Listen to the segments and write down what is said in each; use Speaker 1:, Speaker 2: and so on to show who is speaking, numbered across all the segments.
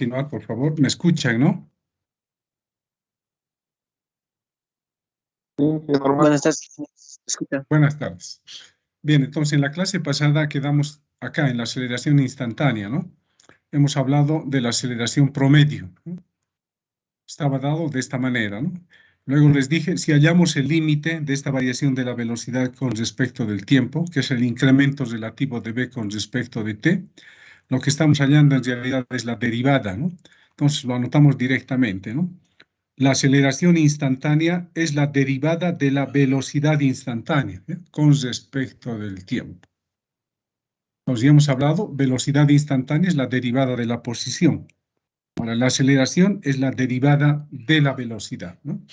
Speaker 1: continuar, por favor. ¿Me escuchan, no?
Speaker 2: Sí, normal.
Speaker 3: Buenas tardes. Escucha.
Speaker 1: Buenas tardes. Bien, entonces en la clase pasada quedamos acá en la aceleración instantánea, ¿no? Hemos hablado de la aceleración promedio, ¿no? Estaba dado de esta manera, ¿no? Luego les dije, si hallamos el límite de esta variación de la velocidad con respecto del tiempo, que es el incremento relativo de v con respecto de t, lo que estamos hallando en realidad es la derivada, ¿no? Entonces lo anotamos directamente, ¿no? La aceleración instantánea es la derivada de la velocidad instantánea, ¿eh? Con respecto del tiempo. Entonces ya hemos hablado, velocidad instantánea es la derivada de la posición. Ahora, la aceleración es la derivada de la velocidad, ¿no?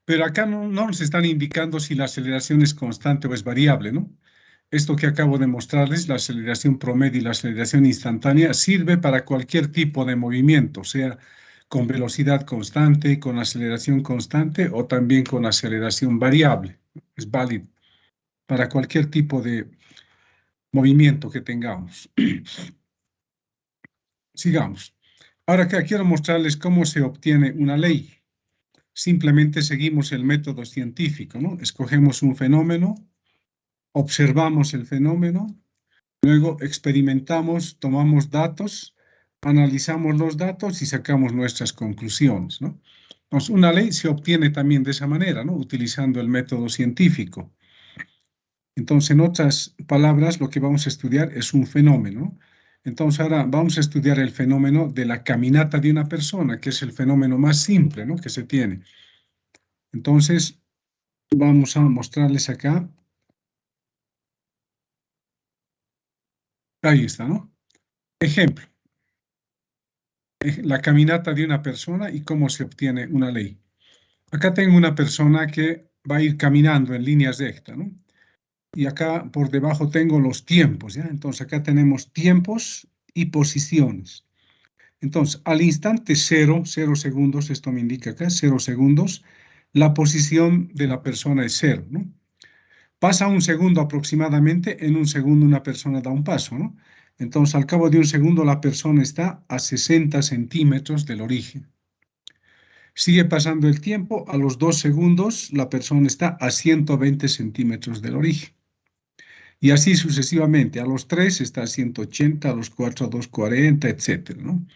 Speaker 1: Pero acá no nos están indicando si la aceleración es constante o es variable, ¿no? Esto que acabo de mostrarles, la aceleración promedio y la aceleración instantánea, sirve para cualquier tipo de movimiento, sea con velocidad constante, con aceleración constante o también con aceleración variable. Es válido para cualquier tipo de movimiento que tengamos. Sigamos. Ahora acá quiero mostrarles cómo se obtiene una ley. Simplemente seguimos el método científico, ¿no? Escogemos un fenómeno, observamos el fenómeno, luego experimentamos, tomamos datos, analizamos los datos y sacamos nuestras conclusiones, ¿no? Entonces, una ley se obtiene también de esa manera, ¿no? Utilizando el método científico. Entonces, en otras palabras, lo que vamos a estudiar es un fenómeno. Entonces, ahora vamos a estudiar el fenómeno de la caminata de una persona, que es el fenómeno más simple, ¿no? Que se tiene. Entonces, vamos a mostrarles acá. Ahí está, ¿no? Ejemplo. La caminata de una persona y cómo se obtiene una ley. Acá tengo una persona que va a ir caminando en líneas rectas, ¿no? Y acá por debajo tengo los tiempos, ¿ya? Entonces acá tenemos tiempos y posiciones. Entonces, al instante 0 segundos, esto me indica acá, 0 segundos, la posición de la persona es 0, ¿no? Pasa un segundo aproximadamente, en un segundo una persona da un paso, ¿no? Entonces, al cabo de un segundo, la persona está a 60 centímetros del origen. Sigue pasando el tiempo, a los 2 segundos, la persona está a 120 centímetros del origen. Y así sucesivamente, a los 3 está a 180, a los 4 a 240, etcétera, ¿no?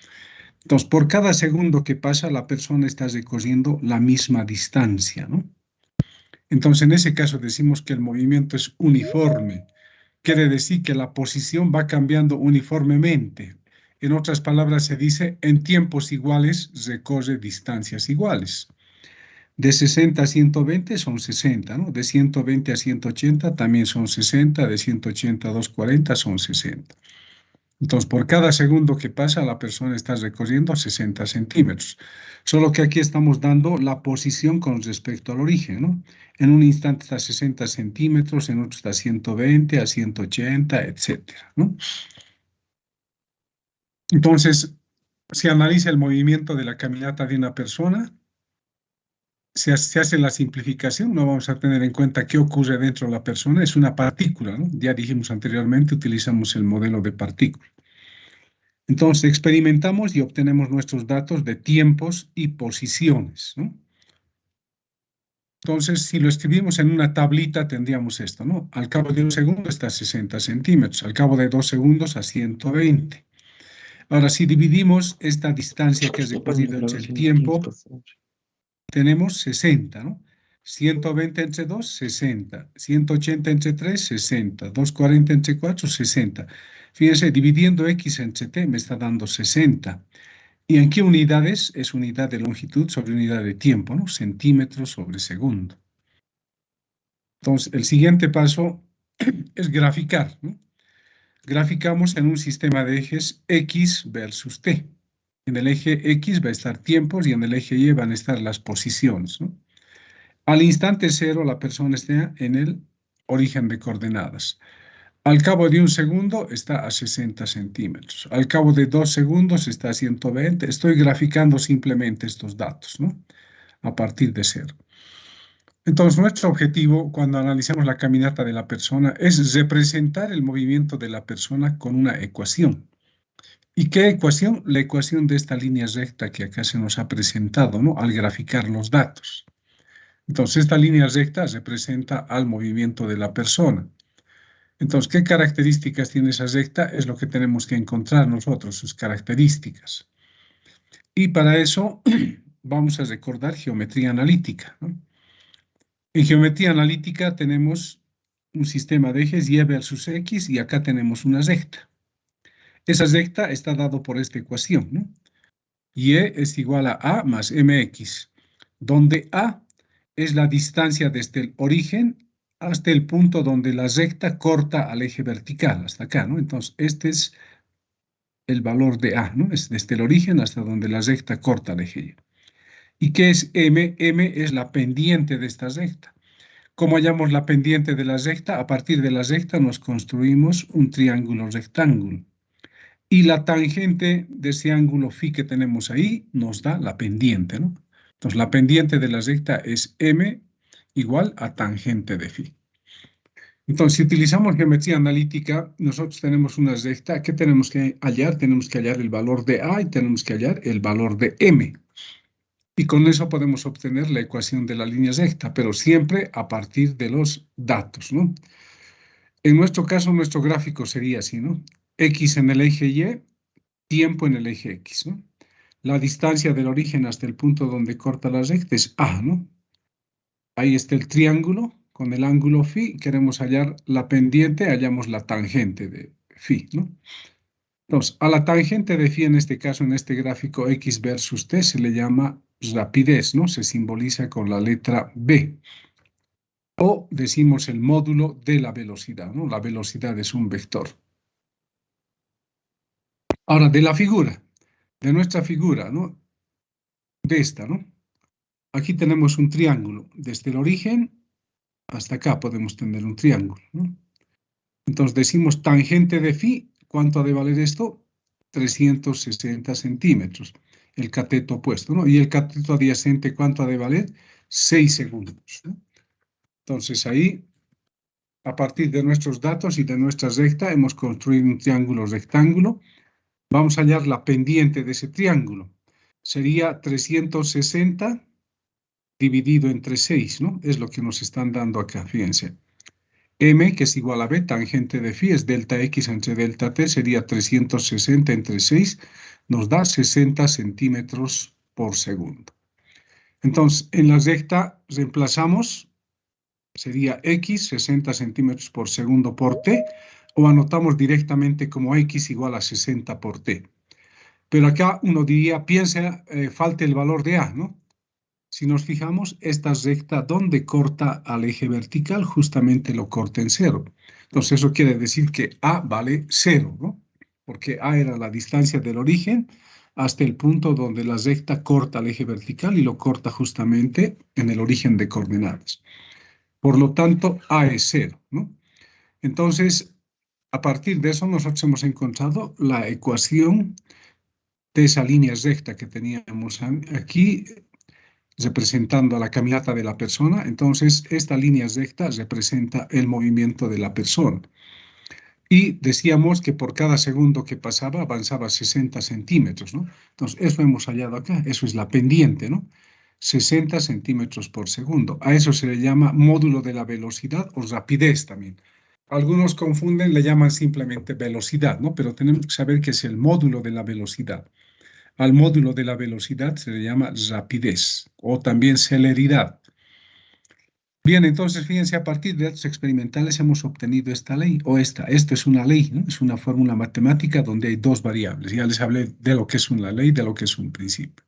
Speaker 1: Entonces, por cada segundo que pasa, la persona está recorriendo la misma distancia, ¿no? Entonces, en ese caso decimos que el movimiento es uniforme. Quiere decir que la posición va cambiando uniformemente. En otras palabras, se dice, en tiempos iguales recorre distancias iguales. De 60 a 120 son 60, ¿no? De 120 a 180 también son 60, de 180 a 240 son 60. Entonces, por cada segundo que pasa, la persona está recorriendo 60 centímetros. Solo que aquí estamos dando la posición con respecto al origen, ¿no? En un instante está a 60 centímetros, en otro está a 120, a 180, etcétera, ¿no? Entonces, se analiza el movimiento de la caminata de una persona, se hace la simplificación, no vamos a tener en cuenta qué ocurre dentro de la persona, es una partícula, ¿no? Ya dijimos anteriormente, utilizamos el modelo de partícula. Entonces, experimentamos y obtenemos nuestros datos de tiempos y posiciones, ¿no? Entonces, si lo escribimos en una tablita, tendríamos esto, ¿no? Al cabo de un segundo está a 60 centímetros, al cabo de 2 segundos a 120. Ahora, si dividimos esta distancia que es recorrido entre el tiempo, tenemos 60, ¿no? 120 entre 2, 60. 180 entre 3, 60. 240 entre 4, 60. Fíjense, dividiendo x entre t me está dando 60. ¿Y en qué unidades? Es unidad de longitud sobre unidad de tiempo, ¿no? Centímetros sobre segundo. Entonces, el siguiente paso es graficar, ¿no? Graficamos en un sistema de ejes x versus t. En el eje x va a estar tiempos y en el eje y van a estar las posiciones, ¿no? Al instante 0 la persona está en el origen de coordenadas. Al cabo de un segundo está a 60 centímetros. Al cabo de 2 segundos está a 120. Estoy graficando simplemente estos datos, ¿no? A partir de 0. Entonces, nuestro objetivo cuando analizamos la caminata de la persona es representar el movimiento de la persona con una ecuación. ¿Y qué ecuación? La ecuación de esta línea recta que acá se nos ha presentado, ¿no? Al graficar los datos. Entonces, esta línea recta representa al movimiento de la persona. Entonces, ¿qué características tiene esa recta? Es lo que tenemos que encontrar nosotros, sus características. Y para eso vamos a recordar geometría analítica, ¿no? En geometría analítica tenemos un sistema de ejes y versus x y acá tenemos una recta. Esa recta está dado por esta ecuación, ¿no? Y es igual a más mx, donde a es la distancia desde el origen hasta el punto donde la recta corta al eje vertical, hasta acá, ¿no? Entonces, este es el valor de a, ¿no? Es desde el origen hasta donde la recta corta al eje y. ¿Y qué es m? M es la pendiente de esta recta. ¿Cómo hallamos la pendiente de la recta? A partir de la recta nos construimos un triángulo rectángulo. Y la tangente de ese ángulo phi que tenemos ahí nos da la pendiente, ¿no? Entonces, la pendiente de la recta es m igual a tangente de phi. Entonces, si utilizamos geometría analítica, nosotros tenemos una recta. ¿Qué tenemos que hallar? Tenemos que hallar el valor de a y tenemos que hallar el valor de m. Y con eso podemos obtener la ecuación de la línea recta, pero siempre a partir de los datos, ¿no? En nuestro caso, nuestro gráfico sería así, ¿no? X en el eje Y, tiempo en el eje X, ¿no? La distancia del origen hasta el punto donde corta la recta es A, ¿no? Ahí está el triángulo con el ángulo phi. Queremos hallar la pendiente, hallamos la tangente de phi, ¿no? Entonces, a la tangente de phi, en este caso, en este gráfico X versus T, se le llama rapidez, ¿no? Se simboliza con la letra B. O decimos el módulo de la velocidad, ¿no? La velocidad es un vector. Ahora, de la figura, de nuestra figura, ¿no? De esta, ¿no? Aquí tenemos un triángulo. Desde el origen hasta acá podemos tener un triángulo, ¿no? Entonces decimos tangente de phi. ¿Cuánto ha de valer esto? 360 centímetros. El cateto opuesto, ¿no? Y el cateto adyacente, ¿cuánto ha de valer? 6 segundos, ¿no? Entonces ahí, a partir de nuestros datos y de nuestra recta, hemos construido un triángulo rectángulo. Vamos a hallar la pendiente de ese triángulo. Sería 360 dividido entre 6, ¿no? Es lo que nos están dando acá, fíjense. M, que es igual a B, tangente de phi, es delta X entre delta T, sería 360 entre 6, nos da 60 centímetros por segundo. Entonces, en la recta reemplazamos, sería X, 60 centímetros por segundo por T, o anotamos directamente como X igual a 60 por T. Pero acá uno diría, piensa, falta el valor de A, ¿no? Si nos fijamos, esta recta donde corta al eje vertical, justamente lo corta en 0. Entonces eso quiere decir que A vale 0, ¿no? Porque A era la distancia del origen hasta el punto donde la recta corta al eje vertical y lo corta justamente en el origen de coordenadas. Por lo tanto, A es 0, ¿no? Entonces, a partir de eso nosotros hemos encontrado la ecuación de esa línea recta que teníamos aquí, representando a la caminata de la persona. Entonces, esta línea recta representa el movimiento de la persona. Y decíamos que por cada segundo que pasaba, avanzaba 60 centímetros, ¿no? Entonces, eso hemos hallado acá. Eso es la pendiente, ¿no? 60 centímetros por segundo. A eso se le llama módulo de la velocidad o rapidez también. Algunos confunden, le llaman simplemente velocidad, ¿no? Pero tenemos que saber que es el módulo de la velocidad. Al módulo de la velocidad se le llama rapidez o también celeridad. Bien, entonces fíjense, a partir de datos experimentales hemos obtenido esta ley o esta. Esto es una ley, ¿no? Es una fórmula matemática donde hay dos variables. Ya les hablé de lo que es una ley, de lo que es un principio.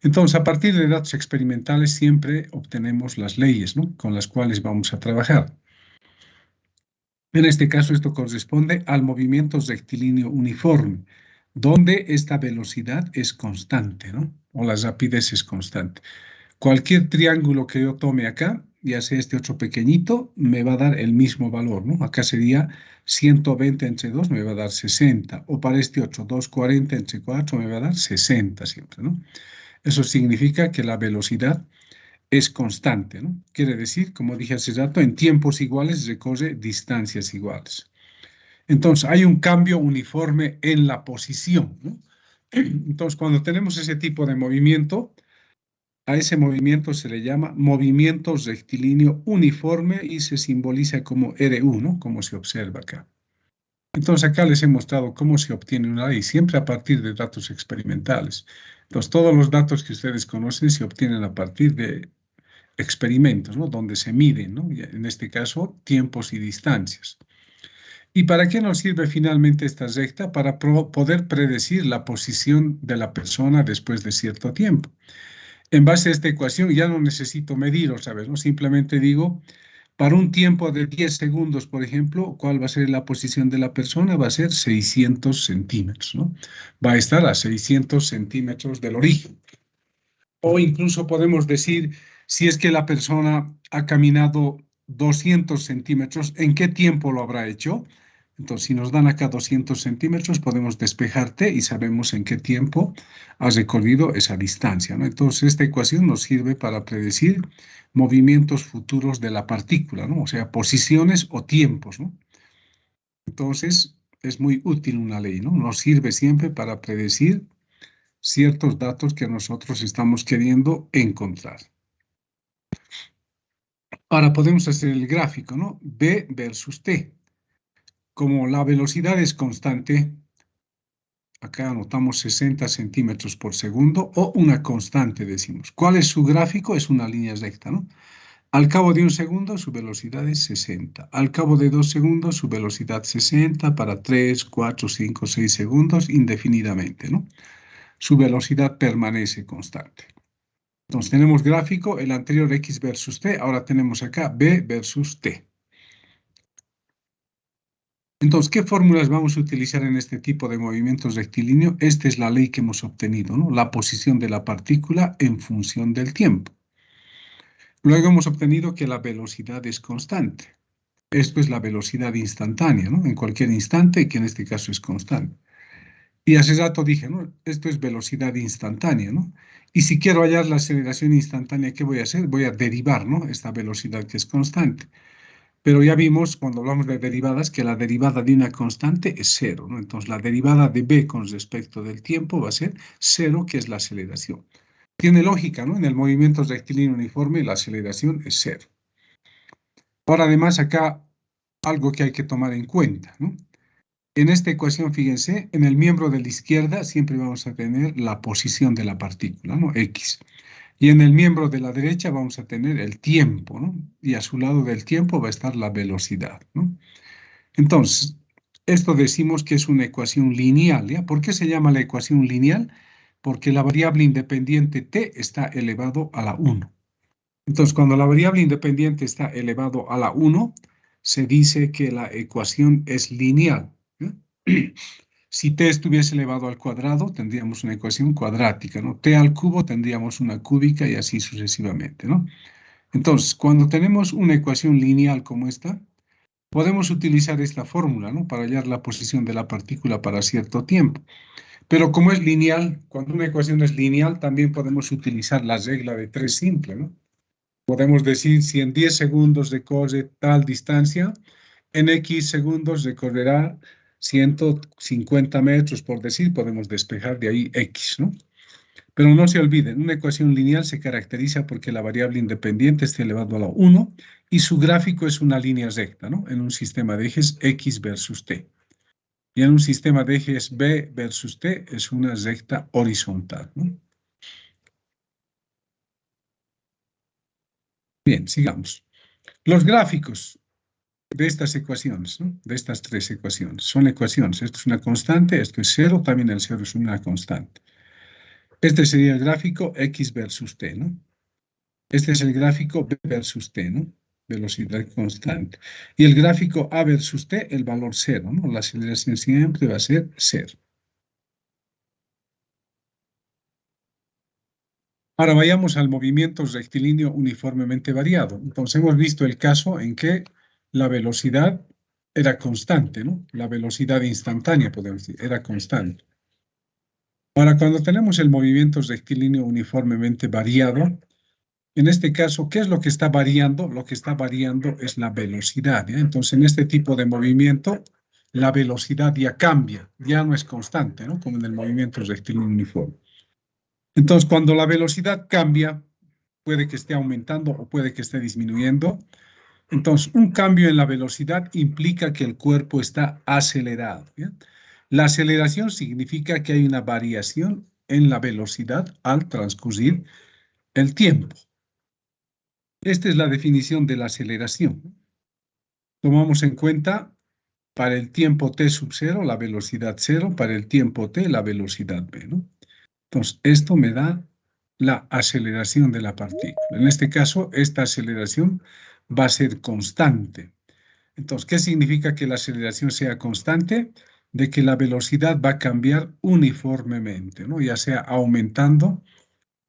Speaker 1: Entonces, a partir de datos experimentales siempre obtenemos las leyes, ¿no? Con las cuales vamos a trabajar. En este caso, esto corresponde al movimiento rectilíneo uniforme, donde esta velocidad es constante, ¿no? O la rapidez es constante. Cualquier triángulo que yo tome acá, ya sea este otro pequeñito, me va a dar el mismo valor, ¿no? Acá sería 120 entre 2, me va a dar 60. O para este otro, 240 entre 4, me va a dar 60 siempre, ¿no? Eso significa que la velocidad es constante, ¿no? Quiere decir, como dije hace rato, en tiempos iguales recorre distancias iguales. Entonces, hay un cambio uniforme en la posición, ¿no? Entonces, cuando tenemos ese tipo de movimiento, a ese movimiento se le llama movimiento rectilíneo uniforme y se simboliza como RU, ¿no? Como se observa acá. Entonces, acá les he mostrado cómo se obtiene una ley, siempre a partir de datos experimentales. Entonces, todos los datos que ustedes conocen se obtienen a partir de experimentos, ¿no? Donde se miden, ¿no? En este caso, tiempos y distancias. ¿Y para qué nos sirve finalmente esta recta? Para poder predecir la posición de la persona después de cierto tiempo. En base a esta ecuación ya no necesito medir, ¿sabes? ¿No? Simplemente digo, para un tiempo de 10 segundos, por ejemplo, ¿cuál va a ser la posición de la persona? Va a ser 600 centímetros, ¿no? Va a estar a 600 centímetros del origen. O incluso podemos decir, si es que la persona ha caminado 200 centímetros, ¿en qué tiempo lo habrá hecho? Entonces, si nos dan acá 200 centímetros, podemos despejar T y sabemos en qué tiempo ha recorrido esa distancia, ¿no? Entonces, esta ecuación nos sirve para predecir movimientos futuros de la partícula, ¿no? O sea, posiciones o tiempos, ¿no? Entonces, es muy útil una ley, ¿no? Nos sirve siempre para predecir ciertos datos que nosotros estamos queriendo encontrar. Ahora podemos hacer el gráfico, ¿no? B versus T. Como la velocidad es constante, acá anotamos 60 centímetros por segundo o una constante, decimos. ¿Cuál es su gráfico? Es una línea recta, ¿no? Al cabo de un segundo, su velocidad es 60. Al cabo de 2 segundos, su velocidad 60 para 3, 4, 5, 6 segundos, indefinidamente, ¿no? Su velocidad permanece constante. Entonces tenemos gráfico, el anterior X versus T, ahora tenemos acá B versus T. Entonces, ¿qué fórmulas vamos a utilizar en este tipo de movimientos rectilíneos? Esta es la ley que hemos obtenido, ¿no? La posición de la partícula en función del tiempo. Luego hemos obtenido que la velocidad es constante. Esto es la velocidad instantánea, ¿no? En cualquier instante, que en este caso es constante. Y hace rato dije, ¿no? Esto es velocidad instantánea, ¿no? Y si quiero hallar la aceleración instantánea, ¿qué voy a hacer? Voy a derivar, ¿no? Esta velocidad que es constante. Pero ya vimos cuando hablamos de derivadas que la derivada de una constante es cero, ¿no? Entonces la derivada de b con respecto del tiempo va a ser cero, que es la aceleración. Tiene lógica, ¿no? En el movimiento rectilíneo uniforme la aceleración es cero. Ahora además acá algo que hay que tomar en cuenta, ¿no? En esta ecuación, fíjense, en el miembro de la izquierda siempre vamos a tener la posición de la partícula, ¿no? X. Y en el miembro de la derecha vamos a tener el tiempo, ¿no? Y a su lado del tiempo va a estar la velocidad, ¿no? Entonces, esto decimos que es una ecuación lineal, ¿ya? ¿Por qué se llama la ecuación lineal? Porque la variable independiente t está elevado a la 1. Entonces, cuando la variable independiente está elevado a la 1, se dice que la ecuación es lineal. Si t estuviese elevado al cuadrado, tendríamos una ecuación cuadrática, ¿no? T al cubo tendríamos una cúbica y así sucesivamente, ¿no? Entonces, cuando tenemos una ecuación lineal como esta, podemos utilizar esta fórmula, ¿no? Para hallar la posición de la partícula para cierto tiempo. Pero como es lineal, cuando una ecuación es lineal, también podemos utilizar la regla de 3 simple, ¿no? Podemos decir si en 10 segundos recorre tal distancia, en X segundos recorrerá 150 metros, por decir, podemos despejar de ahí X, ¿no? Pero no se olviden, una ecuación lineal se caracteriza porque la variable independiente está elevado a la 1 y su gráfico es una línea recta, ¿no? En un sistema de ejes X versus T. Y en un sistema de ejes B versus T es una recta horizontal, ¿no? Bien, sigamos. Los gráficos de estas ecuaciones, ¿no? De estas tres ecuaciones, son ecuaciones. Esto es una constante, esto es cero, también el cero es una constante. Este sería el gráfico X versus T, ¿no? Este es el gráfico B versus T, ¿no? Velocidad constante. Y el gráfico A versus T, el valor cero, ¿no? La aceleración siempre va a ser cero. Ahora vayamos al movimiento rectilíneo uniformemente variado. Entonces hemos visto el caso en que la velocidad era constante, ¿no? La velocidad instantánea, podemos decir, era constante. Ahora, cuando tenemos el movimiento rectilíneo uniformemente variado, en este caso, ¿qué es lo que está variando? Lo que está variando es la velocidad, ¿ya? Entonces, en este tipo de movimiento, la velocidad ya cambia, ya no es constante, ¿no? Como en el movimiento rectilíneo uniforme. Entonces, cuando la velocidad cambia, puede que esté aumentando o puede que esté disminuyendo. Entonces, un cambio en la velocidad implica que el cuerpo está acelerado, ¿bien? La aceleración significa que hay una variación en la velocidad al transcurrir el tiempo. Esta es la definición de la aceleración. Tomamos en cuenta para el tiempo t sub 0 la velocidad 0, para el tiempo t la velocidad v, ¿no? Entonces, esto me da la aceleración de la partícula. En este caso, esta aceleración va a ser constante. Entonces, ¿qué significa que la aceleración sea constante? De que la velocidad va a cambiar uniformemente, ¿no? Ya sea aumentando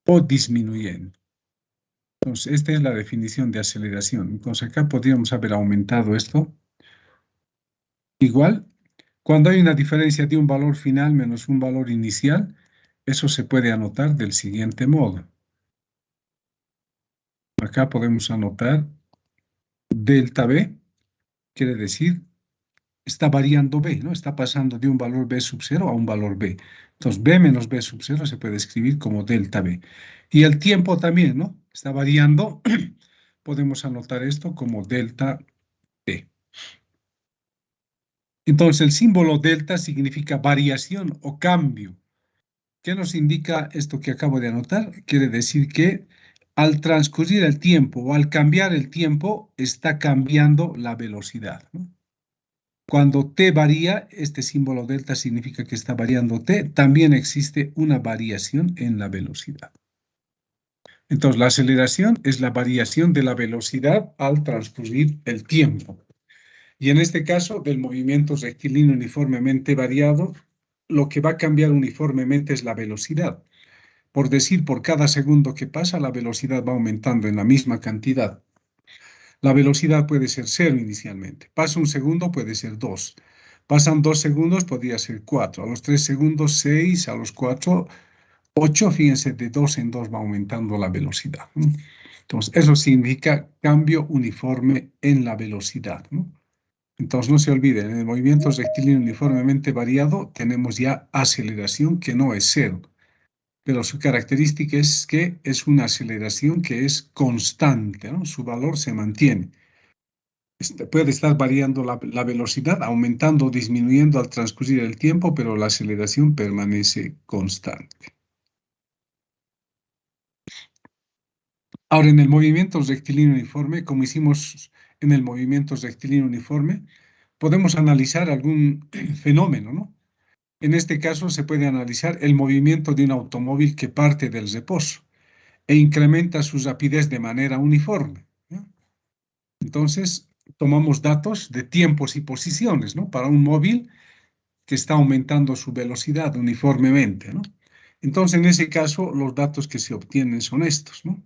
Speaker 1: o disminuyendo. Entonces, esta es la definición de aceleración. Entonces, acá podríamos haber aumentado esto. Igual, cuando hay una diferencia de un valor final menos un valor inicial, eso se puede anotar del siguiente modo. Acá podemos anotar delta B, quiere decir, está variando B, ¿no? Está pasando de un valor B sub 0 a un valor B. Entonces, B menos B sub 0 se puede escribir como delta B. Y el tiempo también, ¿no? Está variando. Podemos anotar esto como delta T. Entonces, el símbolo delta significa variación o cambio. ¿Qué nos indica esto que acabo de anotar? Quiere decir que al transcurrir el tiempo o al cambiar el tiempo, está cambiando la velocidad, ¿no? Cuando t varía, este símbolo delta significa que está variando t, también existe una variación en la velocidad. Entonces, la aceleración es la variación de la velocidad al transcurrir el tiempo. Y en este caso, del movimiento rectilíneo uniformemente variado, lo que va a cambiar uniformemente es la velocidad. Por decir, por cada segundo que pasa, la velocidad va aumentando en la misma cantidad. La velocidad puede ser 0 inicialmente. Pasa un segundo, puede ser 2. Pasan 2 segundos, podría ser 4. A los 3 segundos, 6. A los 4, 8. Fíjense, de 2 en 2 va aumentando la velocidad, ¿no? Entonces, eso significa cambio uniforme en la velocidad, ¿no? Entonces, no se olviden, en el movimiento rectilíneo uniformemente variado tenemos ya aceleración que no es 0. Pero su característica es que es una aceleración que es constante, ¿no? Su valor se mantiene. Puede estar variando la velocidad, aumentando o disminuyendo al transcurrir el tiempo, pero la aceleración permanece constante. Ahora, en el movimiento rectilíneo uniforme, como hicimos en el movimiento rectilíneo uniforme, podemos analizar algún fenómeno, ¿no? En este caso, se puede analizar el movimiento de un automóvil que parte del reposo e incrementa su rapidez de manera uniforme, ¿no? Entonces, tomamos datos de tiempos y posiciones, ¿no? Para un móvil que está aumentando su velocidad uniformemente, ¿no? Entonces, en ese caso, los datos que se obtienen son estos, ¿no?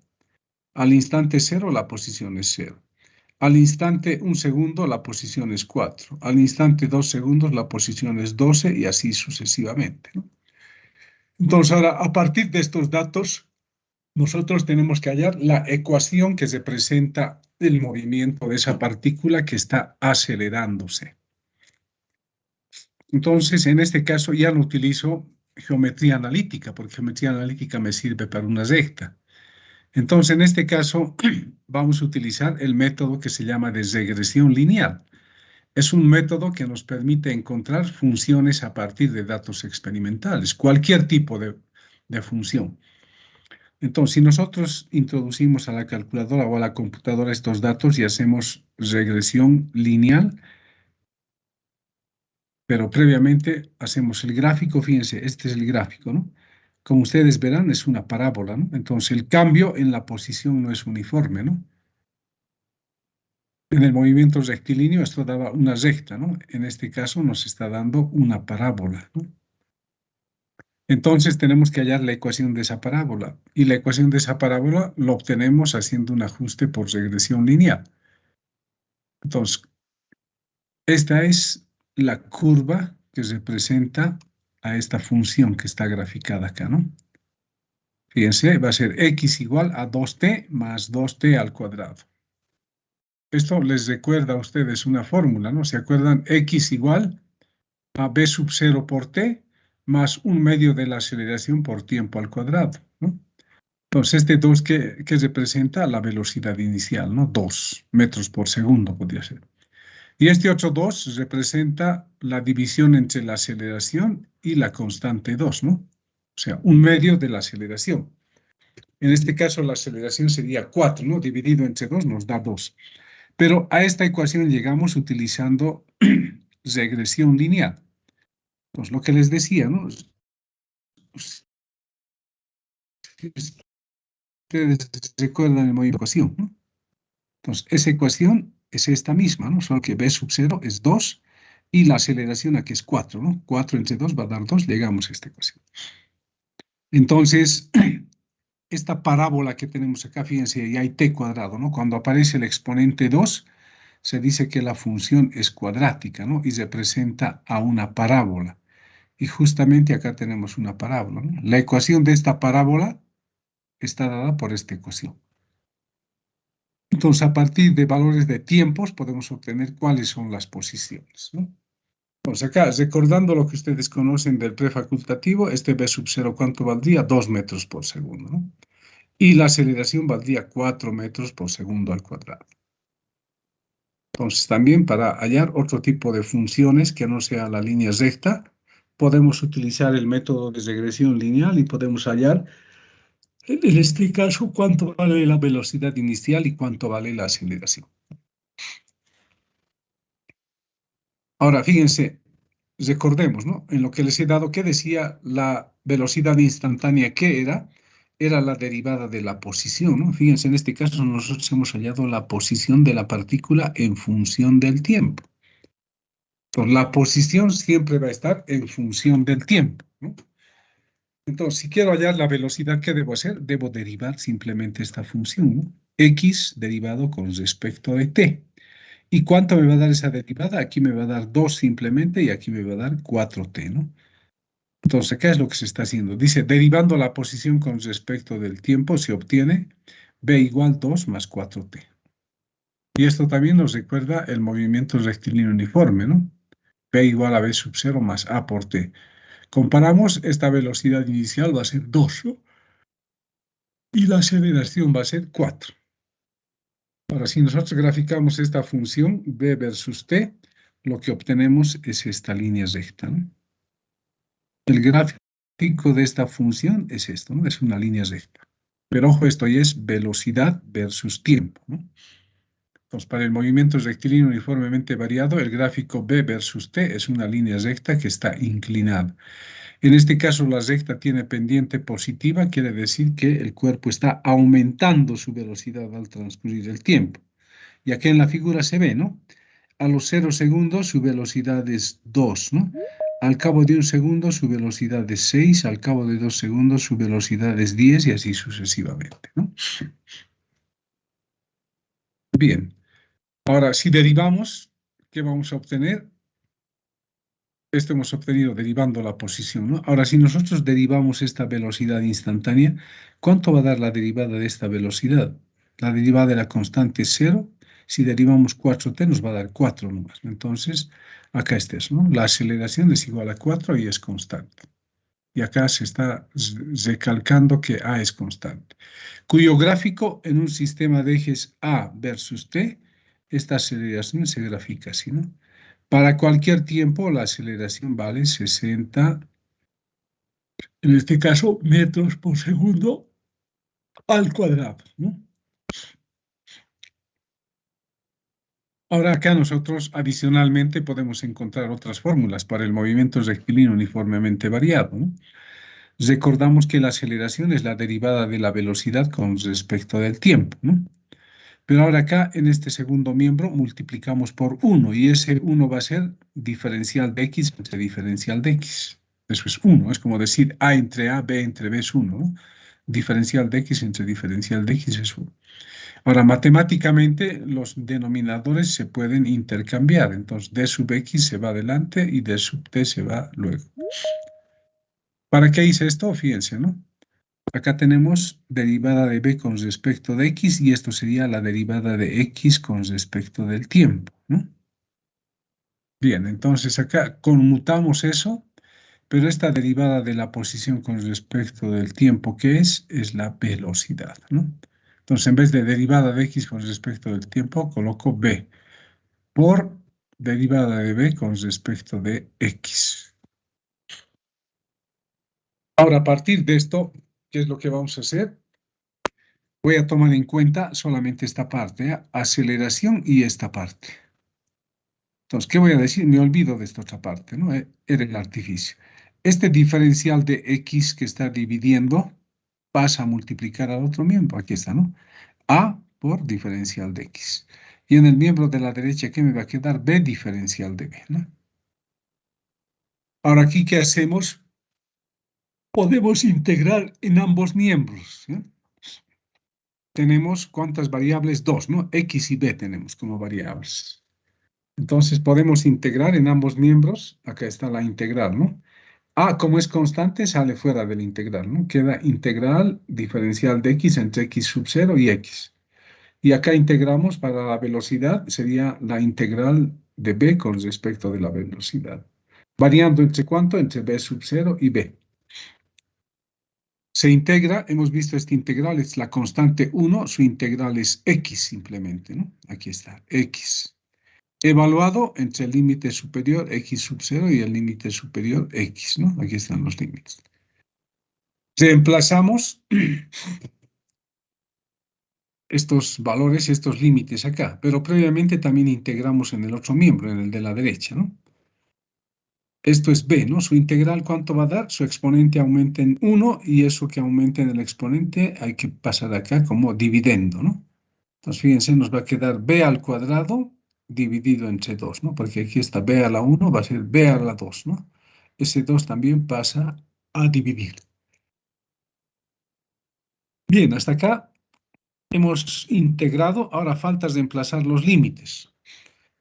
Speaker 1: Al instante 0, la posición es 0. Al instante 1 segundo, la posición es 4. Al instante 2 segundos, la posición es 12 y así sucesivamente, ¿no? Entonces, ahora, a partir de estos datos, nosotros tenemos que hallar la ecuación que representa el movimiento de esa partícula que está acelerándose. Entonces, en este caso ya no utilizo geometría analítica, porque geometría analítica me sirve para una recta. Entonces, en este caso, vamos a utilizar el método que se llama de regresión lineal. Es un método que nos permite encontrar funciones a partir de datos experimentales, cualquier tipo de función. Entonces, si nosotros introducimos a la calculadora o a la computadora estos datos y hacemos regresión lineal, pero previamente hacemos el gráfico, fíjense, este es el gráfico, ¿no? Como ustedes verán, es una parábola, ¿no? Entonces, el cambio en la posición no es uniforme, ¿no? En el movimiento rectilíneo esto daba una recta, ¿no? En este caso nos está dando una parábola, ¿no? Entonces tenemos que hallar la ecuación de esa parábola. Y la ecuación de esa parábola lo obtenemos haciendo un ajuste por regresión lineal. Entonces, esta es la curva que representa a esta función que está graficada acá, ¿no? Fíjense, va a ser x igual a 2t más 2t al cuadrado. Esto les recuerda a ustedes una fórmula, ¿no? ¿Se acuerdan? X igual a b sub 0 por t más 1/2 de la aceleración por tiempo al cuadrado, ¿no? Entonces, este 2 que representa la velocidad inicial, ¿no? 2 metros por segundo podría ser. Y este otro 2 representa la división entre la aceleración y la constante 2, ¿no? O sea, 1/2 de la aceleración. En este caso, la aceleración sería 4, ¿no? Dividido entre 2 nos da 2. Pero a esta ecuación llegamos utilizando regresión lineal. Pues lo que les decía, ¿no? Ustedes recuerdan el movimiento de ecuación, ¿no? Entonces, esa ecuación es esta misma, ¿no? Solo que b sub 0 es 2 y la aceleración aquí es 4, ¿no? 4 entre 2 va a dar 2, llegamos a esta ecuación. Entonces, esta parábola que tenemos acá, fíjense, ahí hay t cuadrado, ¿no? Cuando aparece el exponente 2, se dice que la función es cuadrática, ¿no? Y representa a una parábola. Y justamente acá tenemos una parábola, ¿no? La ecuación de esta parábola está dada por esta ecuación. Entonces, a partir de valores de tiempos, podemos obtener cuáles son las posiciones, ¿no? Entonces, acá, recordando lo que ustedes conocen del prefacultativo, este b sub 0, ¿cuánto valdría? 2 metros por segundo, ¿no? Y la aceleración valdría 4 metros por segundo al cuadrado. Entonces, también para hallar otro tipo de funciones que no sea la línea recta, podemos utilizar el método de regresión lineal y podemos hallar, en este caso, cuánto vale la velocidad inicial y cuánto vale la aceleración. Ahora, fíjense, recordemos, ¿no? En lo que les he dado, ¿qué decía la velocidad instantánea? ¿Qué era? Era la derivada de la posición, ¿no? Fíjense, en este caso nosotros hemos hallado la posición de la partícula en función del tiempo. Entonces, la posición siempre va a estar en función del tiempo, ¿no? Entonces, si quiero hallar la velocidad, ¿qué debo hacer? Debo derivar simplemente esta función, ¿no? X derivado con respecto de t. ¿Y cuánto me va a dar esa derivada? Aquí me va a dar 2 simplemente y aquí me va a dar 4t, ¿no? Entonces, acá es lo que se está haciendo. Dice, derivando la posición con respecto del tiempo, se obtiene b igual 2 más 4t. Y esto también nos recuerda el movimiento rectilíneo uniforme, ¿no? b igual a b sub 0 más a por t. Comparamos, esta velocidad inicial va a ser 2, ¿no? Y la aceleración va a ser 4. Ahora, si nosotros graficamos esta función b versus t, lo que obtenemos es esta línea recta, ¿no? El gráfico de esta función es esto, ¿no? Es una línea recta. Pero ojo, esto ya es velocidad versus tiempo, ¿no? Entonces, para el movimiento rectilíneo uniformemente variado, el gráfico b versus t es una línea recta que está inclinada. En este caso, la recta tiene pendiente positiva, quiere decir que el cuerpo está aumentando su velocidad al transcurrir el tiempo. Y aquí en la figura se ve, ¿no? A los 0 segundos su velocidad es 2, ¿no? Al cabo de 1 segundo su velocidad es 6, al cabo de 2 segundos su velocidad es 10 y así sucesivamente, ¿no? Bien, ahora si derivamos, ¿qué vamos a obtener? Esto hemos obtenido derivando la posición, ¿no? Ahora, si nosotros derivamos esta velocidad instantánea, ¿cuánto va a dar la derivada de esta velocidad? La derivada de la constante es 0. Si derivamos 4t nos va a dar 4 nomás. Entonces, acá está eso, ¿no? La aceleración es igual a 4 y es constante. Y acá se está recalcando que A es constante. Cuyo gráfico en un sistema de ejes A versus T, esta aceleración se grafica así, ¿no? Para cualquier tiempo la aceleración vale 60, en este caso, metros por segundo al cuadrado, ¿no? Ahora acá nosotros adicionalmente podemos encontrar otras fórmulas para el movimiento rectilíneo uniformemente variado, ¿no? Recordamos que la aceleración es la derivada de la velocidad con respecto del tiempo, ¿no? Pero ahora acá, en este segundo miembro, multiplicamos por 1 y ese 1 va a ser diferencial de x entre diferencial de x. Eso es 1, es como decir A entre A, B entre B es 1, ¿no? Diferencial de x entre diferencial de x es 1. Ahora, matemáticamente, los denominadores se pueden intercambiar. Entonces, d sub x se va adelante y d sub t se va luego. ¿Para qué hice esto? Fíjense, ¿no? Acá tenemos derivada de b con respecto de x y esto sería la derivada de x con respecto del tiempo, ¿no? Bien, entonces acá conmutamos eso, pero esta derivada de la posición con respecto del tiempo, ¿qué es? Es la velocidad, ¿no? Entonces, en vez de derivada de x con respecto del tiempo, coloco b por derivada de b con respecto de x. Ahora, a partir de esto, ¿qué es lo que vamos a hacer? Voy a tomar en cuenta solamente esta parte, ¿eh? Aceleración y esta parte. Entonces, ¿qué voy a decir? Me olvido de esta otra parte, ¿no? Era el artificio. Este diferencial de x que está dividiendo pasa a multiplicar al otro miembro. Aquí está, ¿no? A por diferencial de x. Y en el miembro de la derecha, ¿qué me va a quedar? B diferencial de b, ¿no? Ahora, aquí, ¿qué hacemos? Podemos integrar en ambos miembros, ¿eh? Tenemos, ¿cuántas variables? Dos, ¿no? X y B tenemos como variables. Entonces, podemos integrar en ambos miembros. Acá está la integral, ¿no? A, como es constante, sale fuera del integral, ¿no? Queda integral diferencial de x entre x sub 0 y x. Y acá integramos para la velocidad, sería la integral de b con respecto de la velocidad. Variando entre cuánto? Entre b sub 0 y b. Se integra, hemos visto esta integral, es la constante 1, su integral es x simplemente, ¿no? Aquí está, x. Evaluado entre el límite superior x sub 0 y el límite superior x, ¿no? Aquí están los límites. Reemplazamos estos valores, estos límites acá, pero previamente también integramos en el otro miembro, en el de la derecha, ¿no? Esto es b, ¿no? Su integral, ¿cuánto va a dar? Su exponente aumenta en 1 y eso que aumenta en el exponente hay que pasar acá como dividendo, ¿no? Entonces, fíjense, nos va a quedar b al cuadrado dividido entre 2, ¿no? Porque aquí está b a la 1, va a ser b a la 2, ¿no? Ese 2 también pasa a dividir. Bien, hasta acá hemos integrado, ahora falta reemplazar los límites.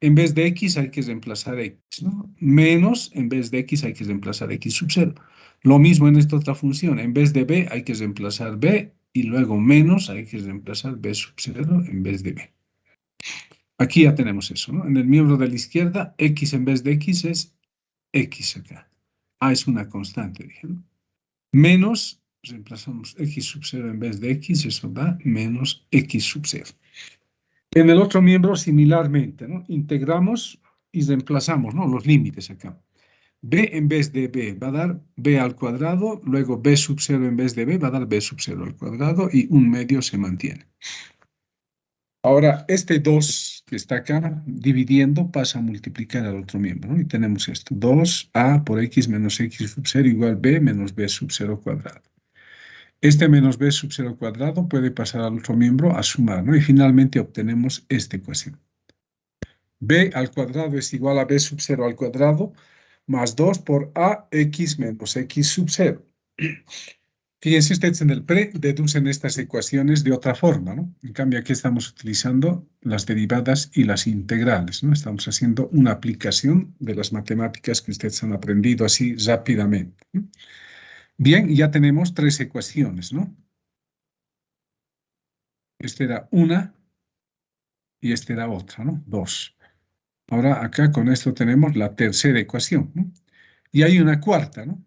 Speaker 1: En vez de x hay que reemplazar x, ¿no? Menos, en vez de x hay que reemplazar x sub 0. Lo mismo en esta otra función, en vez de b hay que reemplazar b y luego menos hay que reemplazar b sub 0 en vez de b. Aquí ya tenemos eso, ¿no? En el miembro de la izquierda, x en vez de x es x acá. A es una constante, dije, ¿no? Menos, reemplazamos x sub 0 en vez de x, eso da menos x sub 0. En el otro miembro, similarmente, ¿no? Integramos y reemplazamos, ¿no? Los límites acá. B en vez de B va a dar B al cuadrado, luego B sub 0 en vez de B va a dar B sub 0 al cuadrado y un medio se mantiene. Ahora, este 2 que está acá dividiendo pasa a multiplicar al otro miembro, ¿no? Y tenemos esto, 2a por x menos x sub 0 igual b menos b sub 0 cuadrado. Este menos b sub 0 cuadrado puede pasar al otro miembro a sumar, ¿no? Y finalmente obtenemos esta ecuación. B al cuadrado es igual a b sub 0 al cuadrado más 2 por ax menos x sub 0. Fíjense ustedes, en el pre deducen estas ecuaciones de otra forma, ¿no? En cambio, aquí estamos utilizando las derivadas y las integrales, ¿no? Estamos haciendo una aplicación de las matemáticas que ustedes han aprendido así rápidamente, ¿no? Bien, ya tenemos tres ecuaciones, ¿no? Esta era una y esta era otra, ¿no? Dos. Ahora acá con esto tenemos la tercera ecuación, ¿no? Y hay una cuarta, ¿no?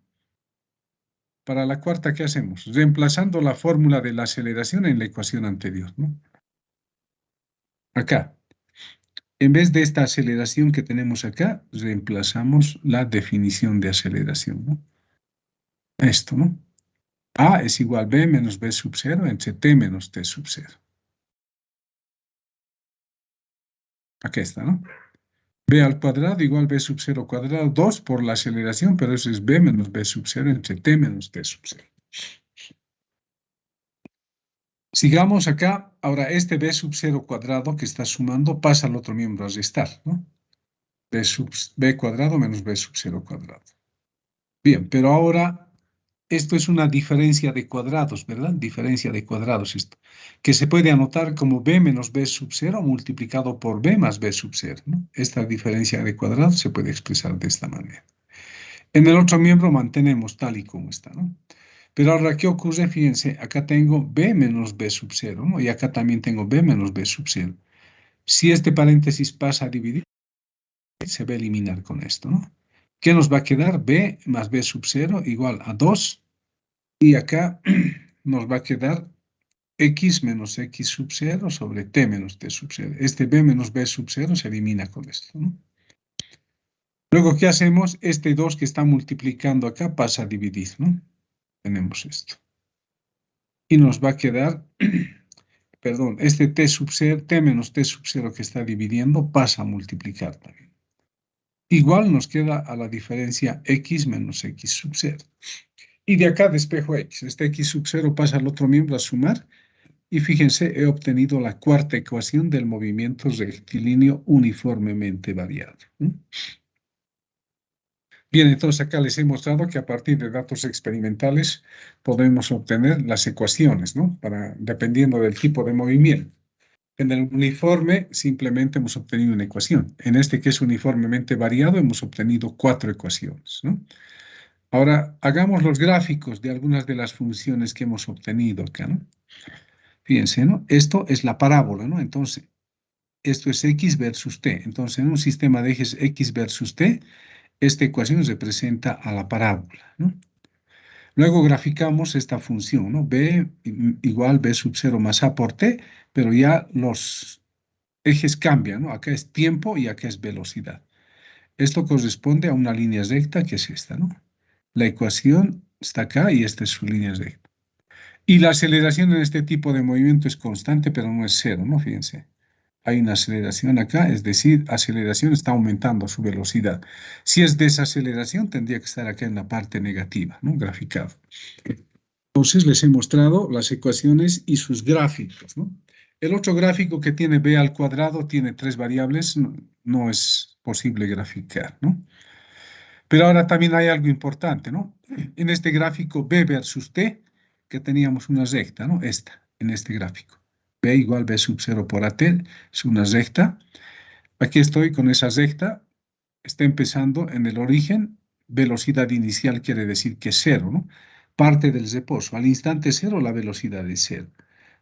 Speaker 1: Para la cuarta, ¿qué hacemos? Reemplazando la fórmula de la aceleración en la ecuación anterior, ¿no? Acá, en vez de esta aceleración que tenemos acá, reemplazamos la definición de aceleración, ¿no? Esto, ¿no? A es igual a b menos b sub 0 entre t menos t sub 0. Aquí está, ¿no? B al cuadrado igual b sub 0 cuadrado, 2 por la aceleración, pero eso es b menos b sub 0 entre t menos t sub 0. Sigamos acá. Ahora, este b sub 0 cuadrado que está sumando pasa al otro miembro a restar, ¿no? B cuadrado menos b sub 0 cuadrado. Bien, pero ahora esto es una diferencia de cuadrados, ¿verdad? Diferencia de cuadrados esto, que se puede anotar como b menos b sub 0 multiplicado por b más b sub 0, ¿no? Esta diferencia de cuadrados se puede expresar de esta manera. En el otro miembro mantenemos tal y como está, ¿no? Pero ahora, ¿qué ocurre? Fíjense, acá tengo b menos b sub 0, ¿no? Y acá también tengo b menos b sub 0. Si este paréntesis pasa a dividir, Se va a eliminar con esto, ¿no? ¿Qué nos va a quedar? B más B sub 0 igual a 2. Y acá nos va a quedar X menos X sub 0 sobre T menos T sub 0. Este B menos B sub 0 se elimina con esto, ¿no? Luego, ¿qué hacemos? Este 2 que está multiplicando acá pasa a dividir, ¿no? Tenemos esto. Y nos va a quedar, perdón, este T sub 0, T menos T sub 0 que está dividiendo pasa a multiplicar también. Igual nos queda a la diferencia X menos X sub 0. Y de acá despejo X. Este X sub 0 pasa al otro miembro a sumar. Y fíjense, he obtenido la cuarta ecuación del movimiento rectilíneo uniformemente variado. Bien, entonces acá les he mostrado que a partir de datos experimentales podemos obtener las ecuaciones, ¿no? Dependiendo del tipo de movimiento. En el uniforme simplemente hemos obtenido una ecuación. En este que es uniformemente variado hemos obtenido 4 ecuaciones, ¿no? Ahora, hagamos los gráficos de algunas de las funciones que hemos obtenido acá, ¿no? Fíjense, ¿no? Esto es la parábola, ¿no? Entonces, esto es X versus T. Entonces, en un sistema de ejes X versus T, esta ecuación representa a la parábola, ¿no? Luego graficamos esta función, ¿no? B igual B sub 0 más A por T, pero ya los ejes cambian, ¿no? Acá es tiempo y acá es velocidad. Esto corresponde a una línea recta que es esta, ¿no? La ecuación está acá y esta es su línea recta. Y la aceleración en este tipo de movimiento es constante, pero no es cero, ¿no? Fíjense. Hay una aceleración acá, es decir, aceleración está aumentando su velocidad. Si es desaceleración, tendría que estar acá en la parte negativa, ¿no? Graficado. Entonces, les he mostrado las ecuaciones y sus gráficos, ¿no? El otro gráfico que tiene b al cuadrado tiene 3 variables, no es posible graficar, ¿no? Pero ahora también hay algo importante, ¿no? En este gráfico b versus t, que teníamos una recta, ¿no? Esta, en este gráfico. B igual B sub 0 por AT, es una recta. Aquí estoy con esa recta, está empezando en el origen, velocidad inicial quiere decir que es 0, ¿no? Parte del reposo. Al instante 0 la velocidad es 0.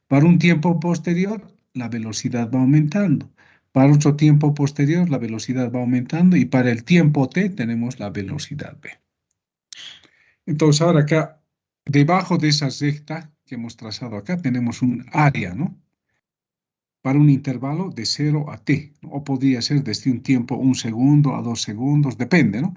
Speaker 1: Para un tiempo posterior, la velocidad va aumentando. Para otro tiempo posterior, la velocidad va aumentando. Y para el tiempo t, tenemos la velocidad v. Entonces, ahora acá, debajo de esa recta que hemos trazado acá, tenemos un área, ¿no? Para un intervalo de 0 a t, ¿no? O podría ser desde un tiempo 1 segundo a 2 segundos, depende, ¿no?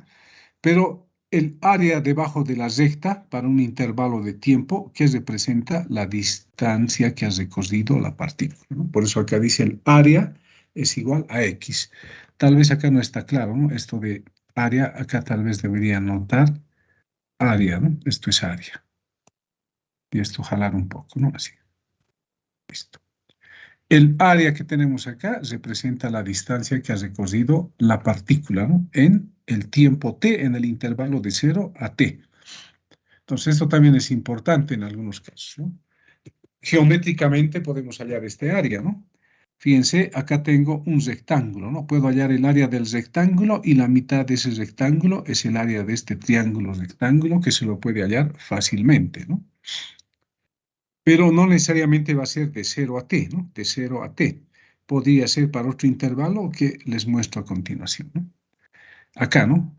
Speaker 1: Pero el área debajo de la recta para un intervalo de tiempo que representa la distancia que ha recorrido la partícula, ¿no? Por eso acá dice el área es igual a X. Tal vez acá no está claro, ¿no? Esto de área, acá tal vez debería anotar área, ¿no? Esto es área. Y esto jalar un poco, ¿no? Así. Listo. El área que tenemos acá representa la distancia que ha recorrido la partícula, ¿no? En el tiempo t, en el intervalo de 0 a t. Entonces, esto también es importante en algunos casos, ¿no? Geométricamente podemos hallar este área, ¿no? Fíjense, acá tengo un rectángulo, ¿no? Puedo hallar el área del rectángulo y la mitad de ese rectángulo es el área de este triángulo rectángulo que se lo puede hallar fácilmente, ¿no? Pero no necesariamente va a ser de 0 a t, ¿no? De 0 a t. Podría ser para otro intervalo que les muestro a continuación, ¿no? Acá, ¿no?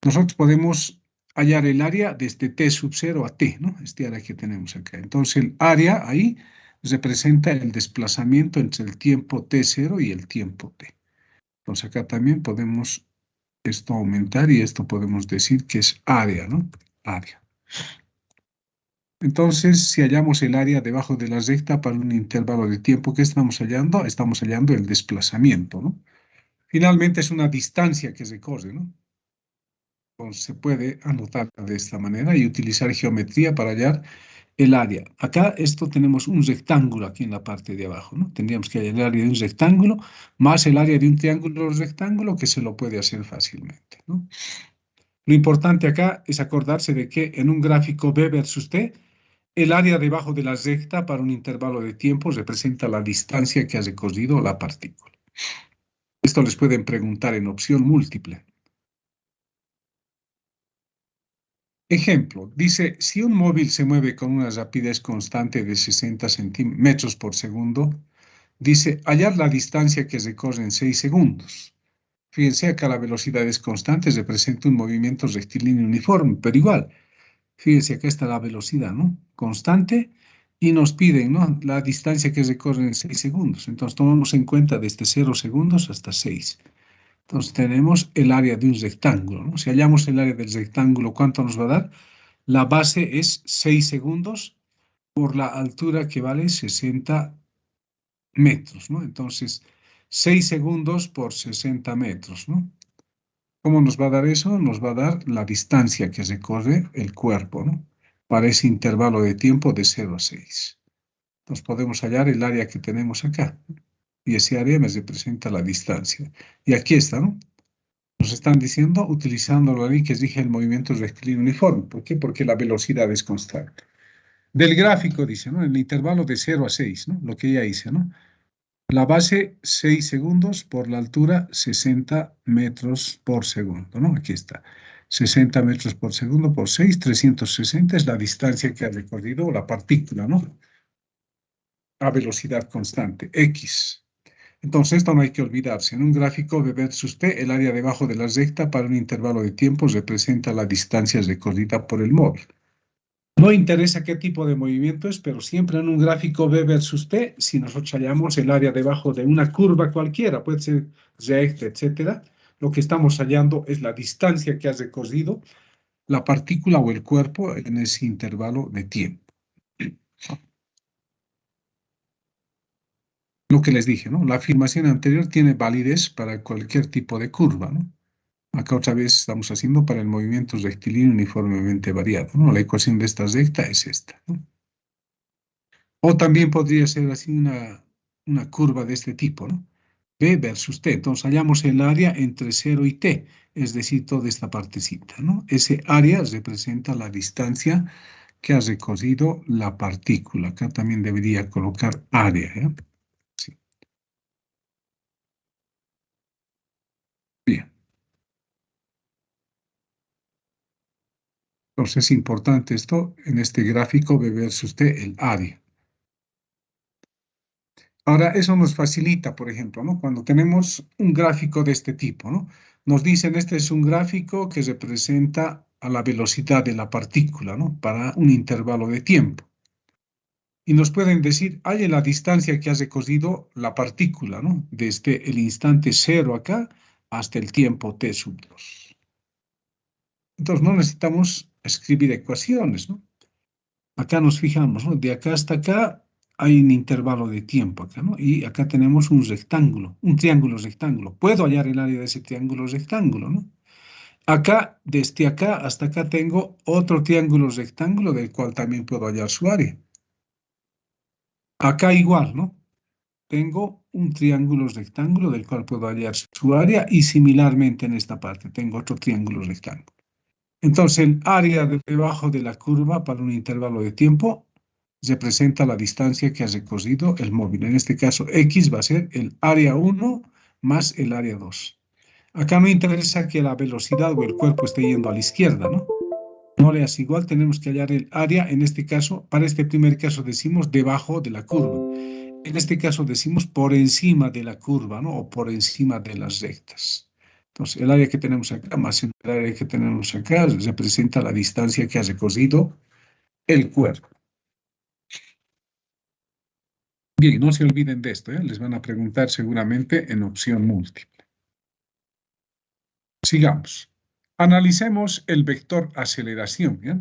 Speaker 1: Nosotros podemos hallar el área desde t sub 0 a t, ¿no? Este área que tenemos acá. Entonces, el área ahí representa el desplazamiento entre el tiempo t0 y el tiempo t. Entonces, acá también podemos esto aumentar y esto podemos decir que es área, ¿no? Área. Entonces, si hallamos el área debajo de la recta para un intervalo de tiempo, ¿qué estamos hallando? Estamos hallando el desplazamiento, ¿no? Finalmente es una distancia que recorre, ¿no? Entonces, se puede anotar de esta manera y utilizar geometría para hallar el área. Acá esto tenemos un rectángulo aquí en la parte de abajo, ¿no? Tendríamos que hallar el área de un rectángulo más el área de un triángulo rectángulo que se lo puede hacer fácilmente, ¿no? Lo importante acá es acordarse de que en un gráfico B versus T, el área debajo de la recta para un intervalo de tiempo representa la distancia que ha recorrido la partícula. Esto les pueden preguntar en opción múltiple. Ejemplo, dice, si un móvil se mueve con una rapidez constante de 60 metros por segundo, dice, hallar la distancia que recorre en 6 segundos. Fíjense, acá la velocidad es constante, representa un movimiento rectilíneo uniforme, pero igual, fíjense, acá está la velocidad, ¿no? Constante, y nos piden, ¿no? La distancia que recorren en 6 segundos. Entonces, tomamos en cuenta desde 0 segundos hasta 6. Entonces, tenemos el área de un rectángulo, ¿no? Si hallamos el área del rectángulo, ¿cuánto nos va a dar? La base es 6 segundos por la altura que vale 60 metros, ¿no? Entonces, 6 segundos por 60 metros, ¿no? ¿Cómo nos va a dar eso? Nos va a dar la distancia que recorre el cuerpo, ¿no? Para ese intervalo de tiempo de 0 a 6. Entonces podemos hallar el área que tenemos acá. Y ese área me representa la distancia. Y aquí está, ¿no? Nos están diciendo, utilizando la ley que rige el movimiento rectilíneo uniforme. ¿Por qué? Porque la velocidad es constante. Del gráfico dice, ¿no? El intervalo de 0 a 6, ¿no? Lo que ya hice, ¿no? La base 6 segundos por la altura 60 metros por segundo, ¿no? Aquí está. 60 metros por segundo por 6, 360 es la distancia que ha recorrido la partícula, ¿no? A velocidad constante, X. Entonces, esto no hay que olvidarse. En un gráfico V versus T, el área debajo de la recta para un intervalo de tiempo representa la distancia recorrida por el móvil. No interesa qué tipo de movimiento es, pero siempre en un gráfico V versus T, si nosotros hallamos el área debajo de una curva cualquiera, puede ser recta, etcétera, lo que estamos hallando es la distancia que ha recorrido la partícula o el cuerpo en ese intervalo de tiempo. Lo que les dije, ¿no? La afirmación anterior tiene validez para cualquier tipo de curva, ¿no? Acá otra vez estamos haciendo para el movimiento rectilíneo uniformemente variado, ¿no? La ecuación de esta recta es esta, ¿no? O también podría ser así una curva de este tipo, ¿no? B versus T. Entonces hallamos el área entre 0 y T, es decir, toda esta partecita, ¿no? Ese área representa la distancia que ha recorrido la partícula. Acá también debería colocar área, ¿eh? Sí. Bien. Entonces es importante esto, en este gráfico, B versus T, el área. Ahora, eso nos facilita, por ejemplo, ¿no? Cuando tenemos un gráfico de este tipo, ¿no? Nos dicen, este es un gráfico que representa a la velocidad de la partícula, ¿no? Para un intervalo de tiempo. Y nos pueden decir, hay la distancia que ha recorrido la partícula, ¿no? Desde el instante 0 acá hasta el tiempo t sub 2. Entonces, no necesitamos escribir ecuaciones, ¿no? Acá nos fijamos, ¿no? De acá hasta acá hay un intervalo de tiempo acá, ¿no? Y acá tenemos un rectángulo, un triángulo rectángulo. Puedo hallar el área de ese triángulo rectángulo, ¿no? Acá, desde acá hasta acá tengo otro triángulo rectángulo del cual también puedo hallar su área. Acá igual, ¿no? Tengo un triángulo rectángulo del cual puedo hallar su área y similarmente en esta parte tengo otro triángulo rectángulo. Entonces, el área de debajo de la curva para un intervalo de tiempo representa la distancia que ha recorrido el móvil. En este caso, X va a ser el área 1 más el área 2. Acá no interesa que la velocidad o el cuerpo esté yendo a la izquierda, ¿no? No le hace igual, tenemos que hallar el área, en este caso, para este primer caso decimos debajo de la curva. En este caso decimos por encima de la curva, ¿no? O por encima de las rectas. Entonces, el área que tenemos acá más el área que tenemos acá representa la distancia que ha recorrido el cuerpo. Bien, no se olviden de esto, ¿eh? Les van a preguntar seguramente en opción múltiple. Sigamos. Analicemos el vector aceleración, ¿ya?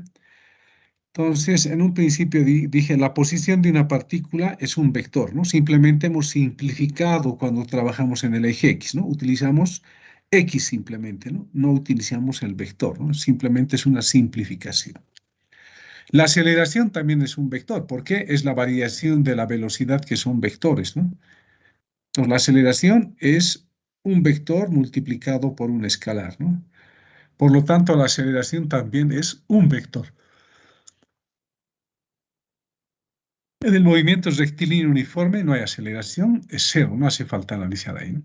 Speaker 1: Entonces, en un principio dije, la posición de una partícula es un vector, ¿no? Simplemente hemos simplificado cuando trabajamos en el eje X, ¿no? Utilizamos X simplemente, ¿no? No utilizamos el vector, ¿no? Simplemente es una simplificación. La aceleración también es un vector, porque es la variación de la velocidad que son vectores, ¿no? Entonces, la aceleración es un vector multiplicado por un escalar, ¿no? Por lo tanto, la aceleración también es un vector. En el movimiento rectilíneo uniforme no hay aceleración, es cero, no hace falta analizar ahí, ¿no?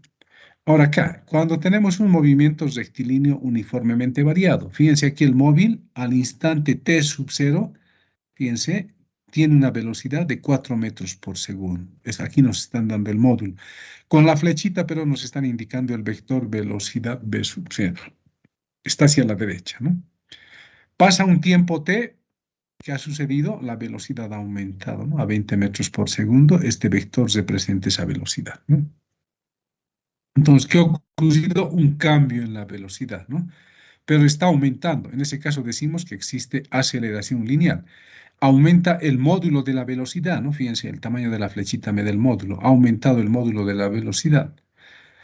Speaker 1: Ahora acá, cuando tenemos un movimiento rectilíneo uniformemente variado, fíjense aquí el móvil al instante t sub 0, fíjense, tiene una velocidad de 4 metros por segundo. Aquí nos están dando el módulo. Con la flechita, pero nos están indicando el vector velocidad v sub 0. Está hacia la derecha, ¿no? Pasa un tiempo t. ¿Qué ha sucedido? La velocidad ha aumentado, ¿no? A 20 metros por segundo. Este vector representa esa velocidad, ¿no? Entonces, ¿qué ha ocurrido? Un cambio en la velocidad, ¿no? Pero está aumentando. En ese caso decimos que existe aceleración lineal. Aumenta el módulo de la velocidad, ¿no? Fíjense, el tamaño de la flechita me da el módulo. Ha aumentado el módulo de la velocidad.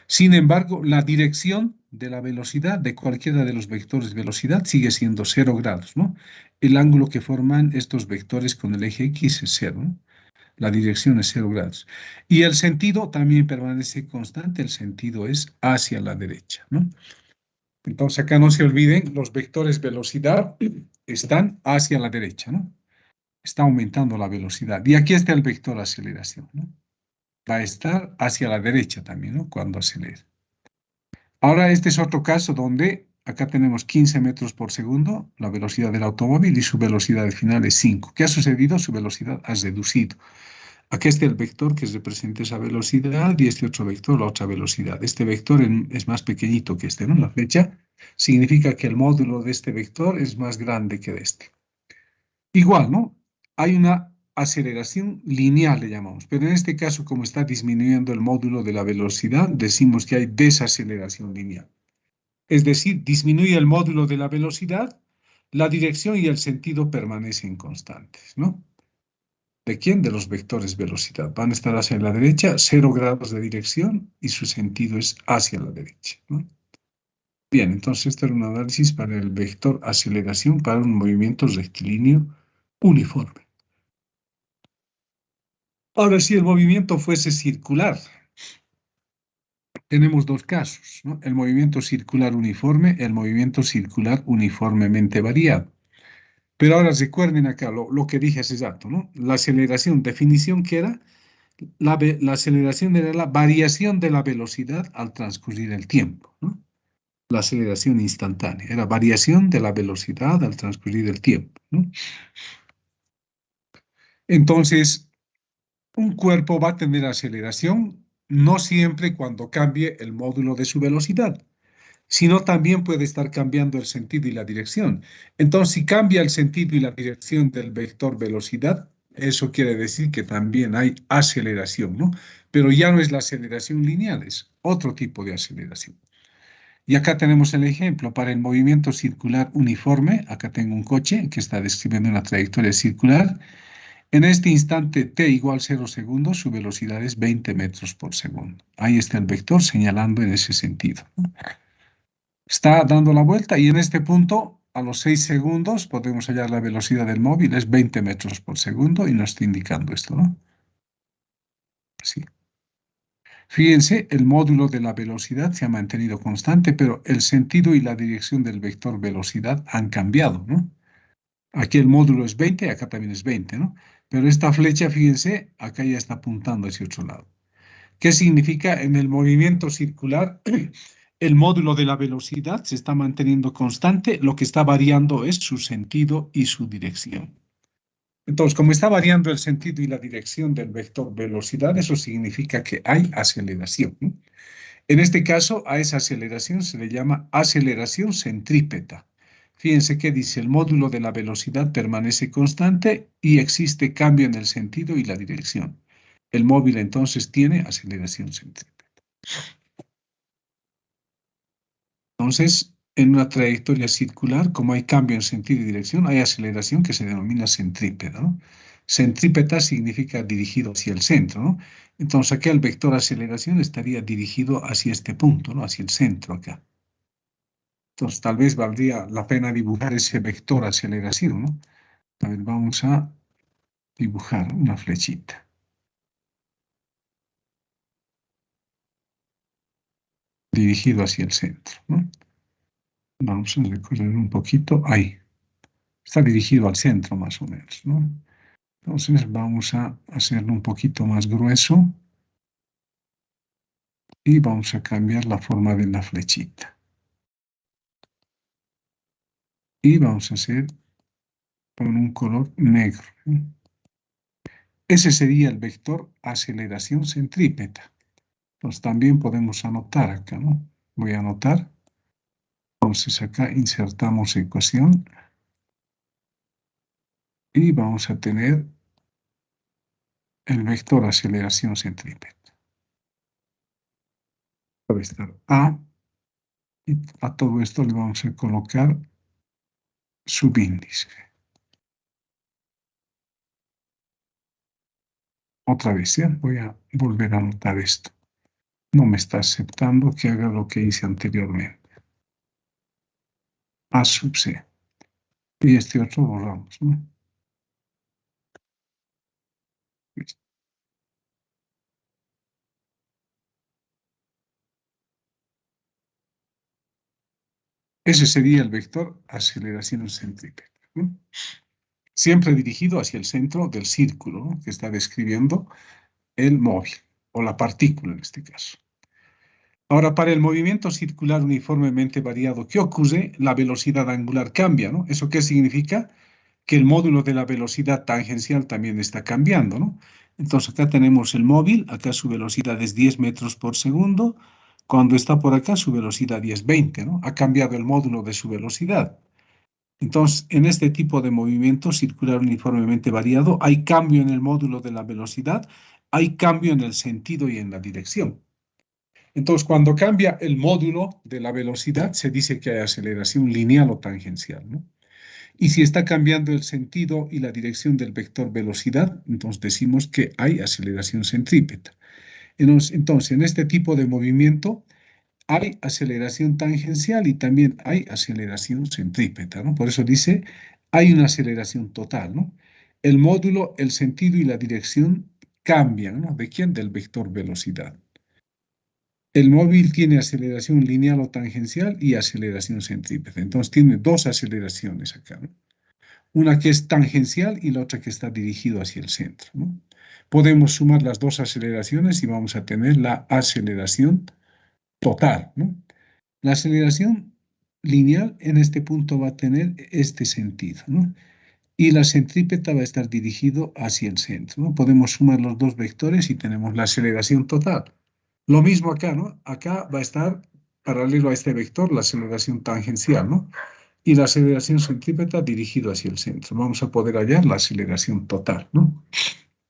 Speaker 1: Sin embargo, la dirección de la velocidad de cualquiera de los vectores de velocidad sigue siendo 0 grados, ¿no? El ángulo que forman estos vectores con el eje X es 0, ¿no? La dirección es 0 grados. Y el sentido también permanece constante, el sentido es hacia la derecha, ¿no? Entonces acá no se olviden, los vectores velocidad están hacia la derecha, ¿no? Está aumentando la velocidad. Y aquí está el vector aceleración, ¿no? Va a estar hacia la derecha también, ¿no? Cuando acelera. Ahora este es otro caso donde acá tenemos 15 metros por segundo, la velocidad del automóvil, y su velocidad final es 5. ¿Qué ha sucedido? Su velocidad ha reducido. Aquí está el vector que representa esa velocidad y este otro vector, la otra velocidad. Este vector es más pequeñito que este, ¿no? La flecha significa que el módulo de este vector es más grande que de este. Igual, ¿no? Hay una aceleración lineal, le llamamos, pero en este caso, como está disminuyendo el módulo de la velocidad, decimos que hay desaceleración lineal. Es decir, disminuye el módulo de la velocidad, la dirección y el sentido permanecen constantes, ¿no? ¿De quién? De los vectores velocidad. Van a estar hacia la derecha, 0 grados de dirección y su sentido es hacia la derecha, ¿no? Bien, entonces este era un análisis para el vector aceleración para un movimiento rectilíneo uniforme. Ahora, si el movimiento fuese circular, tenemos dos casos, ¿no? El movimiento circular uniforme, el movimiento circular uniformemente variado. Pero ahora recuerden acá lo que dije hace rato, ¿no? La aceleración, definición que era, la aceleración era la variación de la velocidad al transcurrir el tiempo, ¿no? La aceleración instantánea era variación de la velocidad al transcurrir el tiempo, ¿no? Entonces, un cuerpo va a tener aceleración no siempre cuando cambie el módulo de su velocidad, sino también puede estar cambiando el sentido y la dirección. Entonces, si cambia el sentido y la dirección del vector velocidad, eso quiere decir que también hay aceleración, ¿no? Pero ya no es la aceleración lineal, es otro tipo de aceleración. Y acá tenemos el ejemplo para el movimiento circular uniforme. Acá tengo un coche que está describiendo una trayectoria circular. En este instante t igual 0 segundos, su velocidad es 20 metros por segundo. Ahí está el vector señalando en ese sentido, ¿no? Está dando la vuelta y en este punto, a los 6 segundos, podemos hallar la velocidad del móvil, es 20 metros por segundo y nos está indicando esto, ¿no? Así. Fíjense, el módulo de la velocidad se ha mantenido constante, pero el sentido y la dirección del vector velocidad han cambiado, ¿no? Aquí el módulo es 20, acá también es 20, ¿no? Pero esta flecha, fíjense, acá ya está apuntando hacia otro lado. ¿Qué significa? En el movimiento circular, el módulo de la velocidad se está manteniendo constante, lo que está variando es su sentido y su dirección. Entonces, como está variando el sentido y la dirección del vector velocidad, eso significa que hay aceleración, ¿no? En este caso, a esa aceleración se le llama aceleración centrípeta. Fíjense que dice, el módulo de la velocidad permanece constante y existe cambio en el sentido y la dirección. El móvil entonces tiene aceleración centrípeta. Entonces, en una trayectoria circular, como hay cambio en sentido y dirección, hay aceleración que se denomina centrípeta, ¿no? Centrípeta significa dirigido hacia el centro, ¿no? Entonces, aquí el vector aceleración estaría dirigido hacia este punto, ¿no? Hacia el centro acá. Entonces, tal vez valdría la pena dibujar ese vector aceleración, ¿no? A ver, vamos a dibujar una flechita. Dirigido hacia el centro, ¿no? Vamos a recorrer un poquito. Ahí. Está dirigido al centro, más o menos, ¿no? Entonces, vamos a hacerlo un poquito más grueso. Y vamos a cambiar la forma de la flechita. Y vamos a hacer con un color negro, ¿no? Ese sería el vector aceleración centrípeta. Entonces también podemos anotar acá, ¿no? Voy a anotar. Entonces acá insertamos ecuación. Y vamos a tener el vector aceleración centrípeta. Va a estar A. Y a todo esto le vamos a colocar subíndice. Otra vez, ¿ya? Voy a volver a anotar esto. No me está aceptando que haga lo que hice anteriormente. A sub C. Y este otro borramos, ¿no? Ese sería el vector aceleración centrípeta, ¿no? Siempre dirigido hacia el centro del círculo, ¿no? Que está describiendo el móvil, o la partícula en este caso. Ahora, para el movimiento circular uniformemente variado, ¿qué ocurre? La velocidad angular cambia, ¿no? ¿Eso qué significa? Que el módulo de la velocidad tangencial también está cambiando, ¿no? Entonces, acá tenemos el móvil, acá su velocidad es 10 metros por segundo, cuando está por acá su velocidad es 20, ¿no? Ha cambiado el módulo de su velocidad. Entonces, en este tipo de movimiento circular uniformemente variado, hay cambio en el módulo de la velocidad, hay cambio en el sentido y en la dirección. Entonces, cuando cambia el módulo de la velocidad, se dice que hay aceleración lineal o tangencial, ¿no? Y si está cambiando el sentido y la dirección del vector velocidad, entonces decimos que hay aceleración centrípeta. Entonces, en este tipo de movimiento hay aceleración tangencial y también hay aceleración centrípeta, ¿no? Por eso dice, hay una aceleración total, ¿no? El módulo, el sentido y la dirección cambian, ¿no? ¿De quién? Del vector velocidad. El móvil tiene aceleración lineal o tangencial y aceleración centrípeta. Entonces tiene dos aceleraciones acá, ¿no? Una que es tangencial y la otra que está dirigido hacia el centro, ¿no? Podemos sumar las dos aceleraciones y vamos a tener la aceleración total, ¿no? La aceleración lineal en este punto va a tener este sentido, ¿no? Y la centrípeta va a estar dirigido hacia el centro, ¿no? Podemos sumar los dos vectores y tenemos la aceleración total. Lo mismo acá, ¿no? Acá va a estar paralelo a este vector la aceleración tangencial, ¿no? Y la aceleración centrípeta dirigido hacia el centro. Vamos a poder hallar la aceleración total, ¿no?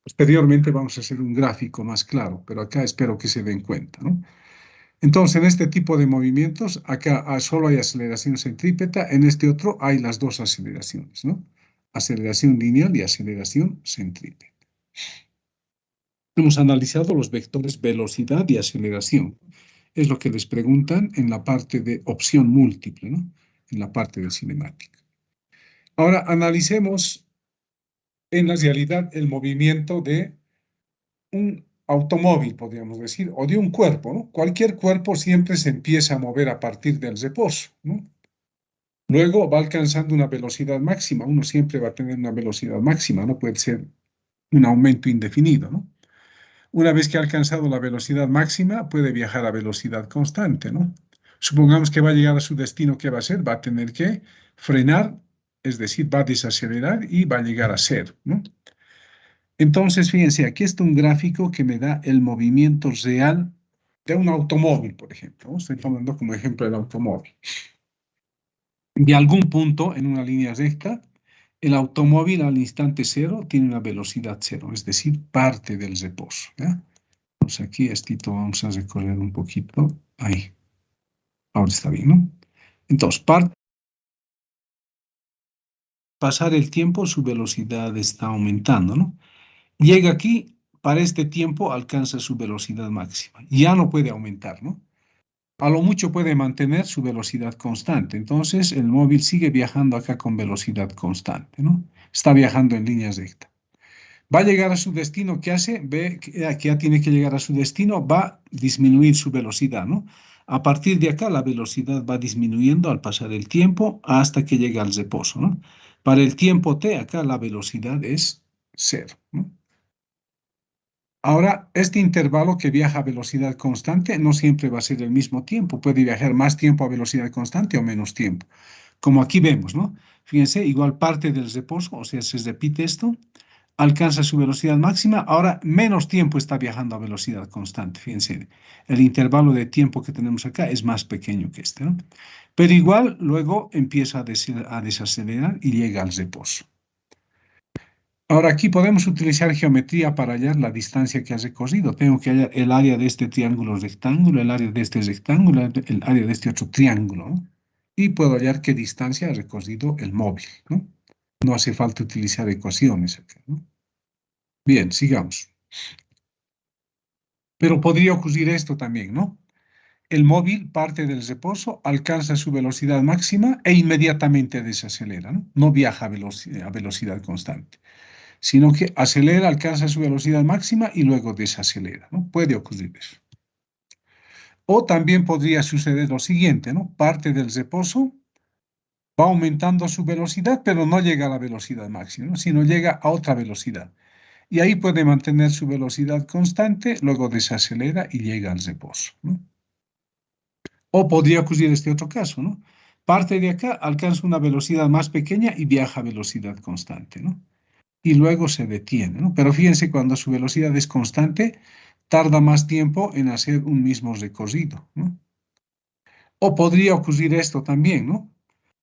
Speaker 1: Posteriormente vamos a hacer un gráfico más claro, pero acá espero que se den cuenta, ¿no? Entonces, en este tipo de movimientos, acá solo hay aceleración centrípeta, en este otro hay las dos aceleraciones, ¿no? Aceleración lineal y aceleración centrípeta. Hemos analizado los vectores velocidad y aceleración. Es lo que les preguntan en la parte de opción múltiple, ¿no? En la parte de cinemática. Ahora analicemos en la realidad el movimiento de un automóvil, podríamos decir, o de un cuerpo, ¿no? Cualquier cuerpo siempre se empieza a mover a partir del reposo, ¿no? Luego va alcanzando una velocidad máxima. Uno siempre va a tener una velocidad máxima, no puede ser un aumento indefinido, ¿no? Una vez que ha alcanzado la velocidad máxima, puede viajar a velocidad constante, ¿no? Supongamos que va a llegar a su destino, ¿qué va a hacer? Va a tener que frenar, es decir, va a desacelerar y va a llegar a cero, ¿no? Entonces, fíjense, aquí está un gráfico que me da el movimiento real de un automóvil, por ejemplo, ¿no? Estoy tomando como ejemplo el automóvil. De algún punto en una línea recta, el automóvil al instante cero tiene una velocidad cero, es decir, parte del reposo, ¿ya? Entonces aquí estito vamos a recorrer un poquito. Ahí. Ahora está bien, ¿no? Entonces, pasar el tiempo, su velocidad está aumentando, ¿no? Llega aquí, para este tiempo alcanza su velocidad máxima. Ya no puede aumentar, ¿no? A lo mucho puede mantener su velocidad constante. Entonces, el móvil sigue viajando acá con velocidad constante, ¿no? Está viajando en línea recta. Va a llegar a su destino, ¿qué hace? Ve que ya tiene que llegar a su destino, va a disminuir su velocidad, ¿no? A partir de acá, la velocidad va disminuyendo al pasar el tiempo hasta que llega al reposo, ¿no? Para el tiempo t, acá la velocidad es cero, ¿no? Ahora, este intervalo que viaja a velocidad constante no siempre va a ser el mismo tiempo. Puede viajar más tiempo a velocidad constante o menos tiempo. Como aquí vemos, ¿no? Fíjense, igual parte del reposo, o sea, se repite esto. alcanza su velocidad máxima, ahora menos tiempo está viajando a velocidad constante. Fíjense, el intervalo de tiempo que tenemos acá es más pequeño que este, ¿no? Pero igual luego empieza a desacelerar y llega al reposo. Ahora aquí podemos utilizar geometría para hallar la distancia que ha recorrido. Tengo que hallar el área de este triángulo rectángulo, el área de este rectángulo, el área de este otro triángulo, ¿no? Y puedo hallar qué distancia ha recorrido el móvil, ¿no? No hace falta utilizar ecuaciones acá, ¿no? Bien, sigamos. Pero podría ocurrir esto también, ¿no? El móvil parte del reposo, alcanza su velocidad máxima e inmediatamente desacelera, ¿no? No viaja a velocidad constante, sino que acelera, alcanza su velocidad máxima y luego desacelera, ¿no? Puede ocurrir eso. O también podría suceder lo siguiente, ¿no? Parte del reposo, va aumentando su velocidad, pero no llega a la velocidad máxima, ¿no? Sino llega a otra velocidad. Y ahí puede mantener su velocidad constante, luego desacelera y llega al reposo, ¿no? O podría ocurrir este otro caso, ¿no? Parte de acá, alcanza una velocidad más pequeña y viaja a velocidad constante, ¿no? Y luego se detiene, ¿no? Pero fíjense, cuando su velocidad es constante, tarda más tiempo en hacer un mismo recorrido, ¿no? O podría ocurrir esto también, ¿no?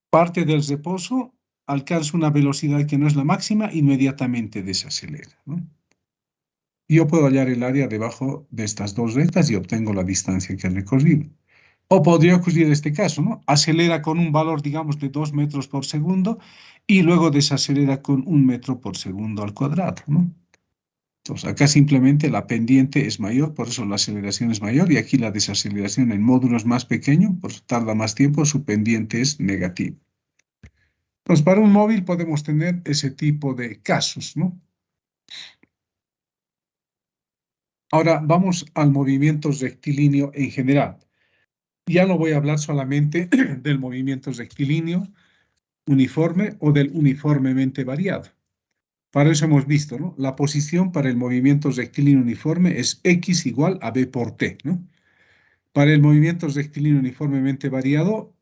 Speaker 1: Parte del reposo, alcanza una velocidad que no es la máxima, inmediatamente desacelera, ¿no? Yo puedo hallar el área debajo de estas dos rectas y obtengo la distancia que ha recorrido. O podría ocurrir este caso, ¿no? Acelera con un valor, digamos, de 2 metros por segundo y luego desacelera con 1 metro por segundo al cuadrado, ¿no? Entonces, acá simplemente la pendiente es mayor, por eso la aceleración es mayor, y aquí la desaceleración en módulos más pequeños, por eso tarda más tiempo, su pendiente es negativa. Entonces, para un móvil podemos tener ese tipo de casos, ¿no? Ahora vamos al movimiento rectilíneo en general. Ya no voy a hablar solamente del movimiento rectilíneo uniforme o del uniformemente variado. Para eso hemos visto, ¿no? La posición para el movimiento rectilíneo uniforme es x igual a b por t, ¿no? Para el movimiento rectilíneo uniformemente variado,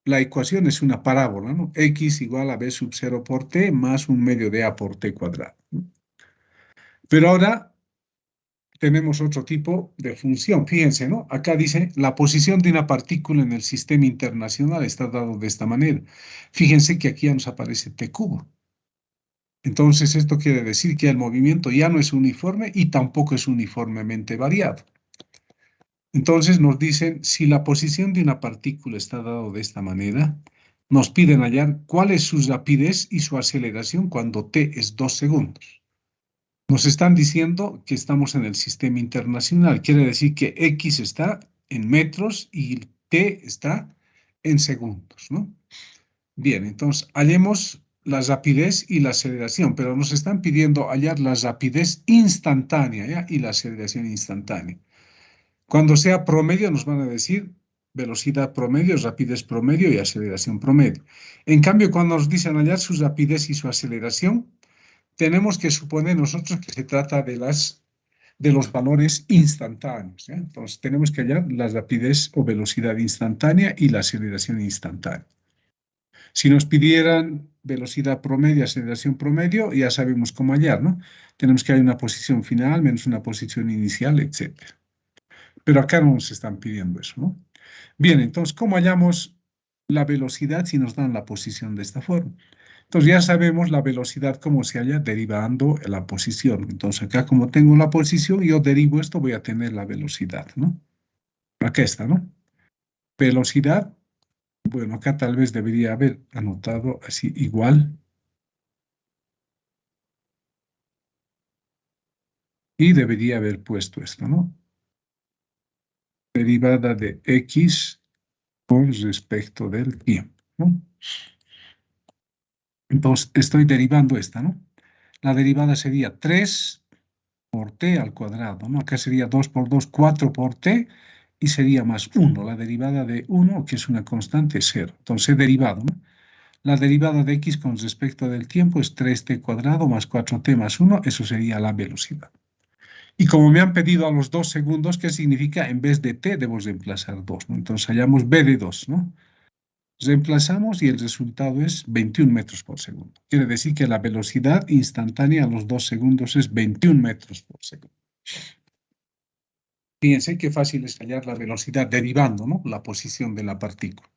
Speaker 1: la ecuación es una parábola, ¿no? X igual a b sub 0 por t más 1 medio de a por t cuadrado, ¿no? Pero ahora tenemos otro tipo de función. Fíjense, ¿no? Acá dice, la posición de una partícula en el sistema internacional está dado de esta manera. Fíjense que aquí ya nos aparece t cubo. Entonces, esto quiere decir que el movimiento ya no es uniforme y tampoco es uniformemente variado. Entonces, nos dicen, si la posición de una partícula está dado de esta manera, nos piden hallar cuál es su rapidez y su aceleración cuando t es 2 segundos. Nos están diciendo que estamos en el sistema internacional. Quiere decir que x está en metros y t está en segundos, ¿no? Bien, entonces hallemos la rapidez y la aceleración, pero nos están pidiendo hallar la rapidez instantánea, ¿ya? Y la aceleración instantánea. Cuando sea promedio nos van a decir velocidad promedio, rapidez promedio y aceleración promedio. En cambio, cuando nos dicen hallar su rapidez y su aceleración, tenemos que suponer nosotros que se trata de los valores instantáneos, ¿ya? Entonces tenemos que hallar la rapidez o velocidad instantánea y la aceleración instantánea. Si nos pidieran velocidad promedio, aceleración promedio, ya sabemos cómo hallar, ¿no? Tenemos que hallar una posición final menos una posición inicial, etc. Pero acá no nos están pidiendo eso, ¿no? Bien, entonces, ¿cómo hallamos la velocidad si nos dan la posición de esta forma? Entonces ya sabemos la velocidad cómo se halla derivando la posición. Entonces acá como tengo la posición, yo derivo esto, voy a tener la velocidad, ¿no? Acá está, ¿no? Velocidad. Bueno, acá tal vez debería haber anotado así igual. Y debería haber puesto esto, ¿no? Derivada de x con respecto del tiempo, ¿no? Entonces estoy derivando esta, ¿no? La derivada sería 3 por t al cuadrado, ¿no? Acá sería 2 por 2, 4 por t, y sería más 1. La derivada de 1, que es una constante, es 0. Entonces he derivado, ¿no? La derivada de x con respecto del tiempo es 3t cuadrado más 4t más 1, eso sería la velocidad. Y como me han pedido a los 2 segundos, ¿qué significa? En vez de t debo reemplazar 2, ¿no? Entonces hallamos b de 2, ¿no? Reemplazamos y el resultado es 21 metros por segundo. Quiere decir que la velocidad instantánea a los 2 segundos es 21 metros por segundo. Fíjense qué fácil es hallar la velocidad derivando, ¿no?, la posición de la partícula.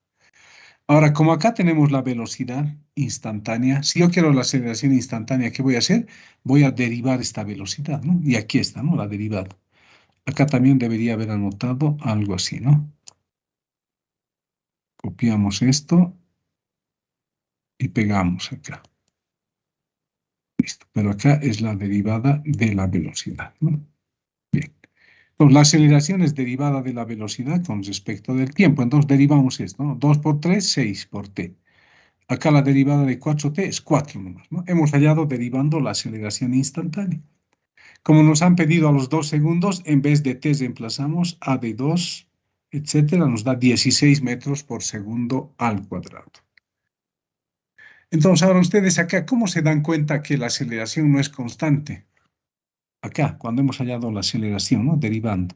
Speaker 1: Ahora, como acá tenemos la velocidad instantánea, si yo quiero la aceleración instantánea, ¿qué voy a hacer? Voy a derivar esta velocidad, ¿no? Y aquí está, ¿no?, la derivada. Acá también debería haber anotado algo así, ¿no? Copiamos esto y pegamos acá. Listo. Pero acá es la derivada de la velocidad, ¿no? Bien. Entonces, la aceleración es derivada de la velocidad con respecto del tiempo. Entonces, derivamos esto, ¿no? 2 por 3, 6 por t. Acá la derivada de 4t es 4 nomás, ¿no? Hemos hallado derivando la aceleración instantánea. Como nos han pedido a los 2 segundos, en vez de t reemplazamos a de 2, etcétera, nos da 16 metros por segundo al cuadrado. Entonces, ahora ustedes acá, ¿cómo se dan cuenta que la aceleración no es constante? Acá, cuando hemos hallado la aceleración, ¿no?, derivando.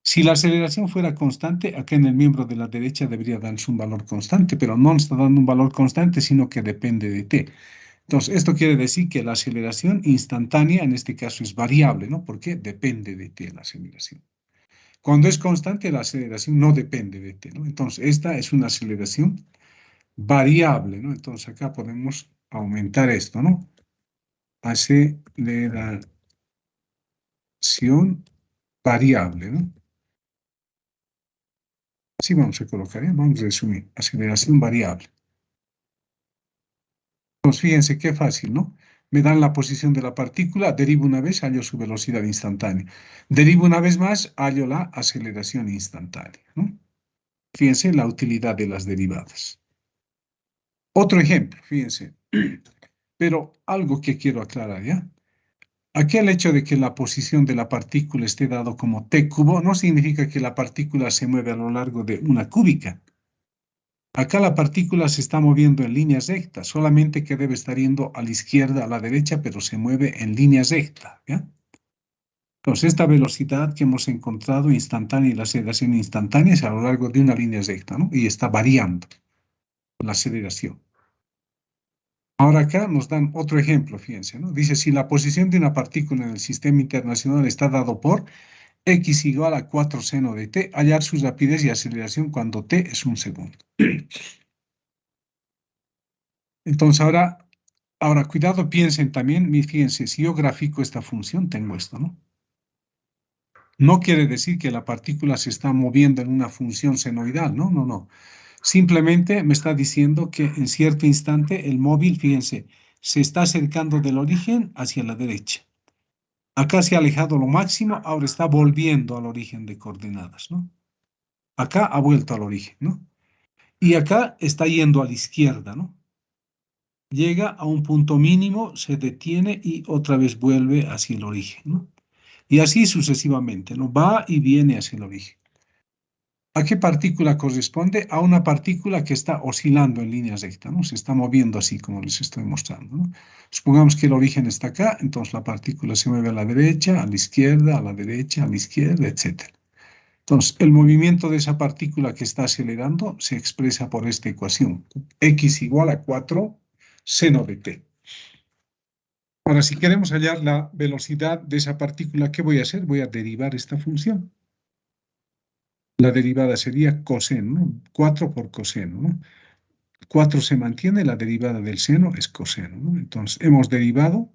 Speaker 1: Si la aceleración fuera constante, acá en el miembro de la derecha debería darnos un valor constante, pero no nos está dando un valor constante, sino que depende de t. Entonces, esto quiere decir que la aceleración instantánea, en este caso, es variable, ¿no? Porque depende de t la aceleración. Cuando es constante, la aceleración no depende de t, ¿no? Entonces, esta es una aceleración variable, ¿no? Entonces, acá podemos aumentar esto, ¿no? Aceleración variable, ¿no? Así vamos a colocar, ¿eh? Vamos a resumir. Aceleración variable. Pues fíjense qué fácil, ¿no? Me dan la posición de la partícula, derivo una vez, hallo su velocidad instantánea. Derivo una vez más, hallo la aceleración instantánea, ¿no? Fíjense la utilidad de las derivadas. Otro ejemplo, fíjense. Pero algo que quiero aclarar, ¿ya? Aquí el hecho de que la posición de la partícula esté dado como t cubo no significa que la partícula se mueve a lo largo de una cúbica. Acá la partícula se está moviendo en líneas rectas, solamente que debe estar yendo a la izquierda, a la derecha, pero se mueve en línea recta, ¿ya? Entonces, esta velocidad que hemos encontrado instantánea y la aceleración instantánea es a lo largo de una línea recta, ¿no? Y está variando la aceleración. Ahora acá nos dan otro ejemplo, fíjense, ¿no? Dice, si la posición de una partícula en el sistema internacional está dado por x igual a 4 seno de t, hallar su rapidez y aceleración cuando t es 1 segundo. Entonces, ahora cuidado, piensen también, fíjense, si yo grafico esta función, tengo esto, ¿no? No quiere decir que la partícula se está moviendo en una función senoidal, no, no, no. Simplemente me está diciendo que en cierto instante el móvil, fíjense, se está acercando del origen hacia la derecha. Acá se ha alejado lo máximo, ahora está volviendo al origen de coordenadas, ¿no? Acá ha vuelto al origen, ¿no? Y acá está yendo a la izquierda, ¿no? Llega a un punto mínimo, se detiene y otra vez vuelve hacia el origen, ¿no? Y así sucesivamente, ¿no? Va y viene hacia el origen. ¿A qué partícula corresponde? A una partícula que está oscilando en línea recta, ¿no? Se está moviendo así como les estoy mostrando, ¿no? Supongamos que el origen está acá, entonces la partícula se mueve a la derecha, a la izquierda, a la derecha, a la izquierda, etc. Entonces, el movimiento de esa partícula que está acelerando se expresa por esta ecuación. X igual a 4 seno de t. Ahora, si queremos hallar la velocidad de esa partícula, ¿qué voy a hacer? Voy a derivar esta función. La derivada sería coseno, ¿no? 4 por coseno, ¿no? 4 se mantiene, la derivada del seno es coseno, ¿no? Entonces, hemos derivado,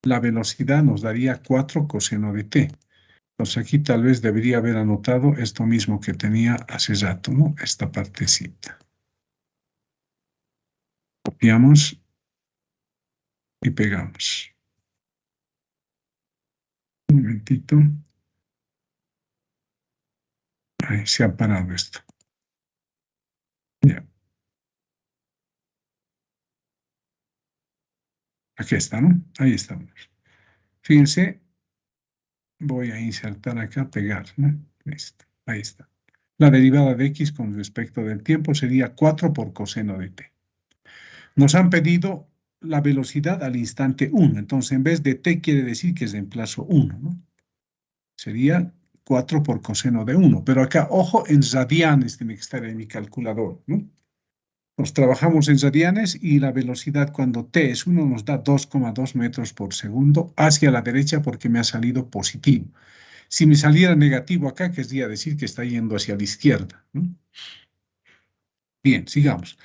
Speaker 1: la velocidad nos daría 4 coseno de t. Entonces, aquí tal vez debería haber anotado esto mismo que tenía hace rato, ¿no? Esta partecita. Copiamos y pegamos. Un momentito. Ahí se ha parado esto. Ya. Aquí está, ¿no? Ahí estamos. Fíjense, voy a insertar acá, pegar, ¿no? Listo, ahí está. La derivada de x con respecto del tiempo sería 4 por coseno de t. Nos han pedido la velocidad al instante 1. Entonces, en vez de t quiere decir que reemplazo 1, ¿no? Sería 4 por coseno de 1. Pero acá, ojo, en radianes tiene que estar en mi calculador, ¿no? Nos trabajamos en radianes y la velocidad cuando t es 1 nos da 2,2 metros por segundo hacia la derecha porque me ha salido positivo. Si me saliera negativo acá, querría decir que está yendo hacia la izquierda, ¿no? Bien, sigamos.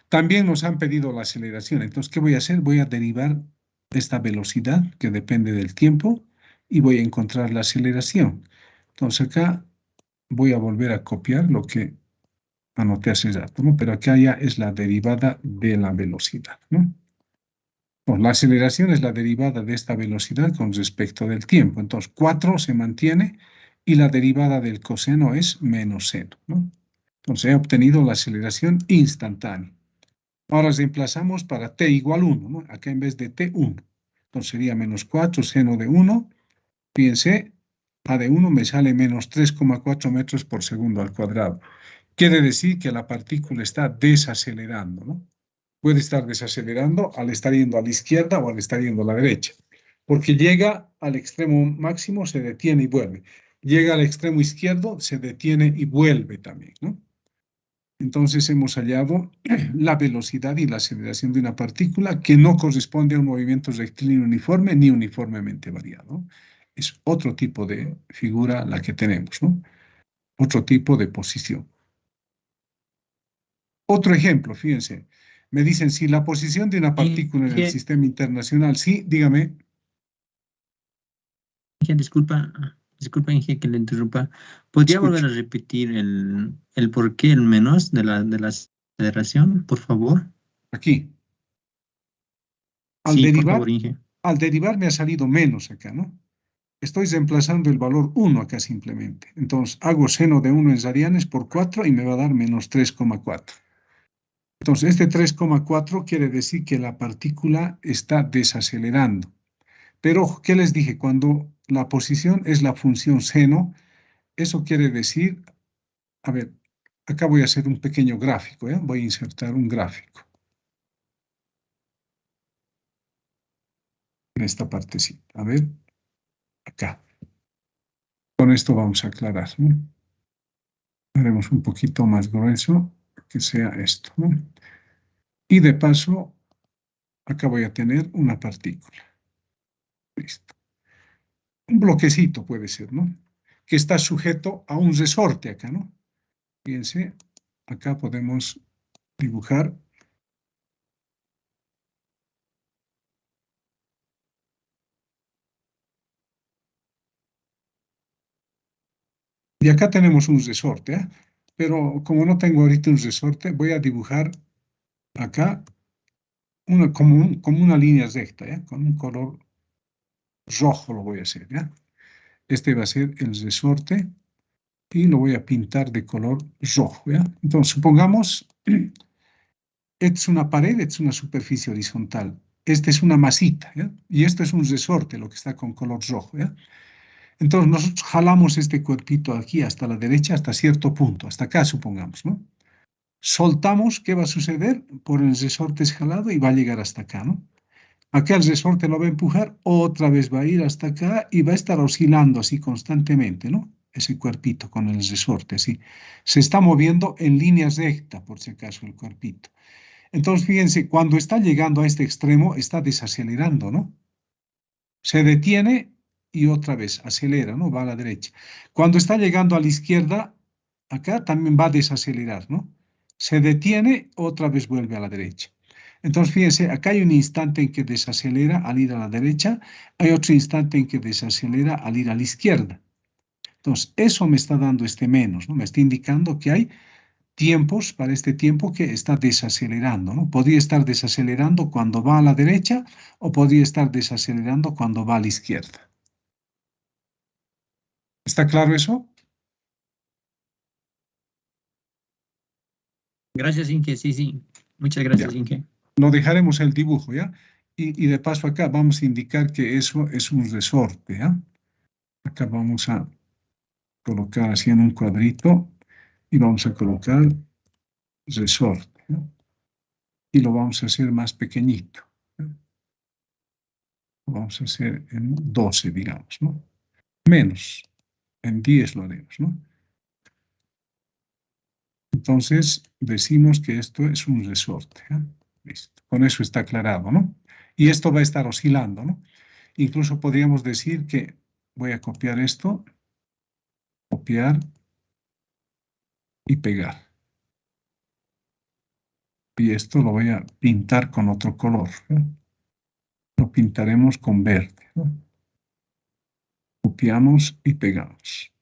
Speaker 1: También nos han pedido la aceleración. Entonces, ¿qué voy a hacer? Voy a derivar esta velocidad que depende del tiempo y voy a encontrar la aceleración. Entonces, acá voy a volver a copiar lo que anoté hace rato, ¿no? Pero acá ya es la derivada de la velocidad, ¿no? Pues la aceleración es la derivada de esta velocidad con respecto del tiempo. Entonces, 4 se mantiene y la derivada del coseno es menos 0, ¿no? Entonces, he obtenido la aceleración instantánea. Ahora reemplazamos para t igual 1, ¿no? Acá en vez de t, 1. Entonces, sería menos 4 seno de 1. Fíjense, a de 1 me sale menos 3,4 metros por segundo al cuadrado. Quiere decir que la partícula está desacelerando, ¿no? Puede estar desacelerando al estar yendo a la izquierda o al estar yendo a la derecha, porque llega al extremo máximo, se detiene y vuelve. Llega al extremo izquierdo, se detiene y vuelve también, ¿no? Entonces hemos hallado la velocidad y la aceleración de una partícula que no corresponde a un movimiento rectilíneo uniforme ni uniformemente variado. Es otro tipo de figura la que tenemos, ¿no? Otro tipo de posición. Otro ejemplo, fíjense. Me dicen, si la posición de una partícula en el sistema internacional, sí, dígame.
Speaker 3: Disculpa, Inge, que le interrumpa. ¿Podría volver a repetir el por qué, el menos de la aceleración, por favor?
Speaker 1: Aquí.
Speaker 3: Sí, por favor, Inge.
Speaker 1: Al derivar me ha salido menos acá, ¿no? Estoy reemplazando el valor 1 acá simplemente. Entonces, hago seno de 1 en radianes por 4 y me va a dar menos 3,4. Entonces, este 3,4 quiere decir que la partícula está desacelerando. Pero, ¿qué les dije? Cuando la posición es la función seno, eso quiere decir, a ver, acá voy a hacer un pequeño gráfico, ¿eh? Voy a insertar un gráfico. En esta partecita. A ver, acá. Con esto vamos a aclarar, ¿no? Haremos un poquito más grueso, que sea esto, ¿no? Y de paso, acá voy a tener una partícula. Listo. Un bloquecito puede ser, ¿no? Que está sujeto a un resorte acá, ¿no? Fíjense, acá podemos dibujar. Y acá tenemos un resorte, ¿eh? Pero como no tengo ahorita un resorte, voy a dibujar acá como una línea recta, ¿eh? Con un color rojo lo voy a hacer, ¿ya? Este va a ser el resorte y lo voy a pintar de color rojo, ¿ya? Entonces, supongamos, esta es una pared, esta es una superficie horizontal, esta es una masita, ¿ya? Y esto es un resorte, lo que está con color rojo, ¿ya? Entonces, nosotros jalamos este cuerpito aquí hasta la derecha, hasta cierto punto, hasta acá, supongamos, ¿no? Soltamos, ¿qué va a suceder? Por el resorte es jalado y va a llegar hasta acá, ¿no? Acá el resorte lo va a empujar, otra vez va a ir hasta acá y va a estar oscilando así constantemente, ¿no? Ese cuerpito con el resorte, así. Se está moviendo en línea recta, por si acaso, el cuerpito. Entonces, fíjense, cuando está llegando a este extremo, está desacelerando, ¿no? Se detiene y otra vez acelera, ¿no? Va a la derecha. Cuando está llegando a la izquierda, acá también va a desacelerar, ¿no? Se detiene, otra vez vuelve a la derecha. Entonces, fíjense, acá hay un instante en que desacelera al ir a la derecha, hay otro instante en que desacelera al ir a la izquierda. Entonces, eso me está dando este menos, ¿no? Me está indicando que hay tiempos para este tiempo que está desacelerando, ¿no? Podría estar desacelerando cuando va a la derecha o podría estar desacelerando cuando va a la izquierda. ¿Está claro eso?
Speaker 3: Gracias, Inge. Sí, sí. Muchas gracias,
Speaker 1: Ya.
Speaker 3: Inge.
Speaker 1: Lo dejaremos el dibujo, ¿ya? Y de paso acá vamos a indicar que eso es un resorte, ¿ya? Acá vamos a colocar así en un cuadrito y vamos a colocar resorte, ¿no? Y lo vamos a hacer más pequeñito, ¿no? Lo vamos a hacer en 12, digamos, ¿no? Menos, en 10 lo haremos, ¿no? Entonces, decimos que esto es un resorte. Listo. Con eso está aclarado, ¿no? Y esto va a estar oscilando, ¿no? Incluso podríamos decir que voy a copiar esto, copiar y pegar. Y esto lo voy a pintar con otro color. Lo pintaremos con verde, ¿no? Copiamos y pegamos.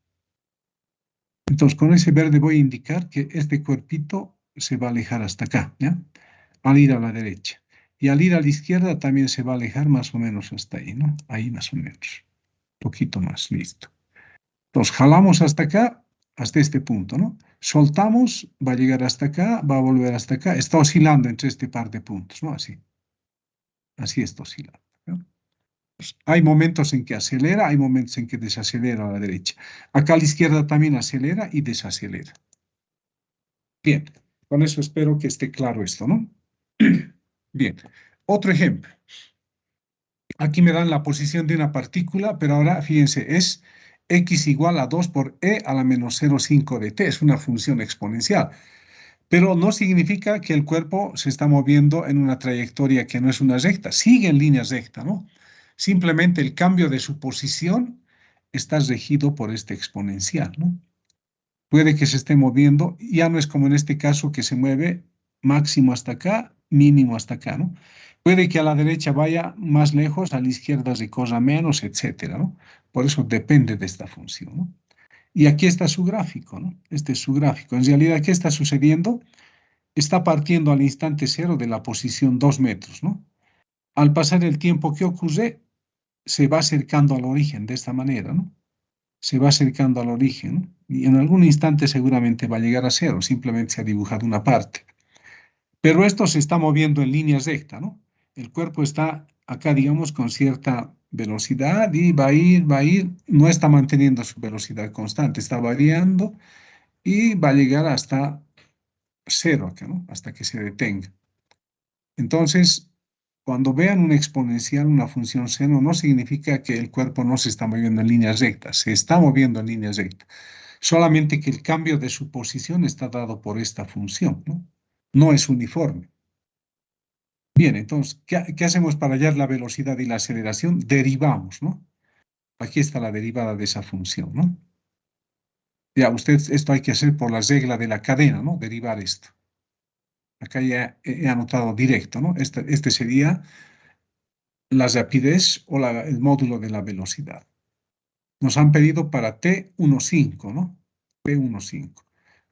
Speaker 1: Entonces, con ese verde voy a indicar que este cuerpito se va a alejar hasta acá, ¿ya? Al ir a la derecha. Y al ir a la izquierda también se va a alejar más o menos hasta ahí, ¿no? Ahí más o menos. Un poquito más, listo. Entonces, jalamos hasta acá, hasta este punto, ¿no? Soltamos, va a llegar hasta acá, va a volver hasta acá. Está oscilando entre este par de puntos, ¿no? Así. Así está oscilando, ¿no? Hay momentos en que acelera, hay momentos en que desacelera a la derecha. Acá a la izquierda también acelera y desacelera. Bien, con eso espero que esté claro esto, ¿no? Bien, otro ejemplo. Aquí me dan la posición de una partícula, pero ahora fíjense, es x igual a 2 por e a la menos 0,5 de t. Es una función exponencial. Pero no significa que el cuerpo se está moviendo en una trayectoria que no es una recta. Sigue en línea recta, ¿no? Simplemente el cambio de su posición está regido por este exponencial, ¿no? Puede que se esté moviendo, ya no es como en este caso que se mueve máximo hasta acá, mínimo hasta acá, ¿no? Puede que a la derecha vaya más lejos, a la izquierda recorra menos, etcétera, ¿no? Por eso depende de esta función, ¿no? Y aquí está su gráfico, ¿no? Este es su gráfico. En realidad, ¿qué está sucediendo? Está partiendo al instante cero de la posición 2 metros, ¿no? Al pasar el tiempo, ¿qué ocurre? Se va acercando al origen de esta manera, ¿no? Se va acercando al origen y en algún instante seguramente va a llegar a cero, simplemente se ha dibujado una parte. Pero esto se está moviendo en línea recta, ¿no? El cuerpo está acá, digamos, con cierta velocidad y va a ir, no está manteniendo su velocidad constante, está variando y va a llegar hasta cero acá, ¿no? Hasta que se detenga. Entonces, cuando vean una exponencial, una función seno, no significa que el cuerpo no se está moviendo en línea recta, se está moviendo en línea recta. Solamente que el cambio de su posición está dado por esta función, ¿no? No es uniforme. Bien, entonces, ¿qué hacemos para hallar la velocidad y la aceleración? Derivamos, ¿no? Aquí está la derivada de esa función, ¿no? Ya, esto hay que hacer por la regla de la cadena, ¿no? Derivar esto. Acá ya he anotado directo, ¿no? Este sería la rapidez o el módulo de la velocidad. Nos han pedido para T15, ¿no? T15.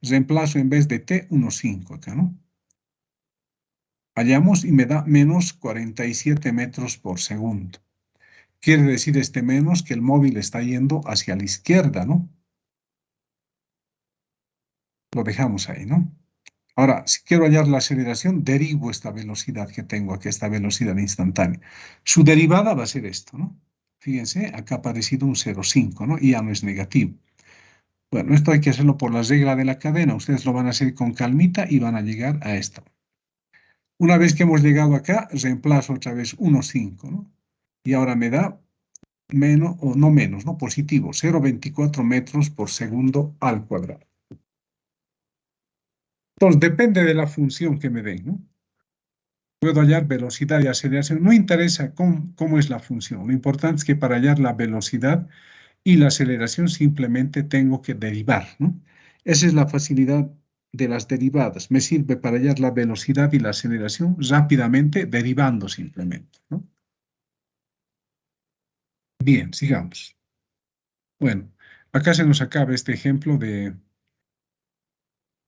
Speaker 1: Reemplazo en vez de T15 acá, ¿no? Hallamos y me da menos 47 metros por segundo. Quiere decir este menos que el móvil está yendo hacia la izquierda, ¿no? Lo dejamos ahí, ¿no? Ahora, si quiero hallar la aceleración, derivo esta velocidad que tengo aquí, esta velocidad instantánea. Su derivada va a ser esto, ¿no? Fíjense, acá ha aparecido un 0,5, ¿no? Y ya no es negativo. Bueno, esto hay que hacerlo por la regla de la cadena. Ustedes lo van a hacer con calmita y van a llegar a esto. Una vez que hemos llegado acá, reemplazo otra vez 1,5, ¿no? Y ahora me da menos, o no menos, ¿no? Positivo, 0,24 metros por segundo al cuadrado. Entonces, depende de la función que me den, ¿no? Puedo hallar velocidad y aceleración. No interesa cómo es la función. Lo importante es que para hallar la velocidad y la aceleración simplemente tengo que derivar, ¿no? Esa es la facilidad de las derivadas. Me sirve para hallar la velocidad y la aceleración rápidamente, derivando simplemente, ¿no? Bien, sigamos. Bueno, acá se nos acaba este ejemplo de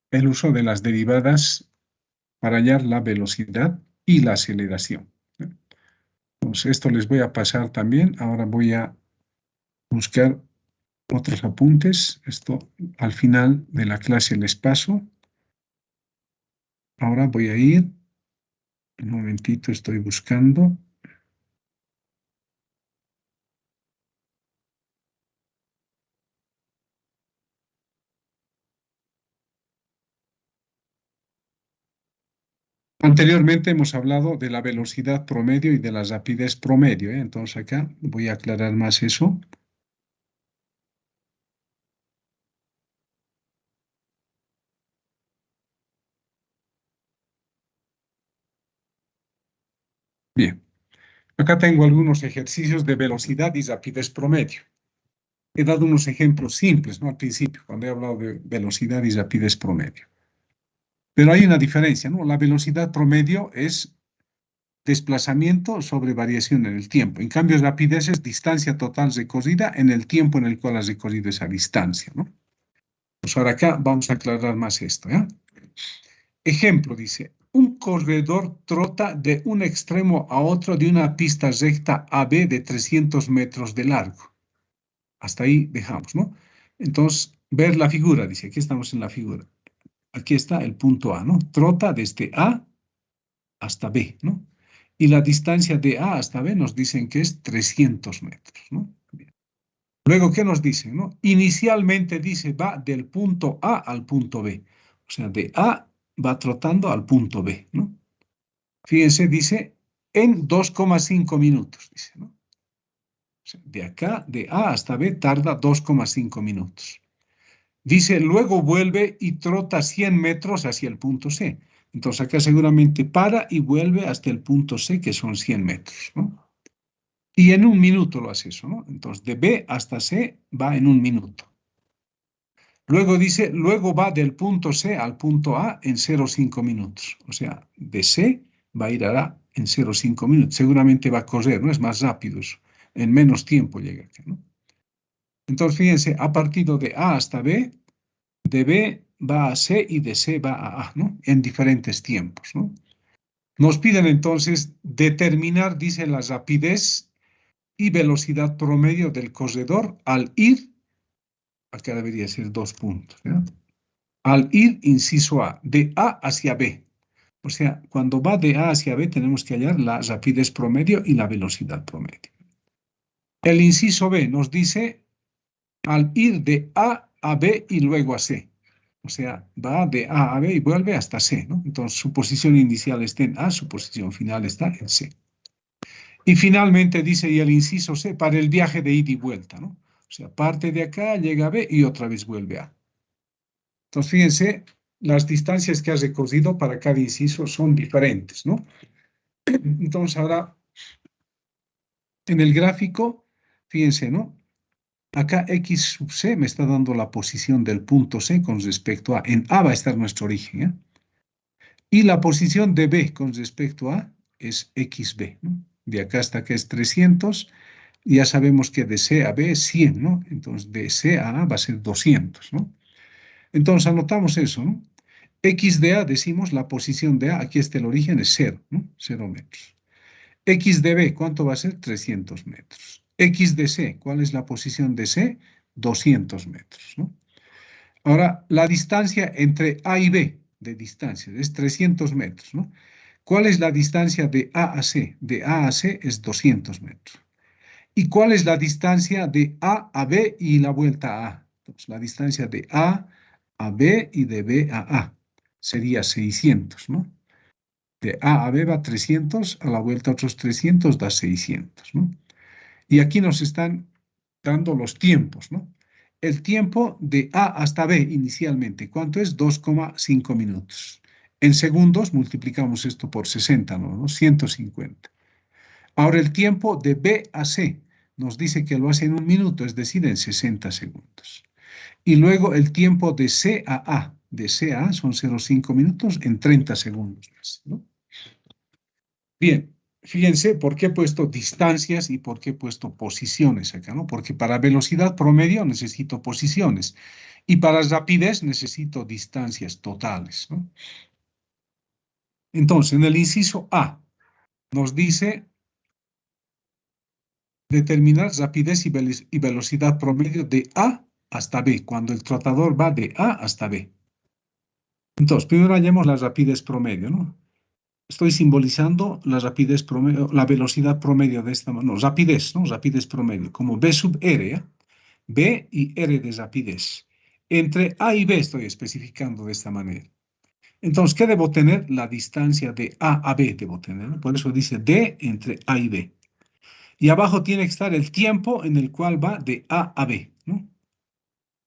Speaker 1: el uso de las derivadas para hallar la velocidad y la aceleración. Entonces, esto les voy a pasar también. Ahora voy a buscar otros apuntes. Esto al final de la clase les paso. Ahora voy a ir. Un momentito, estoy buscando. Anteriormente hemos hablado de la velocidad promedio y de la rapidez promedio, ¿eh? Entonces acá voy a aclarar más eso. Bien. Acá tengo algunos ejercicios de velocidad y rapidez promedio. He dado unos ejemplos simples, ¿no? Al principio, cuando he hablado de velocidad y rapidez promedio. Pero hay una diferencia, ¿no? La velocidad promedio es desplazamiento sobre variación en el tiempo. En cambio, rapidez es distancia total recorrida en el tiempo en el cual has recorrido esa distancia, ¿no? Pues ahora acá vamos a aclarar más esto, ¿ya? Ejemplo, dice, un corredor trota de un extremo a otro de una pista recta AB de 300 metros de largo. Hasta ahí dejamos, ¿no? Entonces, ver la figura, dice, aquí estamos en la figura. Aquí está el punto A, ¿no? Trota desde A hasta B, ¿no? Y la distancia de A hasta B nos dicen que es 300 metros, ¿no? Bien. Luego, ¿qué nos dicen, no? Inicialmente dice, va del punto A al punto B. O sea, de A va trotando al punto B, ¿no? Fíjense, dice, en 2,5 minutos, dice, ¿no? O sea, de acá, de A hasta B, tarda 2,5 minutos. Dice, luego vuelve y trota 100 metros hacia el punto C. Entonces acá seguramente para y vuelve hasta el punto C, que son 100 metros, ¿no? Y en un minuto lo hace eso, ¿no? Entonces de B hasta C va en un minuto. Luego dice, luego va del punto C al punto A en 0,5 minutos. O sea, de C va a ir a A en 0,5 minutos. Seguramente va a correr, ¿no? Es más rápido eso. En menos tiempo llega acá, ¿no? Entonces, fíjense, ha partido de A hasta B, de B va a C y de C va a A, ¿no? En diferentes tiempos, ¿no? Nos piden entonces determinar, dice, la rapidez y velocidad promedio del corredor al ir, acá debería ser 2 puntos, ¿no? Al ir, inciso A, de A hacia B. O sea, cuando va de A hacia B tenemos que hallar la rapidez promedio y la velocidad promedio. El inciso B nos dice al ir de A B y luego a C. O sea, va de A B y vuelve hasta C, ¿no? Entonces, su posición inicial está en A, su posición final está en C. Y finalmente dice, y el inciso C, para el viaje de ida y vuelta, ¿no? O sea, parte de acá, llega a B y otra vez vuelve a A. Entonces, fíjense, las distancias que has recorrido para cada inciso son diferentes, ¿no? Entonces, ahora, en el gráfico, fíjense, ¿no? Acá X sub C me está dando la posición del punto C con respecto a. En A va a estar nuestro origen, ¿eh? Y la posición de B con respecto a es XB, ¿no? De acá hasta acá es 300. Ya sabemos que de C a B es 100, ¿no? Entonces, de C a A va a ser 200, ¿no? Entonces, anotamos eso, ¿no? X de A, decimos, la posición de A, aquí está el origen, es 0, ¿no? 0 metros. X de B, ¿cuánto va a ser? 300 metros. X de C, ¿cuál es la posición de C? 200 metros, ¿no? Ahora, la distancia entre A y B de distancia es 300 metros, ¿no? ¿Cuál es la distancia de A a C? De A a C es 200 metros. ¿Y cuál es la distancia de A a B y la vuelta a A? Entonces, la distancia de A a B y de B a A sería 600, ¿no? De A a B va 300, a la vuelta otros 300 da 600, ¿no? Y aquí nos están dando los tiempos, ¿no? El tiempo de A hasta B inicialmente, ¿cuánto es? 2,5 minutos. En segundos multiplicamos esto por 60, ¿no? 150. Ahora el tiempo de B a C nos dice que lo hace en un minuto, es decir, en 60 segundos. Y luego el tiempo de C a A, de C a A son 0,5 minutos en 30 segundos, ¿no? Bien, fíjense por qué he puesto distancias y por qué he puesto posiciones acá, ¿no? Porque para velocidad promedio necesito posiciones y para rapidez necesito distancias totales, ¿no? Entonces, en el inciso A nos dice determinar rapidez y velocidad promedio de A hasta B, cuando el trotador va de A hasta B. Entonces, primero hallemos la rapidez promedio, ¿no? Estoy simbolizando la rapidez promedio, la velocidad promedio de esta manera, no, rapidez, ¿no? Rapidez promedio, como B sub R, ¿eh? B y R de rapidez. Entre A y B estoy especificando de esta manera. Entonces, ¿qué debo tener? La distancia de A a B debo tener, ¿no? Por eso dice D entre A y B. Y abajo tiene que estar el tiempo en el cual va de A a B, ¿no?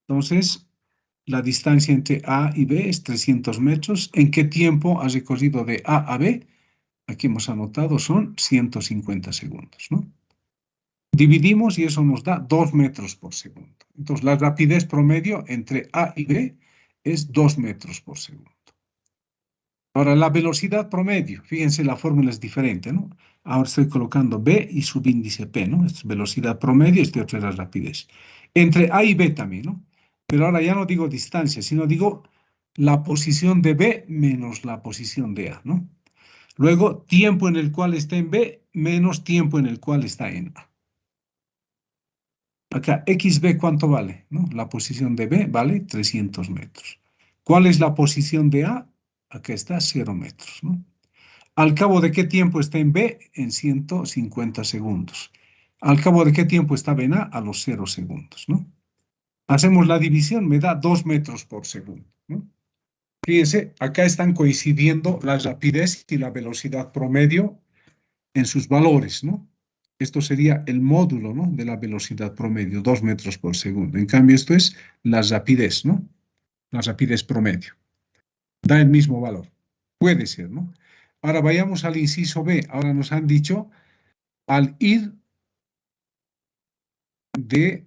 Speaker 1: Entonces, la distancia entre A y B es 300 metros. ¿En qué tiempo has recorrido de A a B? aquí hemos anotado, son 150 segundos, ¿no? Dividimos y eso nos da 2 metros por segundo. Entonces, la rapidez promedio entre A y B es 2 metros por segundo. Ahora, la velocidad promedio, fíjense, la fórmula es diferente, ¿no? Ahora estoy colocando B y subíndice P, ¿no? Esta es velocidad promedio, este otro es la rapidez. Entre A y B también, ¿no? Pero ahora ya no digo distancia, sino digo la posición de B menos la posición de A, ¿no? Luego, tiempo en el cual está en B menos tiempo en el cual está en A. Acá, XB, ¿cuánto vale? ¿No? La posición de B vale 300 metros. ¿Cuál es la posición de A? Acá está 0 metros, ¿no? ¿Al cabo de qué tiempo está en B? En 150 segundos. ¿Al cabo de qué tiempo estaba en A? A los 0 segundos, ¿no? Hacemos la división, me da 2 metros por segundo, ¿no? Fíjense, acá están coincidiendo la rapidez y la velocidad promedio en sus valores, ¿no? Esto sería el módulo, ¿no? De la velocidad promedio, 2 metros por segundo. En cambio, esto es la rapidez, ¿no? La rapidez promedio. Da el mismo valor. Puede ser, ¿no? Ahora vayamos al inciso B. Ahora nos han dicho, al ir de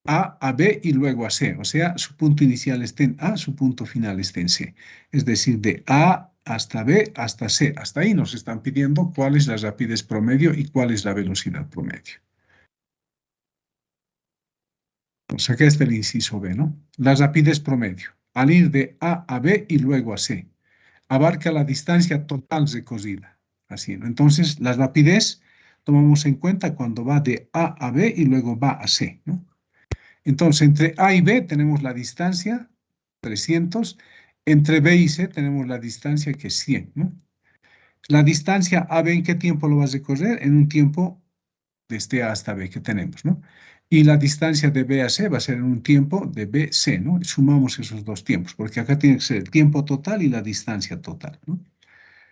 Speaker 1: A B y luego a C. O sea, su punto inicial está en A, su punto final está en C. Es decir, de A hasta B hasta C. Hasta ahí nos están pidiendo cuál es la rapidez promedio y cuál es la velocidad promedio. Pues acá está el inciso B, ¿no? La rapidez promedio. Al ir de A B y luego a C. Abarca la distancia total recorrida. Así, ¿no? Entonces, la rapidez tomamos en cuenta cuando va de A B y luego va a C, ¿no? Entonces, entre A y B tenemos la distancia, 300. Entre B y C tenemos la distancia que es 100, ¿no? La distancia AB, ¿en qué tiempo lo vas a recorrer? En un tiempo desde A hasta B que tenemos, ¿no? Y la distancia de B a C va a ser en un tiempo de BC, ¿no? Sumamos esos dos tiempos, porque acá tiene que ser el tiempo total y la distancia total, ¿no?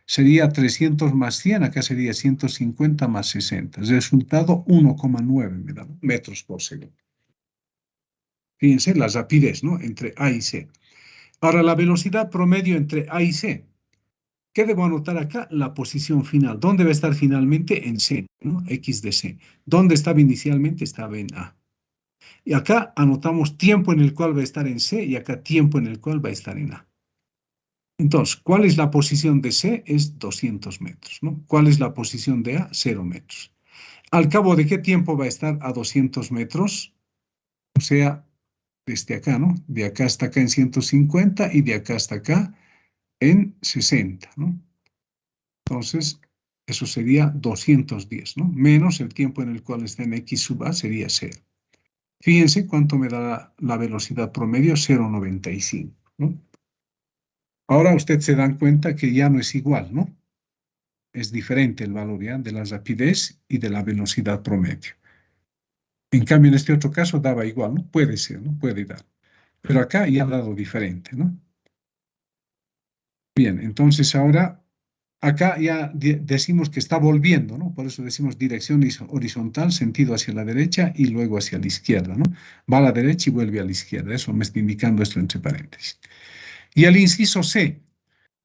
Speaker 1: Sería 300 más 100, acá sería 150 más 60. Resultado 1,9 me da metros por segundo. Fíjense la rapidez, ¿no? Entre A y C. Ahora, la velocidad promedio entre A y C. ¿Qué debo anotar acá? La posición final. ¿Dónde va a estar finalmente? En C, ¿no? X de C. ¿Dónde estaba inicialmente? Estaba en A. Y acá anotamos tiempo en el cual va a estar en C y acá tiempo en el cual va a estar en A. Entonces, ¿cuál es la posición de C? Es 200 metros, ¿no? ¿Cuál es la posición de A? 0 metros. ¿Al cabo de qué tiempo va a estar a 200 metros? O sea, desde acá, ¿no? De acá hasta acá en 150 y de acá hasta acá en 60, ¿no? Entonces, eso sería 210, ¿no? Menos el tiempo en el cual está en X sub A sería 0. Fíjense cuánto me da la velocidad promedio, 0,95, ¿no? Ahora ustedes se dan cuenta que ya no es igual, ¿no? Es diferente el valor ya de la rapidez y de la velocidad promedio. En cambio, en este otro caso daba igual, ¿no? Puede ser, ¿no? Puede dar. Pero acá ya ha dado diferente, ¿no? Bien, entonces ahora, acá ya decimos que está volviendo, ¿no? Por eso decimos dirección horizontal, sentido hacia la derecha y luego hacia la izquierda, ¿no? Va a la derecha y vuelve a la izquierda. Eso me está indicando esto entre paréntesis. Y el inciso C,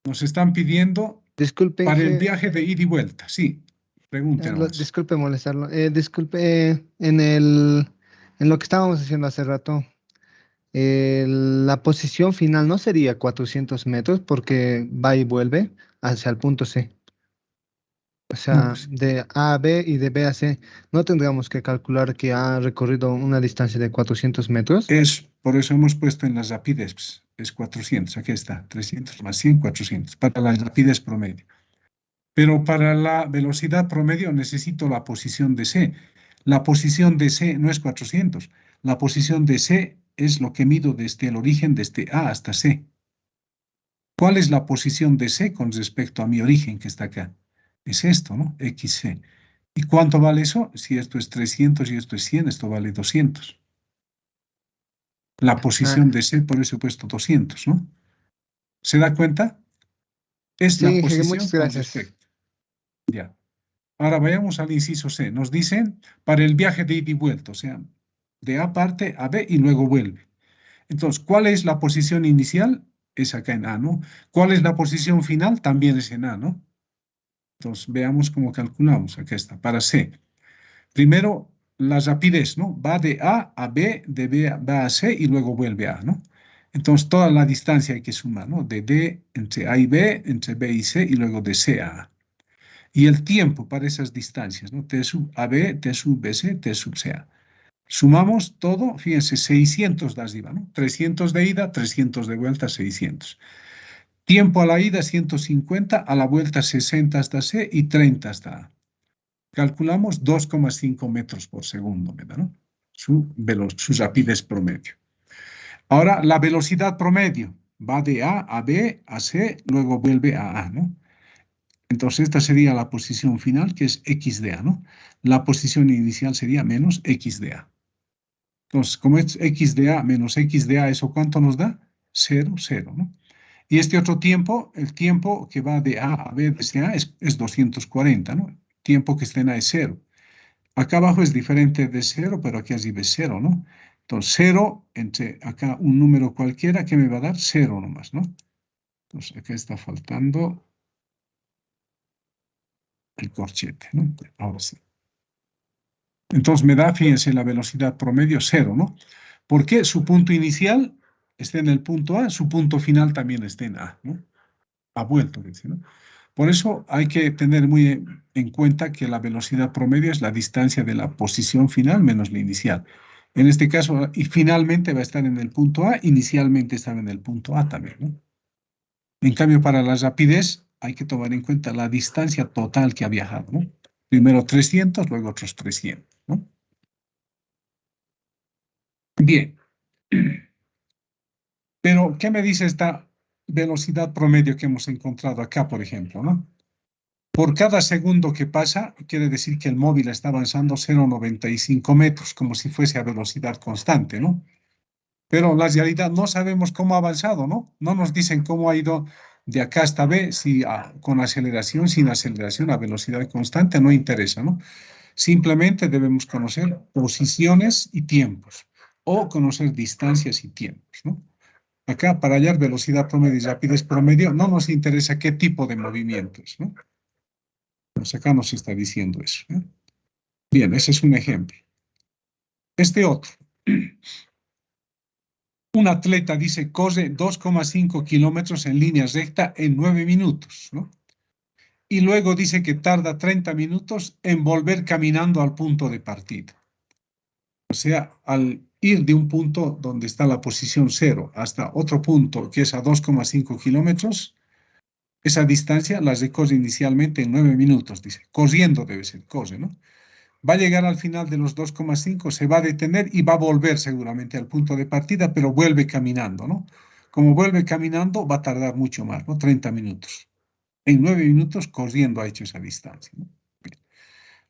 Speaker 1: nos están pidiendo
Speaker 4: Disculpe,
Speaker 1: para el
Speaker 4: Inge,
Speaker 1: viaje de ida y vuelta. Sí, pregúntenos.
Speaker 4: disculpe molestarlo. Disculpe, en lo que estábamos haciendo hace rato, la posición final no sería 400 metros porque va y vuelve hacia el punto C. O
Speaker 1: No,
Speaker 4: sea,
Speaker 1: pues,
Speaker 4: de A a B y de B a C, ¿no tendríamos que calcular que ha recorrido una distancia de 400 metros?
Speaker 1: por eso hemos puesto en las rapidez, pues, es 400, aquí está, 300 más 100, 400, para la rapidez promedio. Pero para la velocidad promedio necesito la posición de C. La posición de C no es 400, la posición de C es lo que mido desde el origen, desde A hasta C. ¿Cuál es la posición de C con respecto a mi origen que está acá? Es esto, ¿no? XC. ¿Y cuánto vale eso? Si esto es 300 y esto es 100, esto vale 200. La posición de C, por eso he puesto 200, ¿no? ¿Se da cuenta? Es
Speaker 4: Sí,
Speaker 1: la
Speaker 4: Inge,
Speaker 1: posición
Speaker 4: muchas
Speaker 1: con
Speaker 4: gracias.
Speaker 1: respecto. Ya. Ahora vayamos al inciso C. Nos dicen para el viaje de ida y vuelta, o sea, de A parte a B y luego vuelve. Entonces, ¿cuál es la posición inicial? Es acá en A, ¿no? ¿Cuál es la posición final? También es en A, ¿no? Entonces, veamos cómo calculamos. Aquí está, para C. Primero, la rapidez, ¿no? Va de A a B, de B va a C y luego vuelve a A, ¿no? Entonces, toda la distancia hay que sumar, ¿no? De D entre A y B, entre B y C y luego de C a A. Y el tiempo para esas distancias, ¿no? T sub AB, T sub BC, T sub CA. Sumamos todo, fíjense, 600 de arriba, ¿no? 300 de ida, 300 de vuelta, 600. Tiempo a la ida, 150, a la vuelta 60 hasta C y 30 hasta A. Calculamos 2,5 metros por segundo, ¿verdad? ¿No? Su rapidez promedio. Ahora, la velocidad promedio va de A a B a C, luego vuelve a A, ¿no? Entonces, esta sería la posición final, que es x de A, ¿no? La posición inicial sería menos x de A. Entonces, como es x de A menos x de A, ¿eso cuánto nos da? 0, 0, ¿no? Y este otro tiempo, el tiempo que va de A a B desde A es 240, ¿no? Tiempo que está en A es 0. Acá abajo es diferente de 0, pero aquí arriba es 0, ¿no? Entonces, 0 entre acá un número cualquiera, ¿qué me va a dar? 0 nomás, ¿no? Entonces, acá está faltando el corchete, ¿no? Ahora sí. Entonces, me da, fíjense, la velocidad promedio 0, ¿no? Porque su punto inicial está en el punto A, su punto final también está en A, ¿no? Ha vuelto, dice, ¿no? Por eso hay que tener muy en cuenta que la velocidad promedio es la distancia de la posición final menos la inicial. En este caso, y finalmente va a estar en el punto A, inicialmente estaba en el punto A también, ¿no? En cambio, para la rapidez hay que tomar en cuenta la distancia total que ha viajado, ¿no? Primero 300, luego otros 300, ¿no? Bien. Pero, ¿qué me dice esta velocidad promedio que hemos encontrado acá, por ejemplo, ¿no? Por cada segundo que pasa, quiere decir que el móvil está avanzando 0,95 metros, como si fuese a velocidad constante, ¿no? Pero la realidad no sabemos cómo ha avanzado, ¿no? No nos dicen cómo ha ido de acá hasta B, si con aceleración, sin aceleración, a velocidad constante, no interesa, ¿no? Simplemente debemos conocer posiciones y tiempos, o conocer distancias y tiempos, ¿no? Acá, para hallar velocidad promedio y rapidez promedio, no nos interesa qué tipo de movimientos, ¿no? Pues acá nos está diciendo eso, ¿eh? Bien, ese es un ejemplo. Este otro. Un atleta dice, corre 2,5 kilómetros en línea recta en 9 minutos, ¿no? Y luego dice que tarda 30 minutos en volver caminando al punto de partida. O sea, al ir de un punto donde está la posición 0 hasta otro punto que es a 2,5 kilómetros, esa distancia la recorre inicialmente en 9 minutos, dice. Corriendo debe ser, corre, ¿no? Va a llegar al final de los 2,5, se va a detener y va a volver seguramente al punto de partida, pero vuelve caminando, ¿no? Como vuelve caminando, va a tardar mucho más, ¿no? 30 minutos. En 9 minutos corriendo ha hecho esa distancia, ¿no? Bien.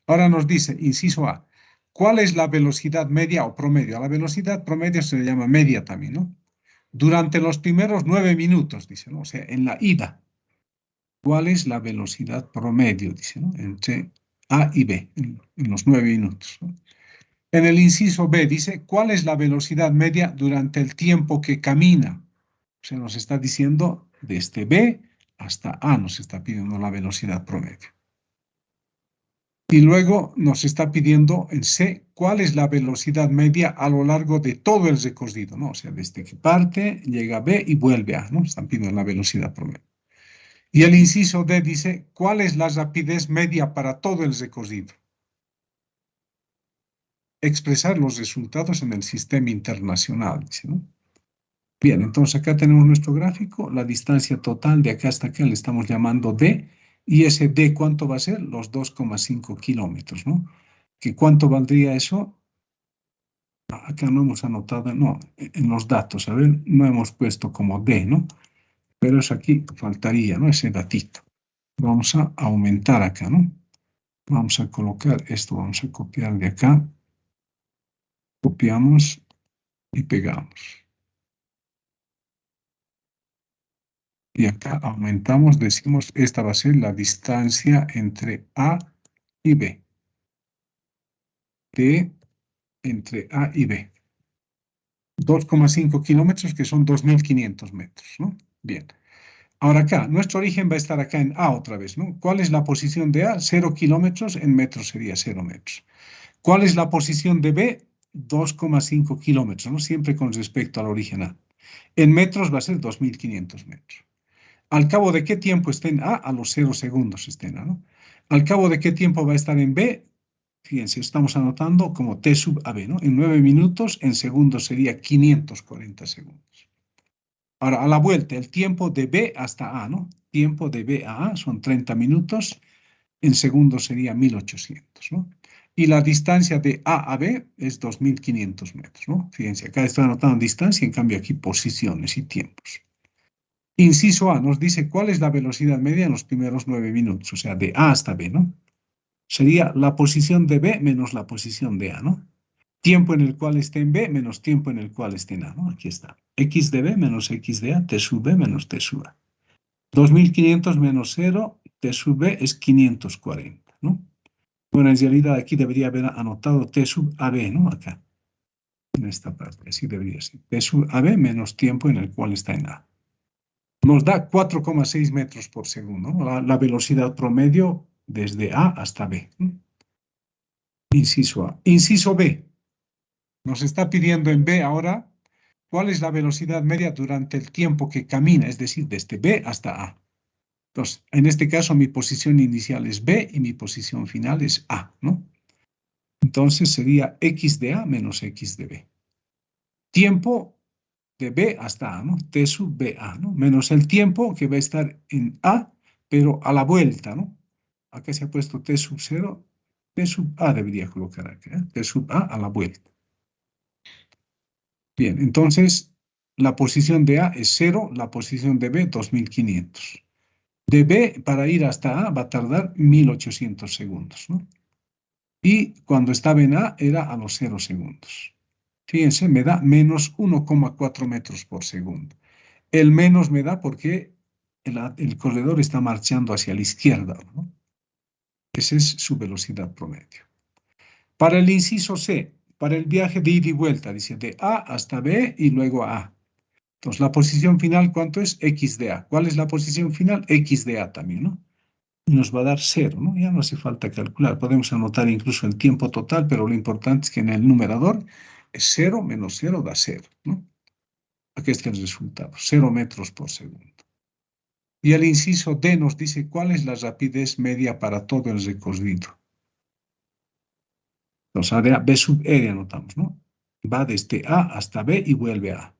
Speaker 1: Ahora nos dice, inciso A, ¿cuál es la velocidad media o promedio? A la velocidad promedio se le llama media también, ¿no? Durante los primeros 9 minutos, dice, ¿no? O sea, en la ida. ¿Cuál es la velocidad promedio? Dice, ¿no? Entre A y B, en los 9 minutos, ¿no? En el inciso B dice, ¿cuál es la velocidad media durante el tiempo que camina? Se nos está diciendo desde B hasta A, nos está pidiendo la velocidad promedio. Y luego nos está pidiendo en C, ¿cuál es la velocidad media a lo largo de todo el recorrido, ¿no? O sea, desde que parte, llega a B y vuelve a A, ¿no? Están pidiendo la velocidad promedio. Y el inciso D dice, ¿cuál es la rapidez media para todo el recorrido? Expresar los resultados en el sistema internacional, dice, ¿no? Bien, entonces acá tenemos nuestro gráfico, la distancia total de acá hasta acá le estamos llamando D, y ese D, ¿cuánto va a ser? Los 2,5 kilómetros, ¿no? ¿Que cuánto valdría eso? Acá no hemos anotado, no, en los datos, a ver, no hemos puesto como D, ¿no? Pero eso aquí faltaría, ¿no? Ese datito. Vamos a aumentar acá, ¿no? Vamos a colocar esto, vamos a copiar de acá. Copiamos y pegamos. Y acá aumentamos, decimos, esta va a ser la distancia entre A y B. D entre A y B. 2,5 kilómetros, que son 2.500 metros, ¿no? Bien. Ahora acá, nuestro origen va a estar acá en A otra vez, ¿no? ¿Cuál es la posición de A? 0 kilómetros, en metros sería 0 metros. ¿Cuál es la posición de B? 2,5 kilómetros, ¿no? Siempre con respecto al origen A. En metros va a ser 2.500 metros. ¿Al cabo de qué tiempo está en A? A los 0 segundos está en A, ¿no? ¿Al cabo de qué tiempo va a estar en B? Fíjense, estamos anotando como T sub AB, ¿no? En 9 minutos, en segundos sería 540 segundos. Ahora, a la vuelta, el tiempo de B hasta A, ¿no? Tiempo de B a A son 30 minutos, en segundos sería 1.800, ¿no? Y la distancia de A a B es 2.500 metros, ¿no? Fíjense, acá estoy anotando distancia, en cambio aquí posiciones y tiempos. Inciso A nos dice cuál es la velocidad media en los primeros 9 minutos, o sea, de A hasta B, ¿no? Sería la posición de B menos la posición de A, ¿no? Tiempo en el cual esté en B menos tiempo en el cual esté en A, ¿no? Aquí está. X de B menos X de A, T sub B menos T sub A. 2.500 menos 0, T sub B es 540, ¿no? Bueno, en realidad aquí debería haber anotado T sub AB, ¿no? Acá, en esta parte, así debería ser. T sub AB menos tiempo en el cual está en A. Nos da 4,6 metros por segundo, ¿no? La velocidad promedio desde A hasta B, ¿no? Inciso A. Inciso B. Nos está pidiendo en B ahora cuál es la velocidad media durante el tiempo que camina, es decir, desde B hasta A. Entonces, en este caso mi posición inicial es B y mi posición final es A, ¿no? Entonces sería X de A menos X de B. Tiempo de B hasta A, ¿no? T sub BA, ¿no? Menos el tiempo que va a estar en A, pero a la vuelta, ¿no? Acá se ha puesto T sub 0, T sub A debería colocar acá, ¿eh? T sub A la vuelta. Bien, entonces la posición de A es 0, la posición de B 2.500. De B para ir hasta A va a tardar 1.800 segundos, ¿no? Y cuando estaba en A era a los 0 segundos. Fíjense, me da menos 1,4 metros por segundo. El menos me da porque el corredor está marchando hacia la izquierda, ¿no? Esa es su velocidad promedio. Para el inciso C, para el viaje de ida y vuelta, dice de A hasta B y luego a A. Entonces, la posición final, ¿cuánto es? X de A. ¿Cuál es la posición final? X de A también, ¿no? Y nos va a dar 0, ¿no? Ya no hace falta calcular. Podemos anotar incluso el tiempo total, pero lo importante es que en el numerador es 0 menos 0 da 0, ¿no? Aquí está el resultado, 0 metros por segundo. Y el inciso D nos dice cuál es la rapidez media para todo el recorrido. Entonces, B sub E anotamos, ¿no? Va desde A hasta B y vuelve a A.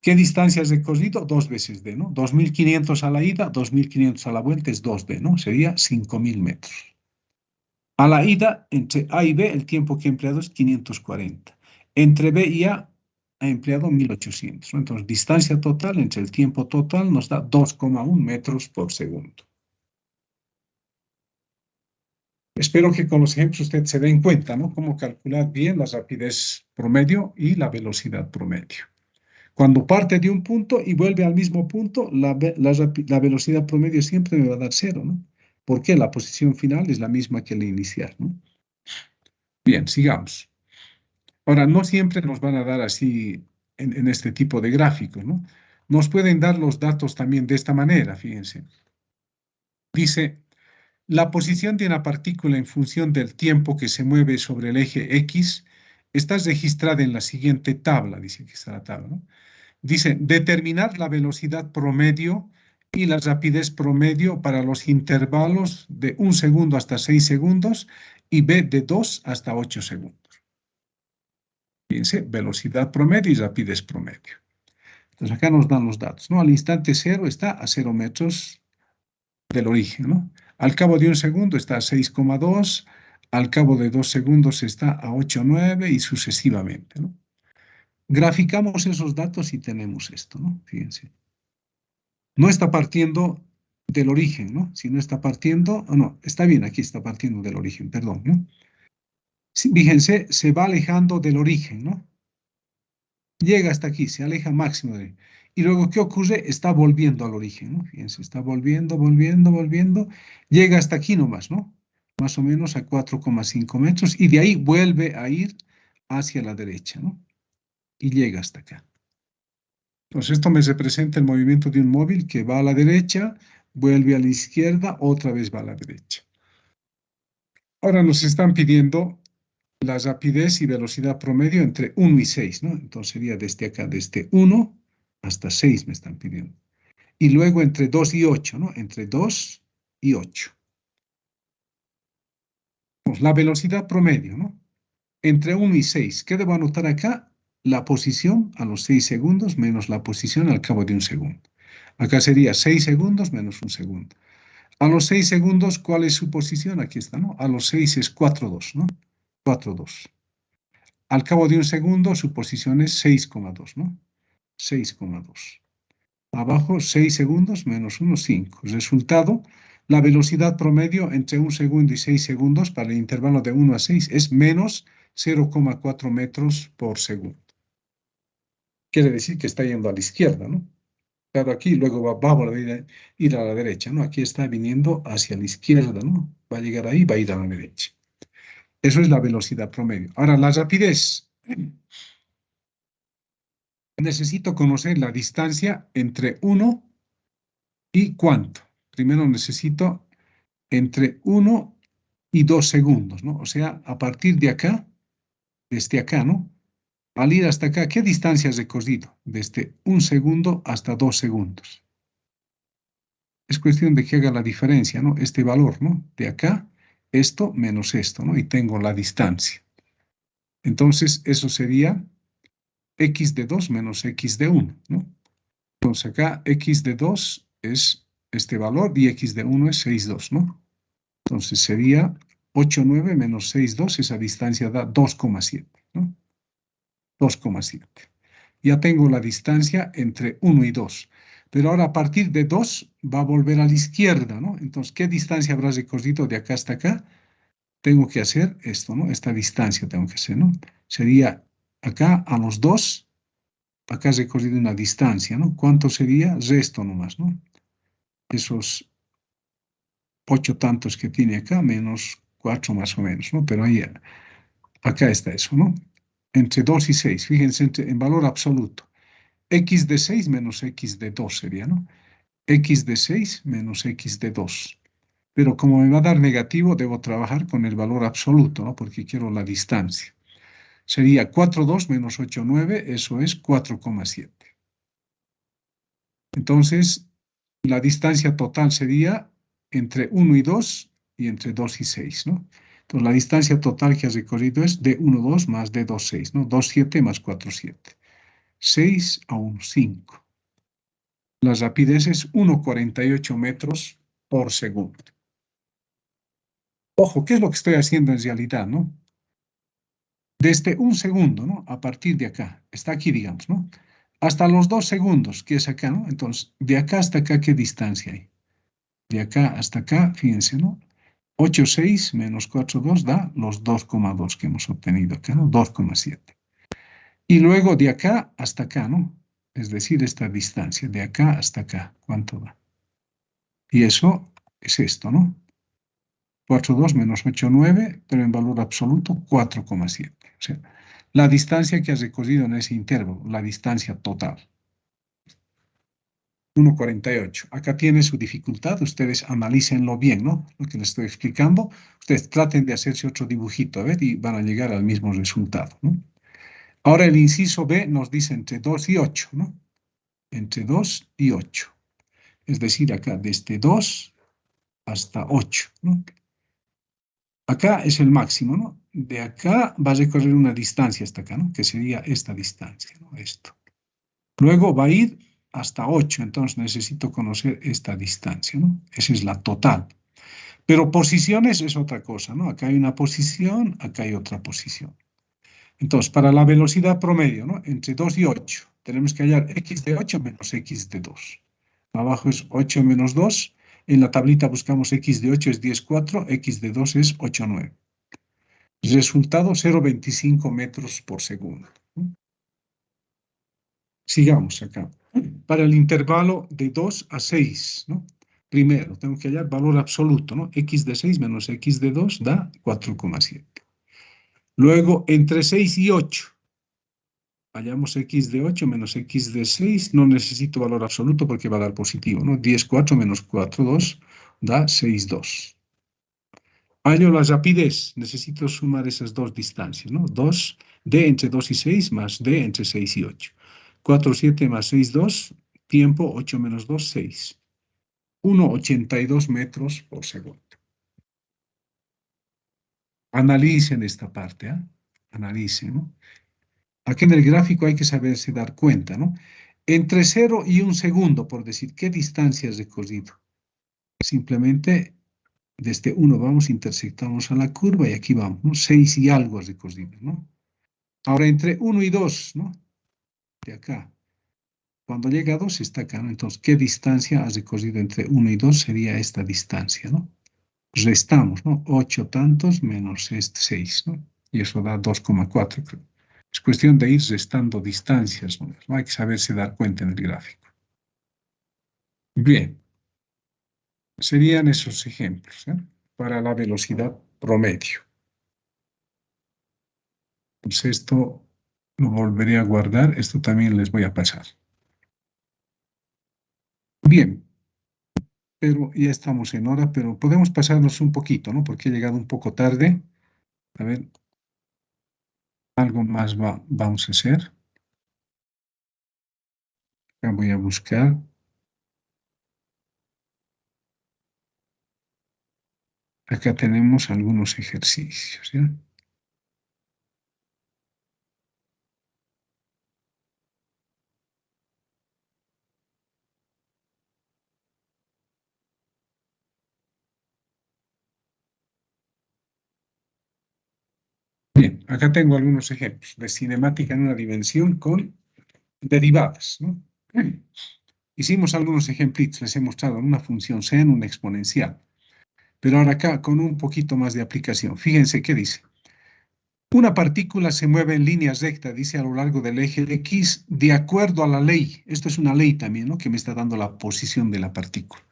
Speaker 1: ¿Qué distancia has recorrido? 2 veces D, ¿no? 2.500 a la ida, 2.500 a la vuelta es 2D, ¿no? Sería 5.000 metros. A la ida, entre A y B, el tiempo que ha empleado es 540. Entre B y A, ha empleado 1.800, ¿no? Entonces, distancia total entre el tiempo total nos da 2,1 metros por segundo. Espero que con los ejemplos usted se den cuenta, ¿no? Cómo calcular bien la rapidez promedio y la velocidad promedio. Cuando parte de un punto y vuelve al mismo punto, la velocidad promedio siempre me va a dar 0, ¿no? Porque la posición final es la misma que la inicial, ¿no? Bien, sigamos. Ahora, no siempre nos van a dar así en este tipo de gráficos, ¿no? Nos pueden dar los datos también de esta manera, fíjense. Dice, la posición de una partícula en función del tiempo que se mueve sobre el eje X está registrada en la siguiente tabla, dice que está la tabla, ¿no? Dice, determinar la velocidad promedio y la rapidez promedio para los intervalos de 1 segundo hasta 6 segundos y B de 2 hasta 8 segundos. Fíjense, velocidad promedio y rapidez promedio. Entonces acá nos dan los datos, ¿no? Al instante 0 está a 0 metros del origen, ¿no? Al cabo de 1 segundo está a 6,2, al cabo de 2 segundos está a 8,9 y sucesivamente, ¿no? Graficamos esos datos y tenemos esto, ¿no? Fíjense. No está partiendo del origen, ¿no? Si no está partiendo, no, está bien, aquí está partiendo del origen, perdón, ¿no? Fíjense, se va alejando del origen, ¿no? Llega hasta aquí, se aleja máximo de... Y luego, ¿qué ocurre? Está volviendo al origen, ¿no? Fíjense, está volviendo, llega hasta aquí nomás, ¿no? Más o menos a 4,5 metros, y de ahí vuelve a ir hacia la derecha, ¿no? Y llega hasta acá. Entonces, esto me representa el movimiento de un móvil que va a la derecha, vuelve a la izquierda, otra vez va a la derecha. Ahora nos están pidiendo la rapidez y velocidad promedio entre 1 y 6, ¿no? Entonces sería desde acá, desde 1 hasta 6 me están pidiendo. Y luego entre 2 y 8, ¿no? Entre 2 y 8. Pues la velocidad promedio, ¿no? Entre 1 y 6. ¿Qué debo anotar acá? La posición a los 6 segundos menos la posición al cabo de un segundo. Acá sería 6 segundos menos un segundo. A los 6 segundos, ¿cuál es su posición? Aquí está, ¿no? A los 6 es 4,2, ¿no? 4,2. Al cabo de un segundo, su posición es 6,2, ¿no? 6,2. Abajo, 6 segundos menos 1, 5. Resultado, la velocidad promedio entre 1 segundo y 6 segundos para el intervalo de 1 a 6 es menos 0,4 metros por segundo. Quiere decir que está yendo a la izquierda, ¿no? Claro, aquí luego va a volver a ir a la derecha, ¿no? Aquí está viniendo hacia la izquierda, ¿no? Va a llegar ahí, va a ir a la derecha. Eso es la velocidad promedio. Ahora, la rapidez. Necesito conocer la distancia entre 1 y ¿cuánto? Primero necesito entre 1 y 2 segundos, ¿no? O sea, a partir de acá, desde acá, ¿no? Al ir hasta acá, ¿qué distancia has recorrido? Desde 1 segundo hasta 2 segundos. Es cuestión de que haga la diferencia, ¿no? Este valor, ¿no? De acá, esto menos esto, ¿no? Y tengo la distancia. Entonces, eso sería x de 2 menos x de 1, ¿no? Entonces, acá x de 2 es este valor y x de 1 es 6,2, ¿no? Entonces, sería 8,9 menos 6,2, esa distancia da 2,7, ¿no? 2,7. Ya tengo la distancia entre 1 y 2. Pero ahora a partir de 2 va a volver a la izquierda, ¿no? Entonces, ¿qué distancia habrá recorrido de acá hasta acá? Tengo que hacer esto, ¿no? Esta distancia tengo que hacer, ¿no? Sería acá a los 2, acá he recorrido una distancia, ¿no? ¿Cuánto sería? Resto nomás, ¿no? Esos 8 tantos que tiene acá, menos 4 más o menos, ¿no? Pero ahí, acá está eso, ¿no? Entre 2 y 6, fíjense en valor absoluto. X de 6 menos X de 2 sería, ¿no? X de 6 menos X de 2. Pero como me va a dar negativo, debo trabajar con el valor absoluto, ¿no? Porque quiero la distancia. Sería 4,2 menos 8,9, eso es 4,7. Entonces, la distancia total sería entre 1 y 2 y entre 2 y 6, ¿no? Entonces, la distancia total que has recorrido es de 1,2 más de 2,6, ¿no? 2,7 más 4,7. 6 a 1, 5. La rapidez es 1,48 metros por segundo. Ojo, ¿qué es lo que estoy haciendo en realidad, no? Desde 1 segundo, ¿no? A partir de acá, está aquí, digamos, ¿no? Hasta los 2 segundos, que es acá, ¿no? Entonces, de acá hasta acá, ¿qué distancia hay? De acá hasta acá, fíjense, ¿no? 8,6 menos 4,2 da los 2,2 que hemos obtenido acá, ¿no? 2,7. Y luego de acá hasta acá, ¿no? Es decir, esta distancia, de acá hasta acá, ¿cuánto da? Y eso es esto, ¿no? 4,2 menos 8,9, pero en valor absoluto 4,7. O sea, la distancia que has recorrido en ese intervalo, la distancia total. 1,48. Acá tiene su dificultad, ustedes analícenlo bien, ¿no? Lo que les estoy explicando, ustedes traten de hacerse otro dibujito, a ver, y van a llegar al mismo resultado, ¿no? Ahora el inciso B nos dice entre 2 y 8, ¿no? Entre 2 y 8. Es decir, acá desde 2 hasta 8, ¿no? Acá es el máximo, ¿no? De acá va a recorrer una distancia hasta acá, ¿no? Que sería esta distancia, ¿no? Esto. Luego va a ir hasta 8, entonces necesito conocer esta distancia, ¿no? Esa es la total. Pero posiciones es otra cosa, ¿no? Acá hay una posición, acá hay otra posición. Entonces, para la velocidad promedio, ¿no? Entre 2 y 8, tenemos que hallar x de 8 menos x de 2. Abajo es 8 menos 2. En la tablita buscamos x de 8 es 10,4, x de 2 es 8,9. Resultado 0,25 metros por segundo. Sigamos acá. Para el intervalo de 2 a 6, ¿no? Primero, tengo que hallar valor absoluto, ¿no? X de 6 menos X de 2 da 4,7. Luego, entre 6 y 8, hallamos x de 8 menos x de 6, no necesito valor absoluto porque va a dar positivo, ¿no? 10, 4 menos 4, 2, da 6, 2. Hallo la rapidez, necesito sumar esas dos distancias, ¿no? 2, d entre 2 y 6 más d entre 6 y 8. 4, 7 más 6, 2, tiempo 8 menos 2, 6. 1,82 metros por segundo. Analicen esta parte, ¿eh? Analicen, ¿no? Aquí en el gráfico hay que saberse dar cuenta, ¿no? Entre 0 y 1 segundo, por decir, ¿qué distancia has recorrido? Simplemente desde 1 vamos, intersectamos a la curva y aquí vamos, ¿no? 6 y algo has recorrido, ¿no? Ahora entre 1 y 2, ¿no? De acá. Cuando llega a 2 está acá, ¿no? Entonces, ¿qué distancia has recorrido entre 1 y 2? Sería esta distancia, ¿no? Restamos, ¿no? 8 tantos menos 6, ¿no? Y eso da 2,4, creo. Es cuestión de ir restando distancias, ¿no? Hay que saberse dar cuenta en el gráfico. Bien. Serían esos ejemplos, ¿eh? Para la velocidad promedio. Pues esto lo volveré a guardar. Esto también les voy a pasar. Bien. Pero ya estamos en hora, pero podemos pasarnos un poquito, ¿no? Porque he llegado un poco tarde. A ver. Algo más vamos a hacer. Acá voy a buscar. Acá tenemos algunos ejercicios, ¿ya? Bien, acá tengo algunos ejemplos de cinemática en una dimensión con derivadas, ¿no? Hicimos algunos ejemplitos, les he mostrado en una función sea en una exponencial. Pero ahora acá con un poquito más de aplicación. Fíjense qué dice. Una partícula se mueve en línea recta, dice, a lo largo del eje X, de acuerdo a la ley. Esto es una ley también, ¿no? Que me está dando la posición de la partícula.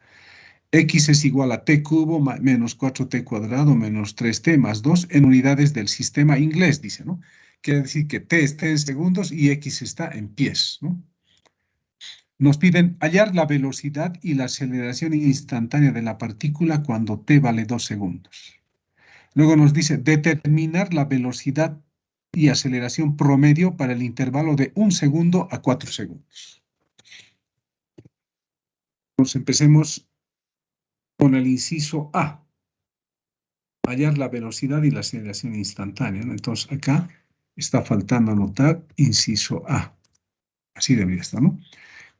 Speaker 1: X es igual a t cubo menos 4t cuadrado menos 3t más 2 en unidades del sistema inglés, dice, ¿no? Quiere decir que t está en segundos y X está en pies, ¿no? Nos piden hallar la velocidad y la aceleración instantánea de la partícula cuando t vale 2 segundos. Luego nos dice determinar la velocidad y aceleración promedio para el intervalo de 1 segundo a 4 segundos. Entonces empecemos con el inciso A. Hallar la velocidad y la aceleración instantánea, ¿no? Entonces acá está faltando anotar inciso A. Así debería estar, ¿no?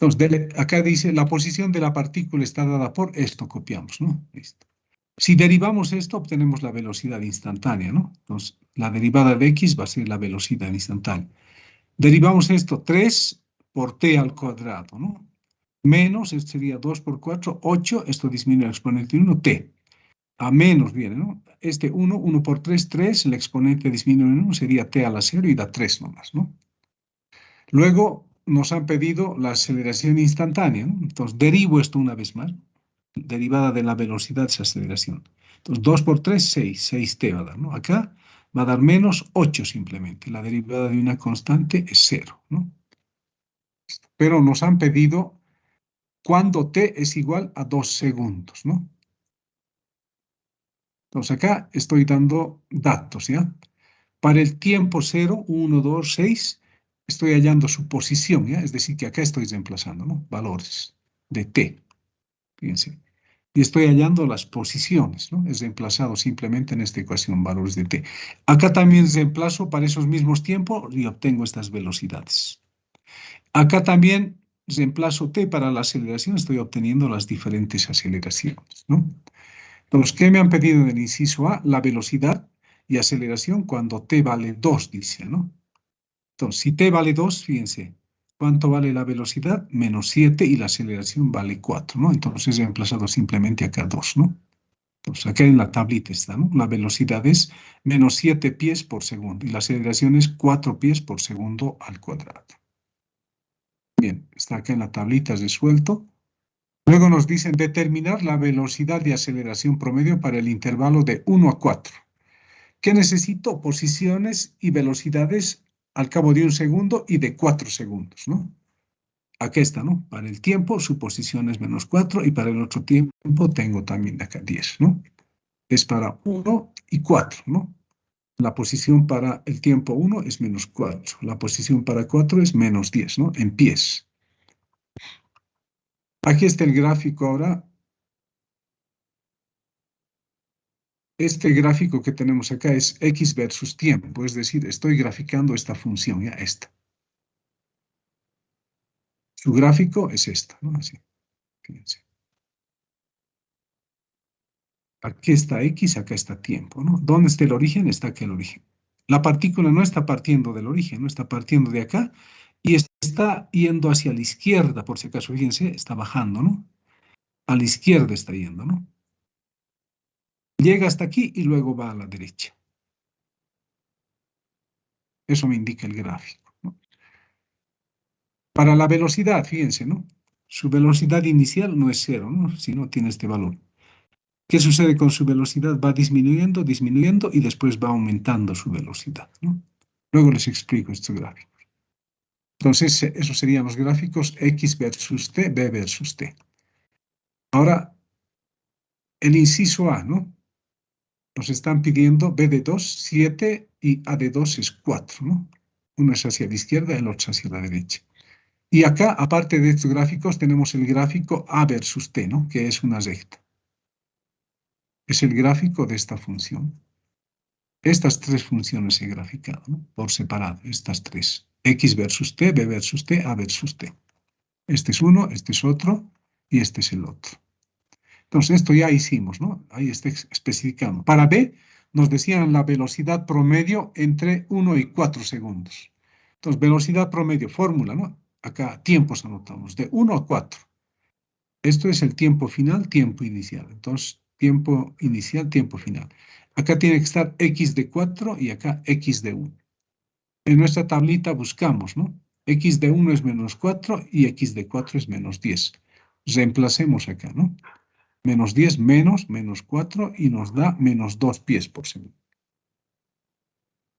Speaker 1: Entonces, acá dice, la posición de la partícula está dada por esto, copiamos, ¿no? Listo. Si derivamos esto, obtenemos la velocidad instantánea, ¿no? Entonces, la derivada de X va a ser la velocidad instantánea. Derivamos esto, 3 por t al cuadrado, ¿no? Menos, esto sería 2 por 4, 8, esto disminuye el exponente de 1, t. A menos viene, ¿no? Este 1, 1 por 3, 3, el exponente disminuye en 1, sería t a la 0 y da 3 nomás, ¿no? Luego nos han pedido la aceleración instantánea, ¿no? Entonces, derivo esto una vez más. Derivada de la velocidad es aceleración. Entonces, 2 por 3, 6. 6t va a dar, ¿no? Acá va a dar menos 8 simplemente. La derivada de una constante es 0, ¿no? Pero nos han pedido cuando t es igual a 2 segundos, ¿no? Entonces, acá estoy dando datos, ¿ya? Para el tiempo 0, 1, 2, 6, estoy hallando su posición, ¿ya? Es decir, que acá estoy reemplazando, ¿no? Valores de t. Fíjense. Y estoy hallando las posiciones, ¿no? Es reemplazado simplemente en esta ecuación valores de t. Acá también reemplazo para esos mismos tiempos y obtengo estas velocidades. Acá también reemplazo t para la aceleración, estoy obteniendo las diferentes aceleraciones, ¿no? Entonces, ¿qué me han pedido en el inciso A? La velocidad y aceleración cuando t vale 2, dice, ¿no? Entonces, si t vale 2, fíjense, ¿cuánto vale la velocidad? Menos 7 y la aceleración vale 4, ¿no? Entonces he reemplazado simplemente acá 2, ¿no? Entonces acá en la tablita está, ¿no? La velocidad es menos 7 pies por segundo y la aceleración es 4 pies por segundo al cuadrado. Bien, está acá en la tablita resuelto. Luego nos dicen determinar la velocidad de aceleración promedio para el intervalo de 1 a 4. ¿Qué necesito? Posiciones y velocidades al cabo de 1 segundo y de 4 segundos, ¿no? Aquí está, ¿no? Para el tiempo, su posición es -4 y para el otro tiempo tengo también de acá 10, ¿no? Es para 1 y 4, ¿no? La posición para el tiempo 1 es -4. La posición para 4 es -10, ¿no? En pies. Aquí está el gráfico ahora. Este gráfico que tenemos acá es X versus tiempo, es decir, estoy graficando esta función, ya esta. Su gráfico es esta, ¿no? Así, fíjense. Aquí está X, acá está tiempo, ¿no? ¿Dónde está el origen? Está aquí el origen. La partícula no está partiendo del origen, no está partiendo de acá y está yendo hacia la izquierda, por si acaso, fíjense, está bajando, ¿no? A la izquierda está yendo, ¿no? Llega hasta aquí y luego va a la derecha. Eso me indica el gráfico, ¿no? Para la velocidad, fíjense, ¿no? Su velocidad inicial no es 0, ¿no? Si no tiene este valor. ¿Qué sucede con su velocidad? Va disminuyendo, disminuyendo y después va aumentando su velocidad, ¿no? Luego les explico este gráfico. Entonces, esos serían los gráficos X versus T, B versus T. Ahora, el inciso A, ¿no? Nos están pidiendo B de 2, 7 y A de 2 es 4, ¿no? Uno es hacia la izquierda, el otro hacia la derecha. Y acá, aparte de estos gráficos, tenemos el gráfico A versus T, ¿no? Que es una recta. Es el gráfico de esta función. Estas tres funciones he graficado, ¿no? Por separado, estas tres. X versus T, B versus T, A versus T. Este es uno, este es otro y este es el otro. Entonces, esto ya hicimos, ¿no? Ahí está especificando. Para B, nos decían la velocidad promedio entre 1 y 4 segundos. Entonces, velocidad promedio, fórmula, ¿no? Acá tiempos anotamos, de 1 a 4. Esto es el tiempo final, tiempo inicial. Entonces, tiempo inicial, tiempo final. Acá tiene que estar X de 4 y acá X de 1. En nuestra tablita buscamos, ¿no? X de 1 es -4 y X de 4 es -10. Reemplacemos acá, ¿no? -10 menos 4 y nos da -2 pies por segundo.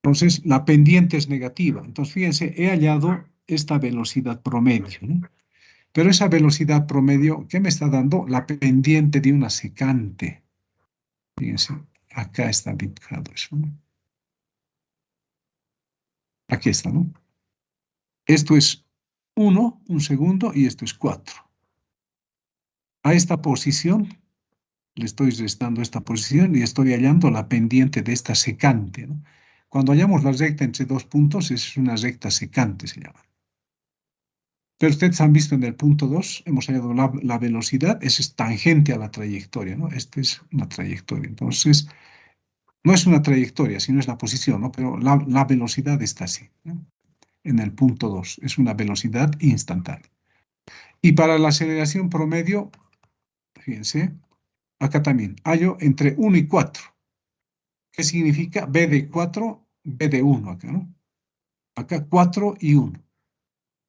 Speaker 1: Entonces, la pendiente es negativa. Entonces, fíjense, he hallado esta velocidad promedio, ¿no? Pero esa velocidad promedio, ¿qué me está dando? La pendiente de una secante. Fíjense, acá está dibujado eso, ¿no? Aquí está, ¿no? Esto es 1, un segundo, y esto es 4. A esta posición, le estoy restando esta posición y estoy hallando la pendiente de esta secante, ¿no? Cuando hallamos la recta entre dos puntos, es una recta secante, se llama. Pero ustedes han visto en el punto 2, hemos hallado la velocidad, es tangente a la trayectoria, ¿no? Esta es una trayectoria. Entonces, no es una trayectoria, sino es la posición, ¿no? Pero la velocidad está así, ¿no? En el punto 2, es una velocidad instantánea. Y para la aceleración promedio, fíjense, acá también, hallo entre 1 y 4. ¿Qué significa? B de 4, B de 1 acá, ¿no? Acá 4 y 1.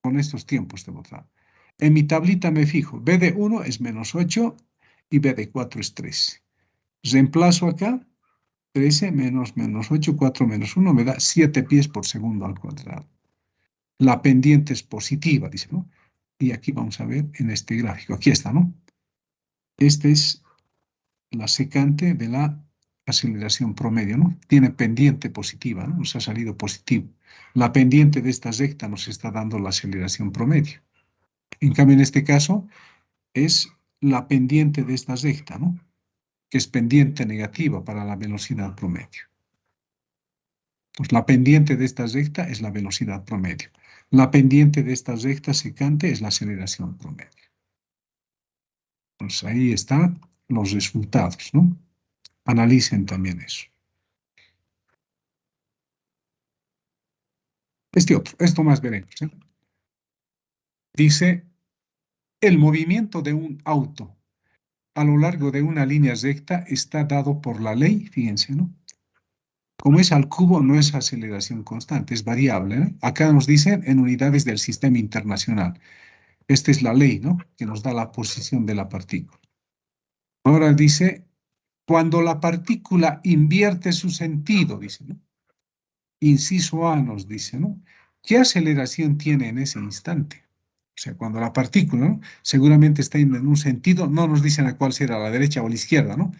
Speaker 1: Con estos tiempos de botar. En mi tablita me fijo, B de 1 es -8 y B de 4 es 13. Reemplazo acá, 13 menos -8, 4 menos 1 me da 7 pies por segundo al cuadrado. La pendiente es positiva, dice, ¿no? Y aquí vamos a ver en este gráfico, aquí está, ¿no? Esta es la secante de la aceleración promedio, ¿no? Tiene pendiente positiva, ¿no? Nos ha salido positivo. La pendiente de esta recta nos está dando la aceleración promedio. En cambio, en este caso, es la pendiente de esta recta, ¿no? Que es pendiente negativa para la velocidad promedio. Pues la pendiente de esta recta es la velocidad promedio. La pendiente de esta recta secante es la aceleración promedio. Pues ahí están los resultados, ¿no? Analicen también eso. Esto más veremos, ¿eh? Dice, el movimiento de un auto a lo largo de una línea recta está dado por la ley, fíjense, ¿no? Como es al cubo, no es aceleración constante, es variable, ¿eh? Acá nos dicen en unidades del sistema internacional. Esta es la ley, ¿no? Que nos da la posición de la partícula. Ahora dice, cuando la partícula invierte su sentido, dice, ¿no? inciso A nos dice, ¿no? ¿Qué aceleración tiene en ese instante? O sea, cuando la partícula, ¿no? Seguramente está en un sentido, no nos dicen a cuál será, a la derecha o a la izquierda, ¿no?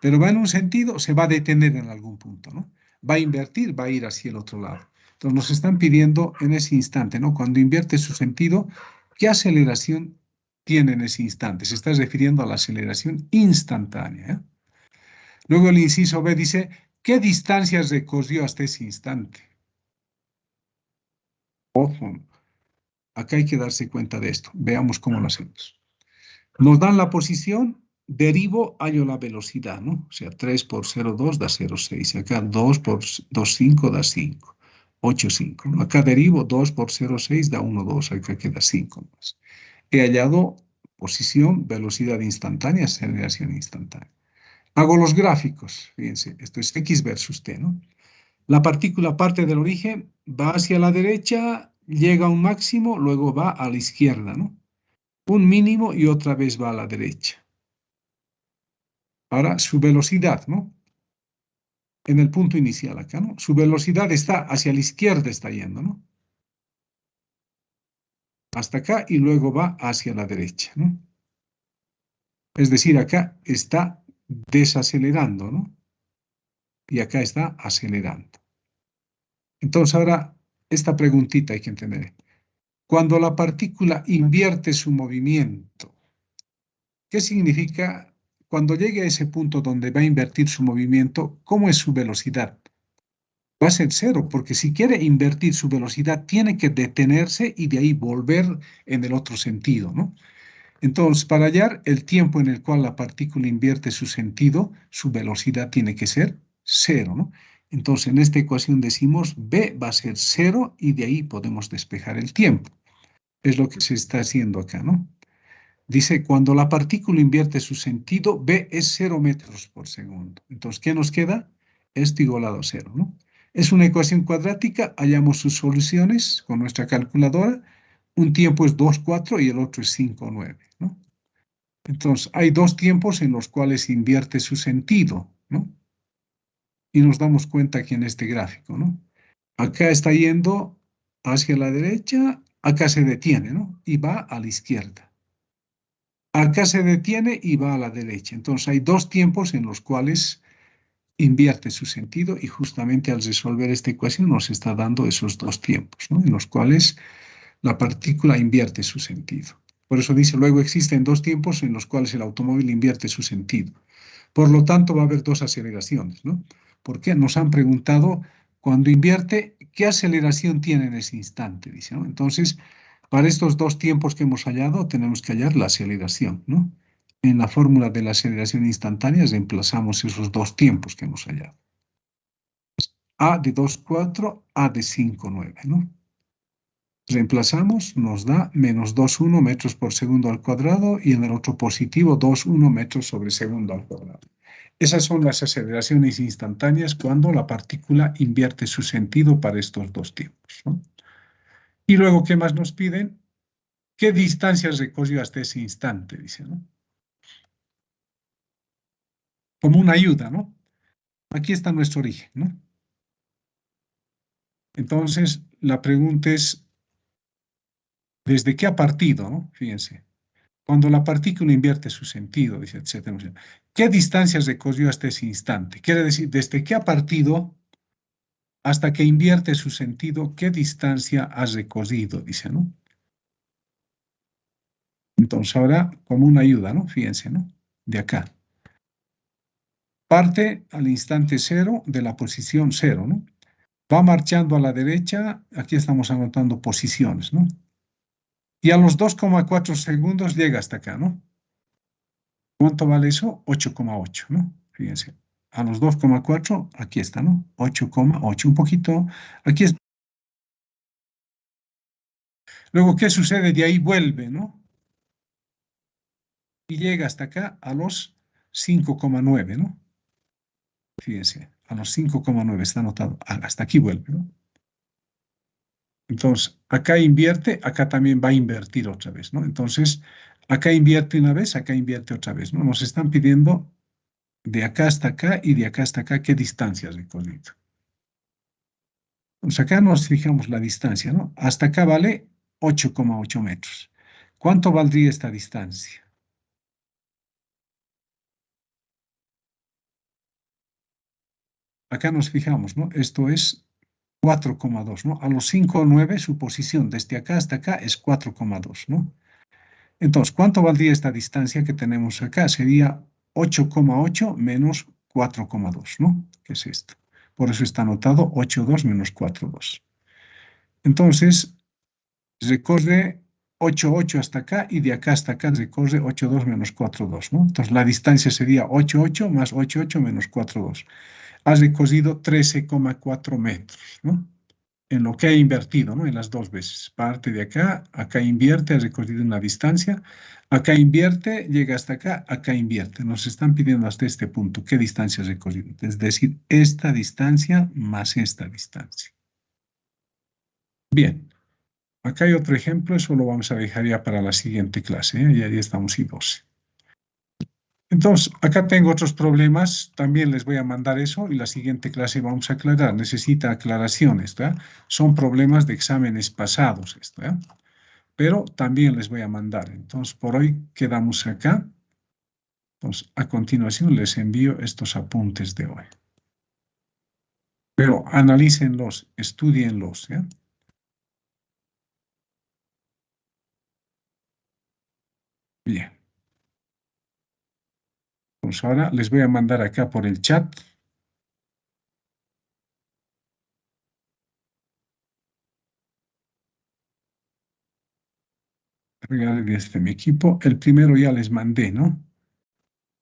Speaker 1: Pero va en un sentido, se va a detener en algún punto, ¿no? Va a invertir, va a ir hacia el otro lado. Entonces nos están pidiendo en ese instante, ¿no? Cuando invierte su sentido, ¿qué aceleración tiene en ese instante? Se está refiriendo a la aceleración instantánea, ¿eh? Luego el inciso B dice, ¿qué distancias recorrió hasta ese instante? Ojo, acá hay que darse cuenta de esto. Veamos cómo lo hacemos. Nos dan la posición, derivo, hallo la velocidad, ¿no? O sea, 3 por 0,2 da 0,6. Acá 2 por 2,5 da 5. 8,5. ¿No? Acá derivo 2 por 0,6 da 1,2. Acá queda 5 más. He hallado posición, velocidad instantánea, aceleración instantánea. Hago los gráficos. Fíjense, esto es X versus T, ¿no? La partícula parte del origen, va hacia la derecha, llega a un máximo, luego va a la izquierda, ¿no? Un mínimo y otra vez va a la derecha. Ahora, su velocidad, ¿no? En el punto inicial acá, ¿no? Su velocidad está hacia la izquierda, está yendo, ¿no? Hasta acá y luego va hacia la derecha, ¿no? Es decir, acá está desacelerando, ¿no? Y acá está acelerando. Entonces, ahora, esta preguntita hay que entender. Cuando la partícula invierte su movimiento, ¿qué significa cuando llegue a ese punto donde va a invertir su movimiento? ¿Cómo es su velocidad? Va a ser cero, porque si quiere invertir su velocidad, tiene que detenerse y de ahí volver en el otro sentido, ¿no? Entonces, para hallar el tiempo en el cual la partícula invierte su sentido, su velocidad tiene que ser cero, ¿no? Entonces, en esta ecuación decimos B va a ser cero y de ahí podemos despejar el tiempo. Es lo que se está haciendo acá, ¿no? Dice, cuando la partícula invierte su sentido, B es 0 metros por segundo. Entonces, ¿qué nos queda? Esto igualado a 0, ¿no? Es una ecuación cuadrática, hallamos sus soluciones con nuestra calculadora. Un tiempo es 2,4 y el otro es 5,9, ¿no? Entonces, hay dos tiempos en los cuales invierte su sentido, ¿no? Y nos damos cuenta aquí en este gráfico, ¿no? Acá está yendo hacia la derecha, acá se detiene, ¿no? Y va a la izquierda. Acá se detiene y va a la derecha. Entonces hay dos tiempos en los cuales invierte su sentido y justamente al resolver esta ecuación nos está dando esos dos tiempos, ¿no? En los cuales la partícula invierte su sentido. Por eso dice, luego existen dos tiempos en los cuales el automóvil invierte su sentido. Por lo tanto, va a haber dos aceleraciones, ¿no? Porque nos han preguntado, cuando invierte, ¿qué aceleración tiene en ese instante? Dice, ¿no? Entonces, para estos dos tiempos que hemos hallado, tenemos que hallar la aceleración, ¿no? En la fórmula de la aceleración instantánea reemplazamos esos dos tiempos que hemos hallado. A de 2,4, A de 5,9, ¿no? Reemplazamos, nos da menos 2,1 metros por segundo al cuadrado y en el otro positivo 2,1 metros sobre segundo al cuadrado. Esas son las aceleraciones instantáneas cuando la partícula invierte su sentido para estos dos tiempos, ¿no? Y luego, ¿qué más nos piden? ¿Qué distancias recorrió hasta ese instante? Dice, ¿no? Como una ayuda, ¿no? Aquí está nuestro origen, ¿no? Entonces, la pregunta es, ¿desde qué ha partido, no? Fíjense, cuando la partícula invierte su sentido, dice, etcétera. ¿Qué distancias recorrió hasta ese instante? Quiere decir, desde qué ha partido hasta que invierte su sentido, ¿qué distancia ha recorrido? Dice, ¿no? Entonces, ahora, como una ayuda, ¿no? Fíjense, ¿no? De acá. Parte al instante cero de la posición cero, ¿no? Va marchando a la derecha, aquí estamos anotando posiciones, ¿no? Y a los 2,4 segundos llega hasta acá, ¿no? ¿Cuánto vale eso? 8,8, ¿no? Fíjense. A los 2,4, aquí está, ¿no? 8,8, un poquito. Aquí está. Luego, ¿qué sucede? De ahí vuelve, ¿no? Y llega hasta acá a los 5,9, ¿no? Fíjense, a los 5,9 está anotado. Hasta aquí vuelve, ¿no? Entonces, acá invierte, acá también va a invertir otra vez, ¿no? Entonces, acá invierte una vez, acá invierte otra vez, ¿no? Nos están pidiendo de acá hasta acá y de acá hasta acá qué distancia recorrido. Pues acá nos fijamos la distancia, ¿no? Hasta acá vale 8,8 metros. ¿Cuánto valdría esta distancia? Acá nos fijamos, ¿no? Esto es 4,2, ¿no? A los 5,9 su posición desde acá hasta acá es 4,2, ¿no? Entonces, ¿cuánto valdría esta distancia que tenemos acá? Sería 8,8 menos 4,2, ¿no? ¿Qué es esto? Por eso está anotado 8,2 menos 4,2. Entonces, recorre 8,8 hasta acá y de acá hasta acá recorre 8,2 menos 4,2, ¿no? Entonces, la distancia sería 8,8 más 8,8 menos 4,2. Ha recorrido 13,4 metros, ¿no? En lo que ha invertido, ¿no? En las dos veces. Parte de acá, acá invierte, ha recorrido una distancia, acá invierte, llega hasta acá, acá invierte. Nos están pidiendo hasta este punto qué distancia ha recorrido. Es decir, esta distancia más esta distancia. Bien. Acá hay otro ejemplo, eso lo vamos a dejar ya para la siguiente clase, ¿eh? Ya estamos y 12. Entonces, acá tengo otros problemas, también les voy a mandar eso y la siguiente clase vamos a aclarar. Necesita aclaraciones, ¿verdad? Son problemas de exámenes pasados, esto, ¿verdad? Pero también les voy a mandar. Entonces, por hoy quedamos acá. Entonces, a continuación les envío estos apuntes de hoy. Pero analícenlos, estudienlos, ¿ya? Bien. Pues ahora les voy a mandar acá por el chat. Desde mi equipo. El primero ya les mandé, ¿no?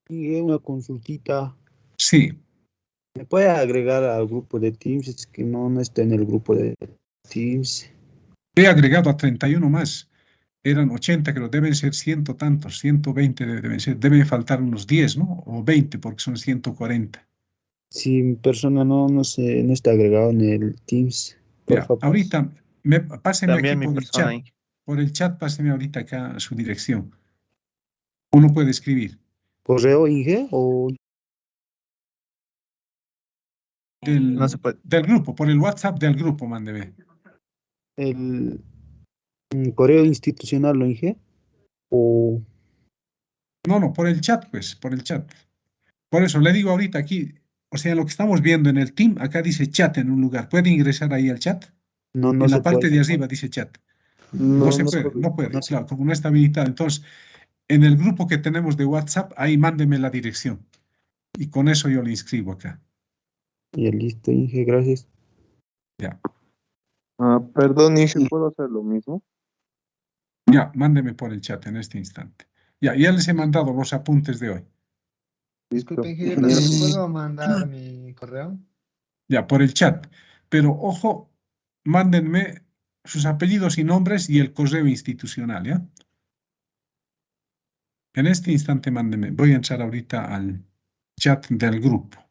Speaker 5: Y una consultita.
Speaker 1: Sí.
Speaker 5: ¿Me puede agregar al grupo de Teams? Es que no está en el grupo de Teams.
Speaker 1: He agregado a 31 más. Eran 80, creo, deben ser ciento tantos, 120 deben ser. Deben faltar unos 10, ¿no? O 20, porque son 140.
Speaker 5: Si mi persona no está agregado en el Teams, por
Speaker 1: Ya,
Speaker 5: favor.
Speaker 1: ahorita, páseme
Speaker 6: También
Speaker 1: aquí
Speaker 6: mi
Speaker 1: por el
Speaker 6: persona
Speaker 1: chat.
Speaker 6: ahí.
Speaker 1: Por el chat, páseme ahorita acá su dirección. Uno puede escribir.
Speaker 5: ¿Correo, Inge? ¿O
Speaker 6: No se puede.
Speaker 1: Del grupo, por el WhatsApp del grupo, mándeme.
Speaker 5: el correo institucional, lo Inge? ¿O
Speaker 1: No, por el chat, pues, por el chat. Por eso le digo ahorita aquí, o sea, lo que estamos viendo en el team, acá dice chat en un lugar. ¿Puede ingresar ahí al chat?
Speaker 5: no
Speaker 1: En
Speaker 5: se
Speaker 1: la parte
Speaker 5: puede?
Speaker 1: de arriba dice chat.
Speaker 5: No,
Speaker 1: No se
Speaker 5: no
Speaker 1: puede,
Speaker 5: puede.
Speaker 1: no puede,
Speaker 5: No se-
Speaker 1: claro, como no está habilitado. Entonces, en el grupo que tenemos de WhatsApp, ahí mándeme la dirección. Y con eso yo le inscribo acá.
Speaker 5: Ya listo, Inge, gracias.
Speaker 1: Ya,
Speaker 2: Perdón, Inge, ¿puedo hacer lo mismo?
Speaker 1: ya, mándeme por el chat en este instante. Ya les he mandado los apuntes de hoy.
Speaker 2: Listo.
Speaker 4: Disculpen, yo también puedo mandar mi correo.
Speaker 1: Ya, por el chat. Pero ojo, mándenme sus apellidos y nombres y el correo institucional, ¿ya? En este instante mándenme. Voy a entrar ahorita al chat del grupo.